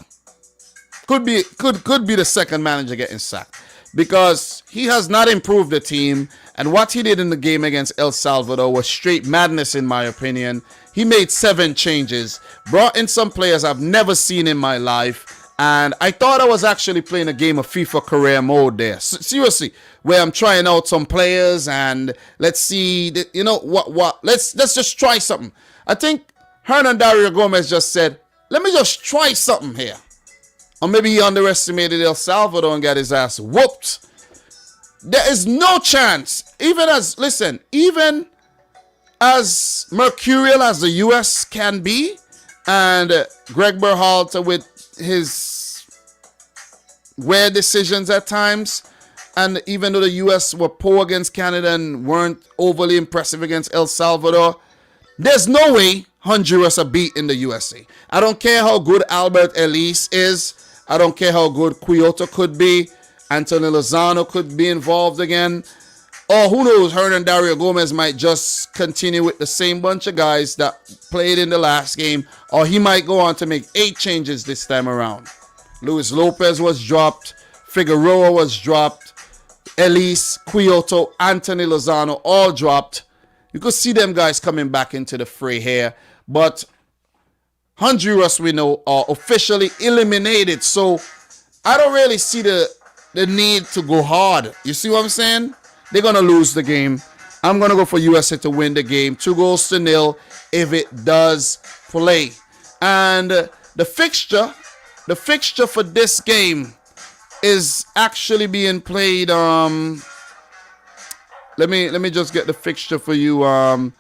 Could be the second manager getting sacked, because he has not improved the team, and what he did in the game against El Salvador was straight madness, in my opinion. He made 7 changes, brought in some players I've never seen in my life, and I thought I was actually playing a game of FIFA career mode there. Seriously, where I'm trying out some players and let's see, you know what? Let's just try something. I think Hernan Dario Gomez just said, "Let me just try something here." Or maybe he underestimated El Salvador and got his ass whooped. There is no chance, even as mercurial as the US can be, and Greg Berhalter with his weird decisions at times, and even though the US were poor against Canada and weren't overly impressive against El Salvador, there's no way Honduras are beating the USA. I don't care how good Albert Ellis is. I don't care how good Quioto could be. Anthony Lozano could be involved again. Or who knows, Hernan Dario Gomez might just continue with the same bunch of guys that played in the last game. Or he might go on to make 8 changes this time around. Luis Lopez was dropped. Figueroa was dropped. Ellis, Quioto, Anthony Lozano all dropped. You could see them guys coming back into the fray here. But Honduras, we know, are officially eliminated. So I don't really see the need to go hard. You see what I'm saying? They're going to lose the game. I'm going to go for USA to win the game. 2-0 if it does play. And the fixture for this game is actually being played. Let me just get the fixture for you at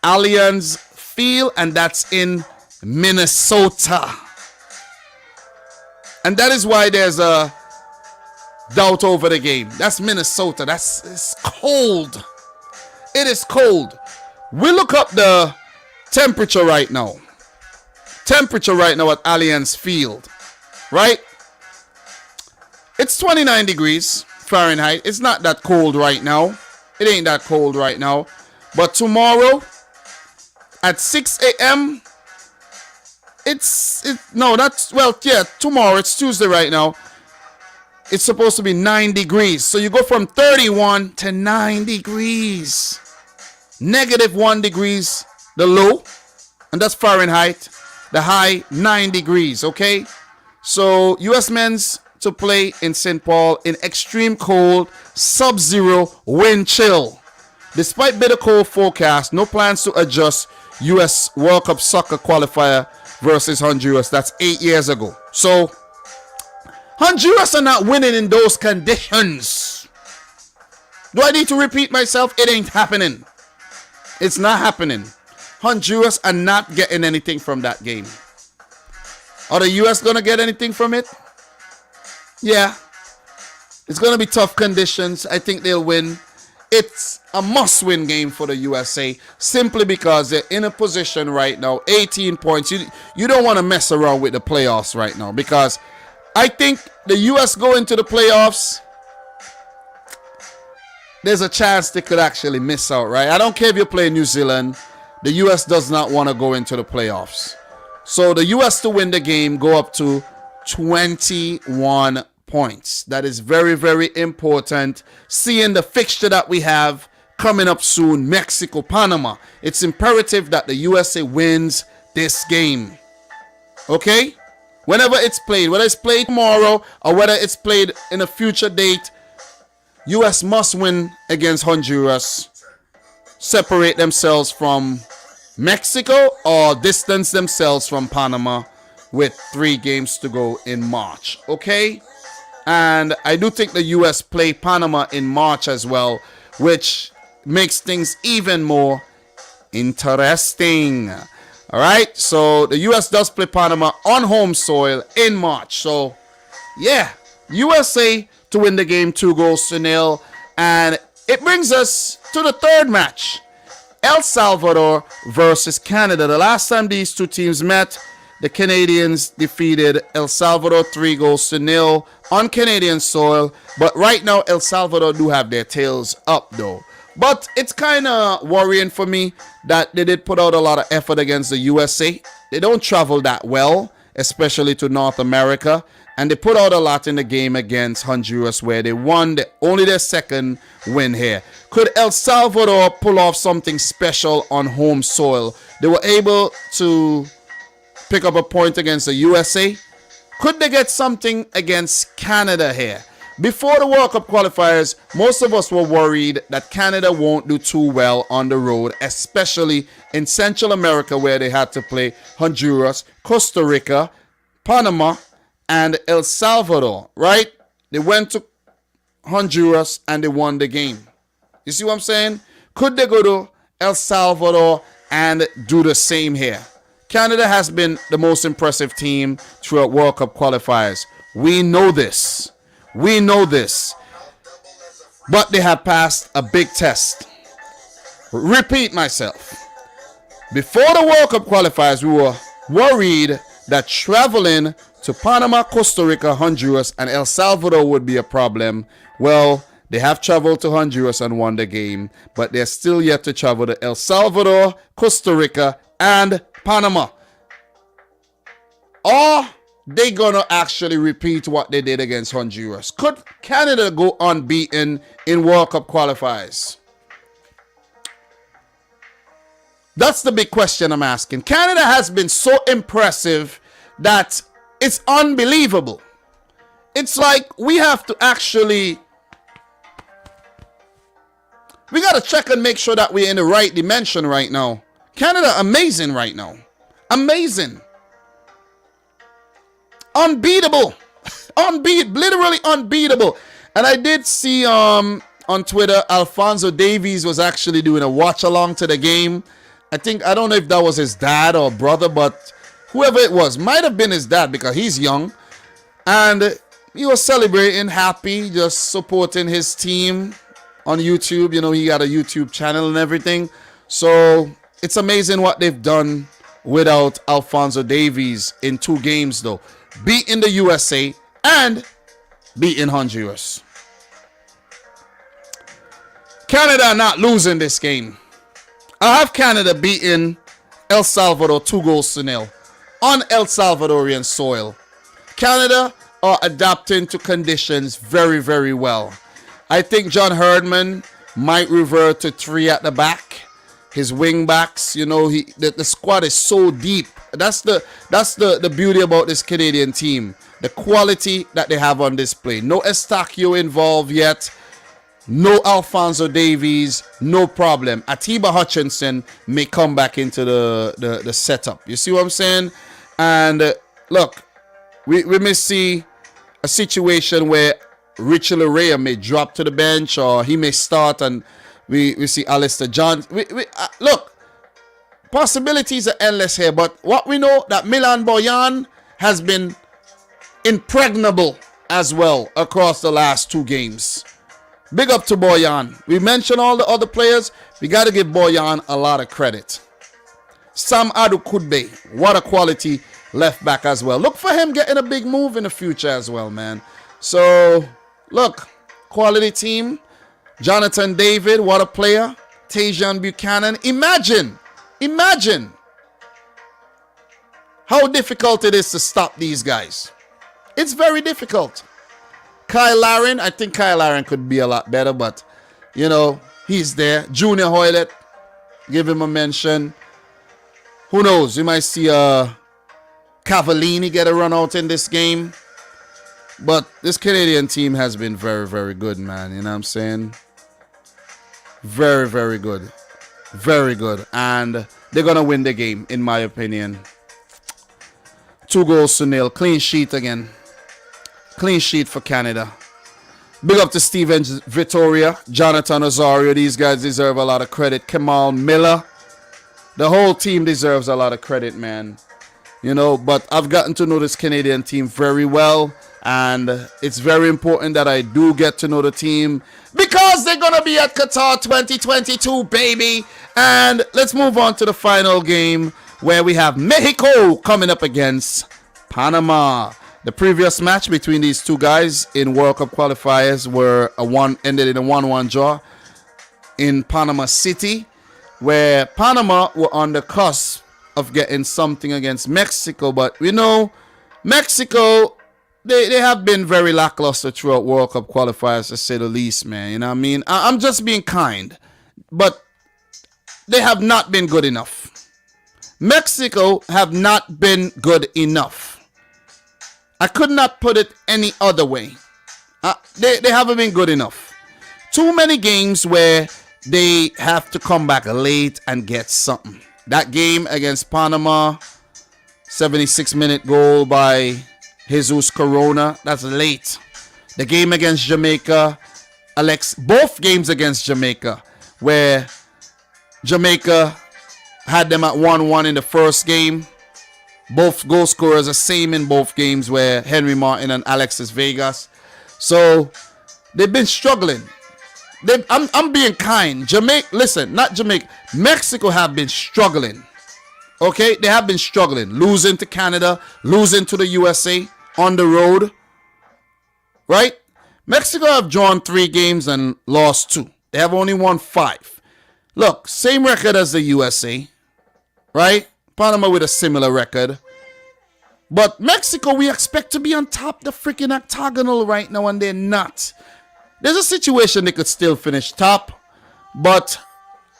Allianz Field, and that's in Minnesota. And that is why there's a doubt over the game. That's Minnesota. It's cold. It is cold. We look up the temperature right now. Temperature right now at Allianz Field. Right? It's 29 degrees Fahrenheit. It's not that cold right now. It ain't that cold right now. But tomorrow at 6 a.m. tomorrow, it's Tuesday right now. It's supposed to be 9 degrees. So you go from 31 to 9 degrees. -1 degrees, the low. And that's Fahrenheit. The high, 9 degrees, okay? So U.S. men's to play in St. Paul in extreme cold, sub-zero, wind chill. Despite bitter cold forecast, no plans to adjust U.S. World Cup soccer qualifier versus Honduras. That's 8 years ago. So Honduras are not winning in those conditions. Do I need to repeat myself? It ain't happening. It's not happening. Honduras are not getting anything from that game. Are the U.S. going to get anything from it? Yeah. It's going to be tough conditions. I think they'll win. It's a must-win game for the USA simply because they're in a position right now, 18 points. You don't want to mess around with the playoffs right now because I think the U.S. go into the playoffs there's a chance they could actually miss out, right? I don't care if you play New Zealand. The U.S. does not want to go into the playoffs. So the U.S. to win the game go up to 21 points. That is very, very important. Seeing the fixture that we have coming up soon, Mexico, Panama, it's imperative that the USA wins this game. Okay? Whenever it's played, whether it's played tomorrow or whether it's played in a future date, US must win against Honduras, separate themselves from Mexico or distance themselves from Panama with 3 games to go in March. Okay? And I do think the US play Panama in March as well, which makes things even more interesting. All right? So the US does play Panama on home soil in March. So, yeah, USA to win the game 2-0. And it brings us to the third match. El Salvador versus Canada. The last time these two teams met, the Canadians defeated El Salvador 3-0 on Canadian soil. But right now, El Salvador do have their tails up, though. But it's kind of worrying for me that they did put out a lot of effort against the USA. They don't travel that well, especially to North America. And they put out a lot in the game against Honduras, where they won only their second win here. Could El Salvador pull off something special on home soil? They were able to pick up a point against the USA. Could they get something against Canada here? Before the World Cup qualifiers, most of us were worried that Canada won't do too well on the road, especially in Central America, where they had to play Honduras, Costa Rica, Panama, and El Salvador, right? They went to Honduras and they won the game. You see what I'm saying? Could they go to El Salvador and do the same here? Canada has been the most impressive team throughout World Cup qualifiers. We know this. We know this. But they have passed a big test. Repeat myself. Before the World Cup qualifiers, we were worried that traveling to Panama, Costa Rica, Honduras, and El Salvador would be a problem. Well, they have traveled to Honduras and won the game, but they're still yet to travel to El Salvador, Costa Rica, and Panama. Are they gonna actually repeat what they did against Honduras? Could Canada go unbeaten in World Cup qualifiers? That's the big question I'm asking. Canada has been so impressive that it's unbelievable. It's like we have to actually... we got to check and make sure that we're in the right dimension right now. Canada, amazing right now. Amazing. Unbeatable. Literally unbeatable. And I did see on Twitter, Alphonso Davies was actually doing a watch along to the game. I don't know if that was his dad or brother, but whoever it was, might have been his dad because he's young. And he was celebrating, happy, just supporting his team on YouTube. You know, he got a YouTube channel and everything. So it's amazing what they've done without Alphonso Davies in 2 games, though. Beating the USA and beating Honduras. Canada not losing this game. I have Canada beating El Salvador 2-0 on El Salvadorian soil. Canada are adapting to conditions very, very well. I think John Herdman might revert to 3 at the back. His wing backs, you know, the squad is so deep. That's the beauty about this Canadian team. The quality that they have on display. No Estacio involved yet. No Alphonso Davies, no problem. Atiba Hutchinson may come back into the setup. You see what I'm saying? And look, we may see a situation where Richie Larea may drop to the bench, or he may start, and we see Alistair John. Look, possibilities are endless here, but what we know that Milan Boyan has been impregnable as well across the last 2 games. Big up to Boyan. We mentioned all the other players. We got to give Boyan a lot of credit. Sam Adukudbe, what a quality left back as well. Look for him getting a big move in the future as well, man. So, look, quality team. Jonathan David, what a player. Tajon Buchanan. Imagine how difficult it is to stop these guys. It's very difficult. Kyle Larin, I think Kyle Larin could be a lot better, but, you know, he's there. Junior Hoylett, give him a mention. Who knows? You might see Cavallini get a run out in this game. But this Canadian team has been very, very good, man. You know what I'm saying? Very, very good. Very good. And they're going to win the game, in my opinion. 2-0. Clean sheet again. Clean sheet for Canada. Big up to Steven Vittoria, Jonathan Osorio. These guys deserve a lot of credit. Kamal Miller. The whole team deserves a lot of credit, man. You know, but I've gotten to know this Canadian team very well. And it's very important that I do get to know the team because they're going to be at Qatar 2022, baby. And let's move on to the final game where we have Mexico coming up against Panama. The previous match between these two guys in World Cup qualifiers ended in a 1-1 draw in Panama City, where Panama were on the cusp of getting something against Mexico. But we know Mexico, they have been very lackluster throughout World Cup qualifiers, to say the least, man. You know what I mean? I'm just being kind, but they have not been good enough. Mexico have not been good enough. I could not put it any other way. They haven't been good enough. Too many games where they have to come back late and get something. That game against Panama, 76-minute goal by Jesus Corona, that's late. The game against Jamaica, both games against Jamaica, where Jamaica had them at 1-1 in the first game. Both goal scorers are same in both games, where Henry Martin and Alexis Vegas. So they've been struggling. I'm being kind. Mexico have been struggling. Okay, they have been struggling, losing to Canada, losing to the USA on the road. Right? Mexico have drawn 3 games and lost 2. They have only won 5. Look, same record as the USA. Right? Panama with a similar record. But Mexico, we expect to be on top the freaking octagonal right now, and they're not. There's a situation they could still finish top, but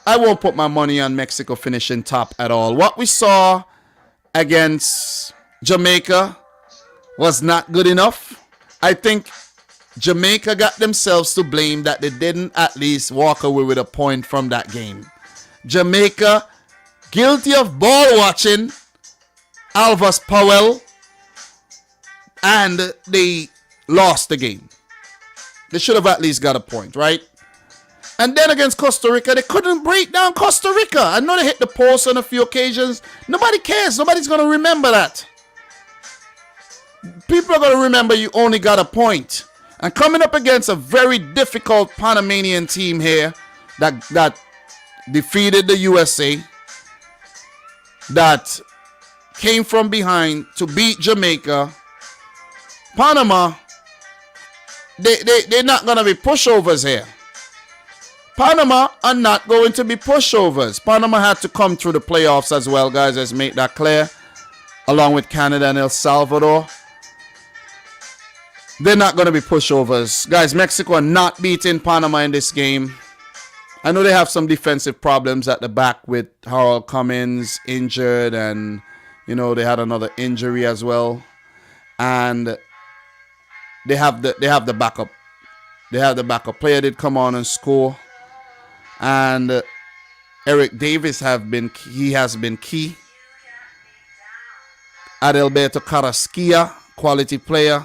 I won't put my money on Mexico finishing top at all. What we saw against Jamaica was not good enough. I think Jamaica got themselves to blame that they didn't at least walk away with a point from that game. Jamaica, guilty of ball watching Alvas Powell, and they lost the game. They should have at least got a point, right? And then against Costa Rica, they couldn't break down Costa Rica. I know they hit the post on a few occasions. Nobody cares. Nobody's going to remember that. People are going to remember you only got a point. And coming up against a very difficult Panamanian team here that defeated the USA, that came from behind to beat Jamaica, Panama, they're not going to be pushovers here. Panama are not going to be pushovers. Panama had to come through the playoffs as well, guys. Let's make that clear. Along with Canada and El Salvador. They're not going to be pushovers. Guys, Mexico are not beating Panama in this game. I know they have some defensive problems at the back with Harold Cummins injured, and, you know, they had another injury as well. And they have the backup. They have the backup player did come on and score. And Eric Davis has been key. Adalberto Carrasquilla, quality player.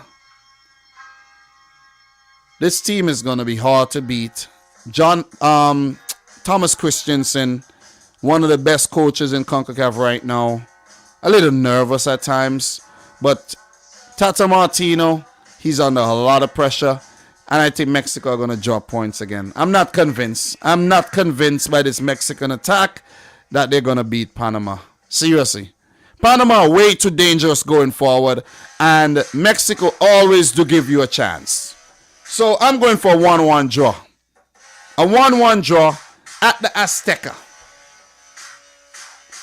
This team is going to be hard to beat. Thomas Christensen, one of the best coaches in CONCACAF right now. A little nervous at times, but Tata Martino, he's under a lot of pressure. And I think Mexico are going to drop points again. I'm not convinced. I'm not convinced by this Mexican attack that they're going to beat Panama. Seriously. Panama are way too dangerous going forward. And Mexico always do give you a chance. So I'm going for a 1-1 draw. a 1-1 draw at the Azteca.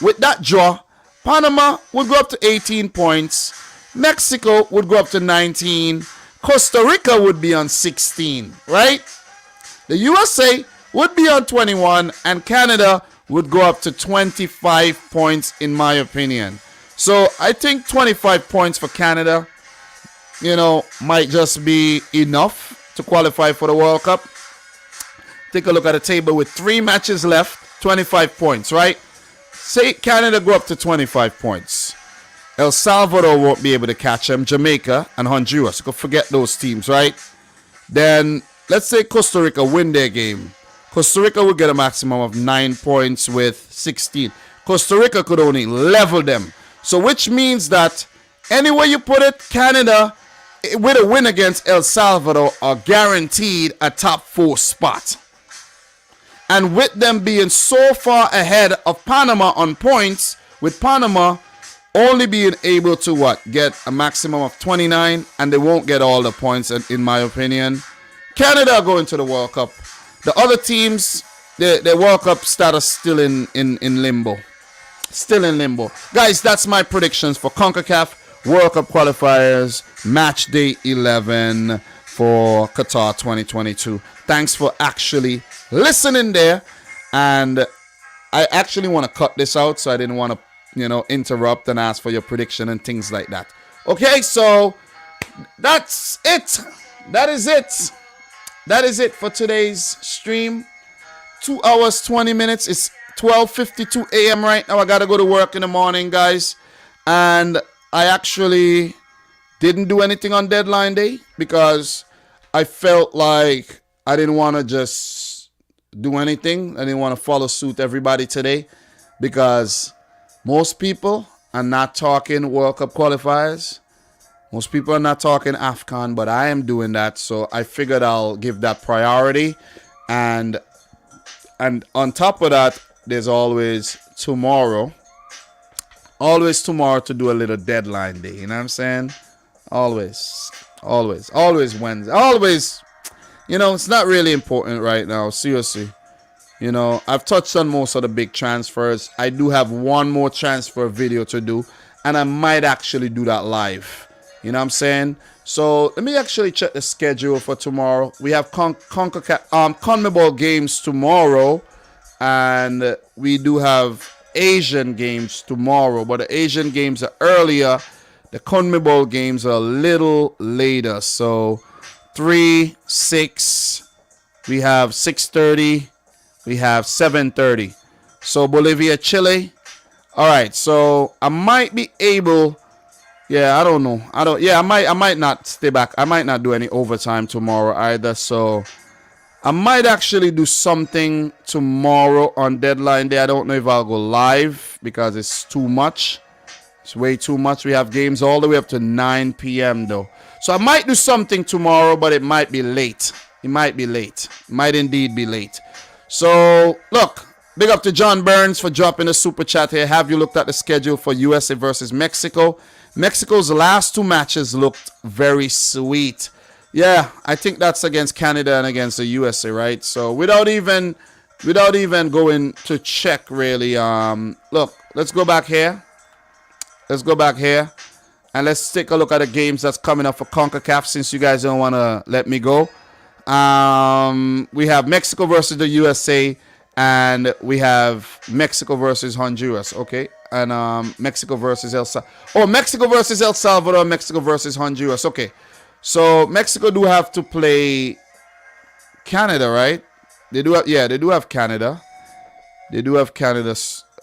With that draw, Panama would go up to 18 points. Mexico would go up to 19. Costa Rica would be on 16, right? The USA would be on 21, and Canada would go up to 25 points, in my opinion. So I think 25 points for Canada, might just be enough to qualify for the World Cup. Take a look at the table with 3 matches left, 25 points, right? Say Canada go up to 25 points. El Salvador won't be able to catch them. Jamaica and Honduras. Go forget those teams, right? Then let's say Costa Rica win their game. Costa Rica will get a maximum of 9 points with 16. Costa Rica could only level them. So which means that anywhere you put it, Canada, with a win against El Salvador, are guaranteed a top 4 spot. And with them being so far ahead of Panama on points, with Panama only being able to get a maximum of 29, and they won't get all the points, in my opinion. Canada are going to the World Cup. The other teams, the World Cup status still in limbo. Still in limbo. Guys, that's my predictions for CONCACAF World Cup qualifiers, match day 11 for Qatar 2022. Thanks for actually listening there. And I actually want to cut this out, so I didn't want to interrupt and ask for your prediction and things like that. Okay, so that's it. That is it for today's stream. 2 hours 20 minutes. It's 12:52 a.m. right now. I gotta go to work in the morning, guys, and I actually didn't do anything on deadline day because I felt like I didn't want to just do anything. I didn't want to follow suit everybody today because most people are not talking World Cup qualifiers. Most people are not talking AFCON, but I am doing that. So I figured I'll give that priority. And on top of that, there's always tomorrow. Always tomorrow to do a little deadline day. You know what I'm saying? Always Wednesday. Always, it's not really important right now. Seriously. I've touched on most of the big transfers. I do have one more transfer video to do, and I might actually do that live. You know what I'm saying? So let me actually check the schedule for tomorrow. We have CONMEBOL games tomorrow, and we do have Asian games tomorrow, but the Asian games are earlier. The CONMEBOL games are a little later. So 3, 6, we have 6:30. We have 7:30. So Bolivia, Chile. All right. So I might be able. Yeah, I don't know. I might not stay back. I might not do any overtime tomorrow either. So I might actually do something tomorrow on deadline day. I don't know if I'll go live because it's too much. It's way too much. We have games all the way up to 9 p.m. though. So I might do something tomorrow, but it might be late. It might be late. It might indeed be late. So, look, big up to John Burns for dropping a super chat here. Have you looked at the schedule for USA versus Mexico? Mexico's last 2 matches looked very sweet. Yeah, I think that's against Canada and against the USA, right? So, without even going to check, really, look, let's go back here. And let's take a look at the games that's coming up for CONCACAF since you guys don't want to let me go. We have Mexico versus the USA, and we have Mexico versus Honduras, okay? And Mexico versus Mexico versus El Salvador, Mexico versus Honduras, okay. So Mexico do have to play Canada, right? They do have Canada. They do have Canada.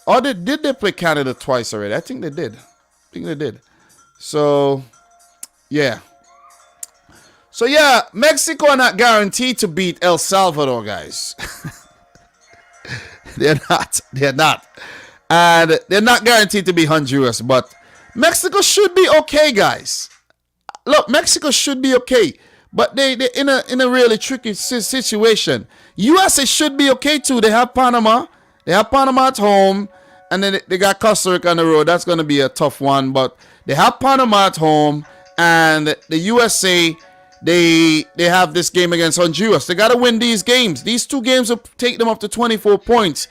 Oh, did they play Canada twice already? I think they did. So, yeah. So, yeah, Mexico are not guaranteed to beat El Salvador, guys. They're not. And they're not guaranteed to beat Honduras, but Mexico should be okay, guys. Look, Mexico should be okay, but they're in a really tricky situation. USA should be okay, too. They have Panama. They have Panama at home, and then they got Costa Rica on the road. That's going to be a tough one, but they have Panama at home, and the USA they have this game against Honduras. They got to win these games. These 2 games will take them up to 24 points.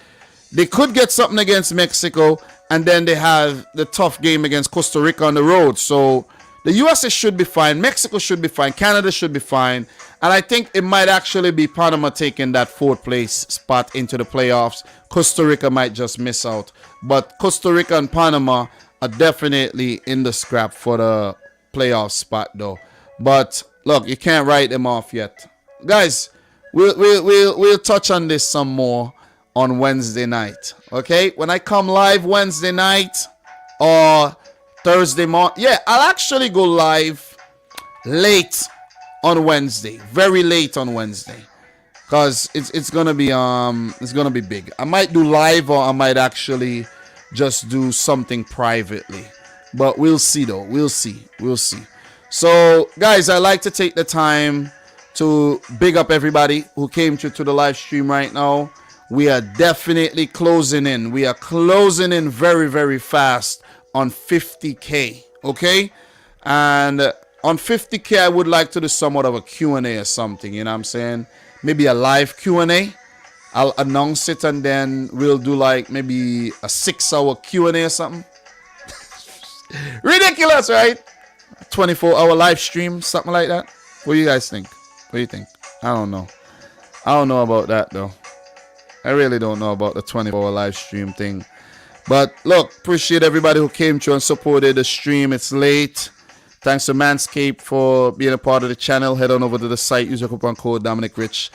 They could get something against Mexico, and then they have the tough game against Costa Rica on the road. So the USA should be fine. Mexico should be fine. Canada should be fine. And I think it might actually be Panama taking that 4th place spot into the playoffs. Costa Rica might just miss out. But Costa Rica and Panama are definitely in the scrap for the playoff spot, though. But look, you can't write them off yet. Guys, we'll touch on this some more on Wednesday night. Okay? When I come live Wednesday night or Thursday morning. Yeah, I'll actually go live late on Wednesday. Very late on Wednesday. Because it's gonna be big. I might do live, or I might actually just do something privately. But we'll see though. We'll see. So, guys, I like to take the time to big up everybody who came to the live stream right now. We are definitely closing in. We are closing in very, very fast on 50K. Okay? And on 50K, I would like to do somewhat of a Q&A or something. You know what I'm saying? Maybe a live Q&A. I'll announce it, and then we'll do like maybe a 6-hour Q&A or something. Ridiculous, right? 24-hour live stream, something like that. What do you guys think? What do you think? I don't know. I don't know about that, though. I really don't know about the 24-hour live stream thing. But look, appreciate everybody who came through and supported the stream. It's late. Thanks to Manscaped for being a part of the channel. Head on over to the site. Use your coupon code Dominic Rich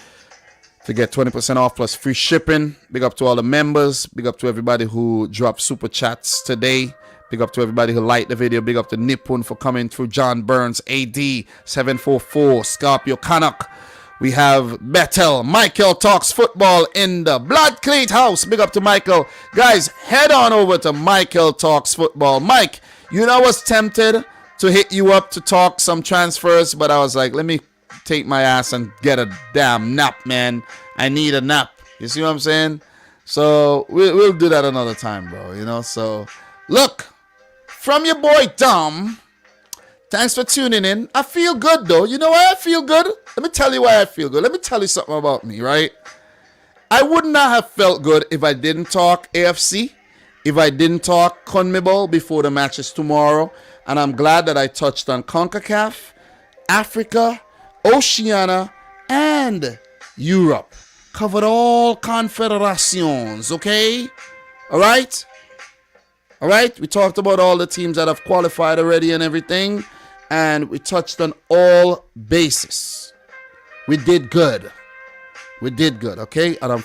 to get 20% off plus free shipping. Big up to all the members. Big up to everybody who dropped super chats today. Big up to everybody who liked the video. Big up to Nippon for coming through. John Burns, AD744, Scorpio Canuck. We have Bethel. Michael Talks Football in the Blood Cleat House. Big up to Michael. Guys, head on over to Michael Talks Football. Mike, you know I was tempted to hit you up to talk some transfers, but I was like, let me take my ass and get a damn nap, man. I need a nap. You see what I'm saying? So we'll do that another time, bro. You know, so look. From your boy Dom, thanks for tuning in. I feel good though. You know why I feel good? Let me tell you why I feel good. Let me tell you something about me, right? I would not have felt good if I didn't talk AFC, if I didn't talk CONMEBOL before the matches tomorrow. And I'm glad that I touched on CONCACAF, Africa, Oceania, and Europe. Covered all confederations, okay? All right? All right, we talked about all the teams that have qualified already and everything, and we touched on all bases. We did good. We did good, okay? And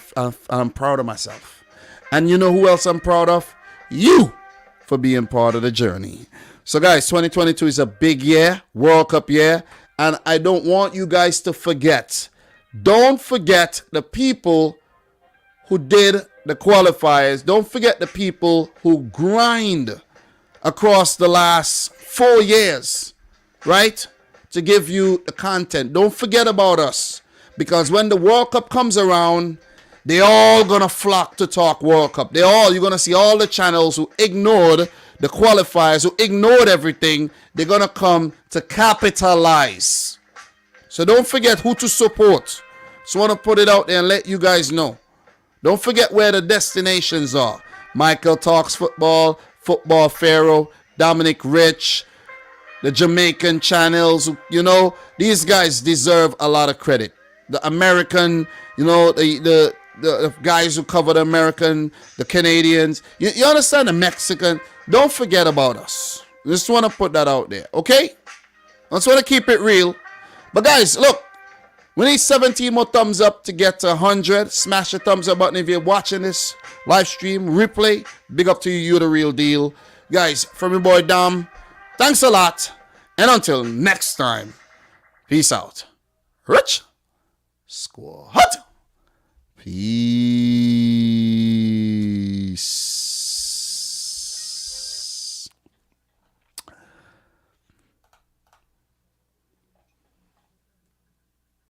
I'm proud of myself. And you know who else I'm proud of? You, for being part of the journey. So, guys, 2022 is a big year, World Cup year, and I don't want you guys to forget. Don't forget the people who did the qualifiers. Don't forget the people who grind across the last 4 years, right? To give you the content. Don't forget about us, because when the World Cup comes around, they all gonna flock to talk World Cup. You're gonna see all the channels who ignored the qualifiers, who ignored everything. They're gonna come to capitalize. So don't forget who to support. Just want to put it out there and let you guys know. Don't forget where the destinations are. Michael Talks Football, Football Pharaoh, Dominic Rich, the Jamaican channels. You know, these guys deserve a lot of credit. The American, you know, the guys who cover the American, the Canadians. You understand? The Mexican. Don't forget about us. Just want to put that out there, okay? I just want to keep it real. But guys, look. We need 17 more thumbs up to get to 100. Smash the thumbs up button if you're watching this live stream, replay. Big up to you. You're the real deal. Guys, from your boy Dom, thanks a lot. And until next time, peace out. Rich Squad. Peace.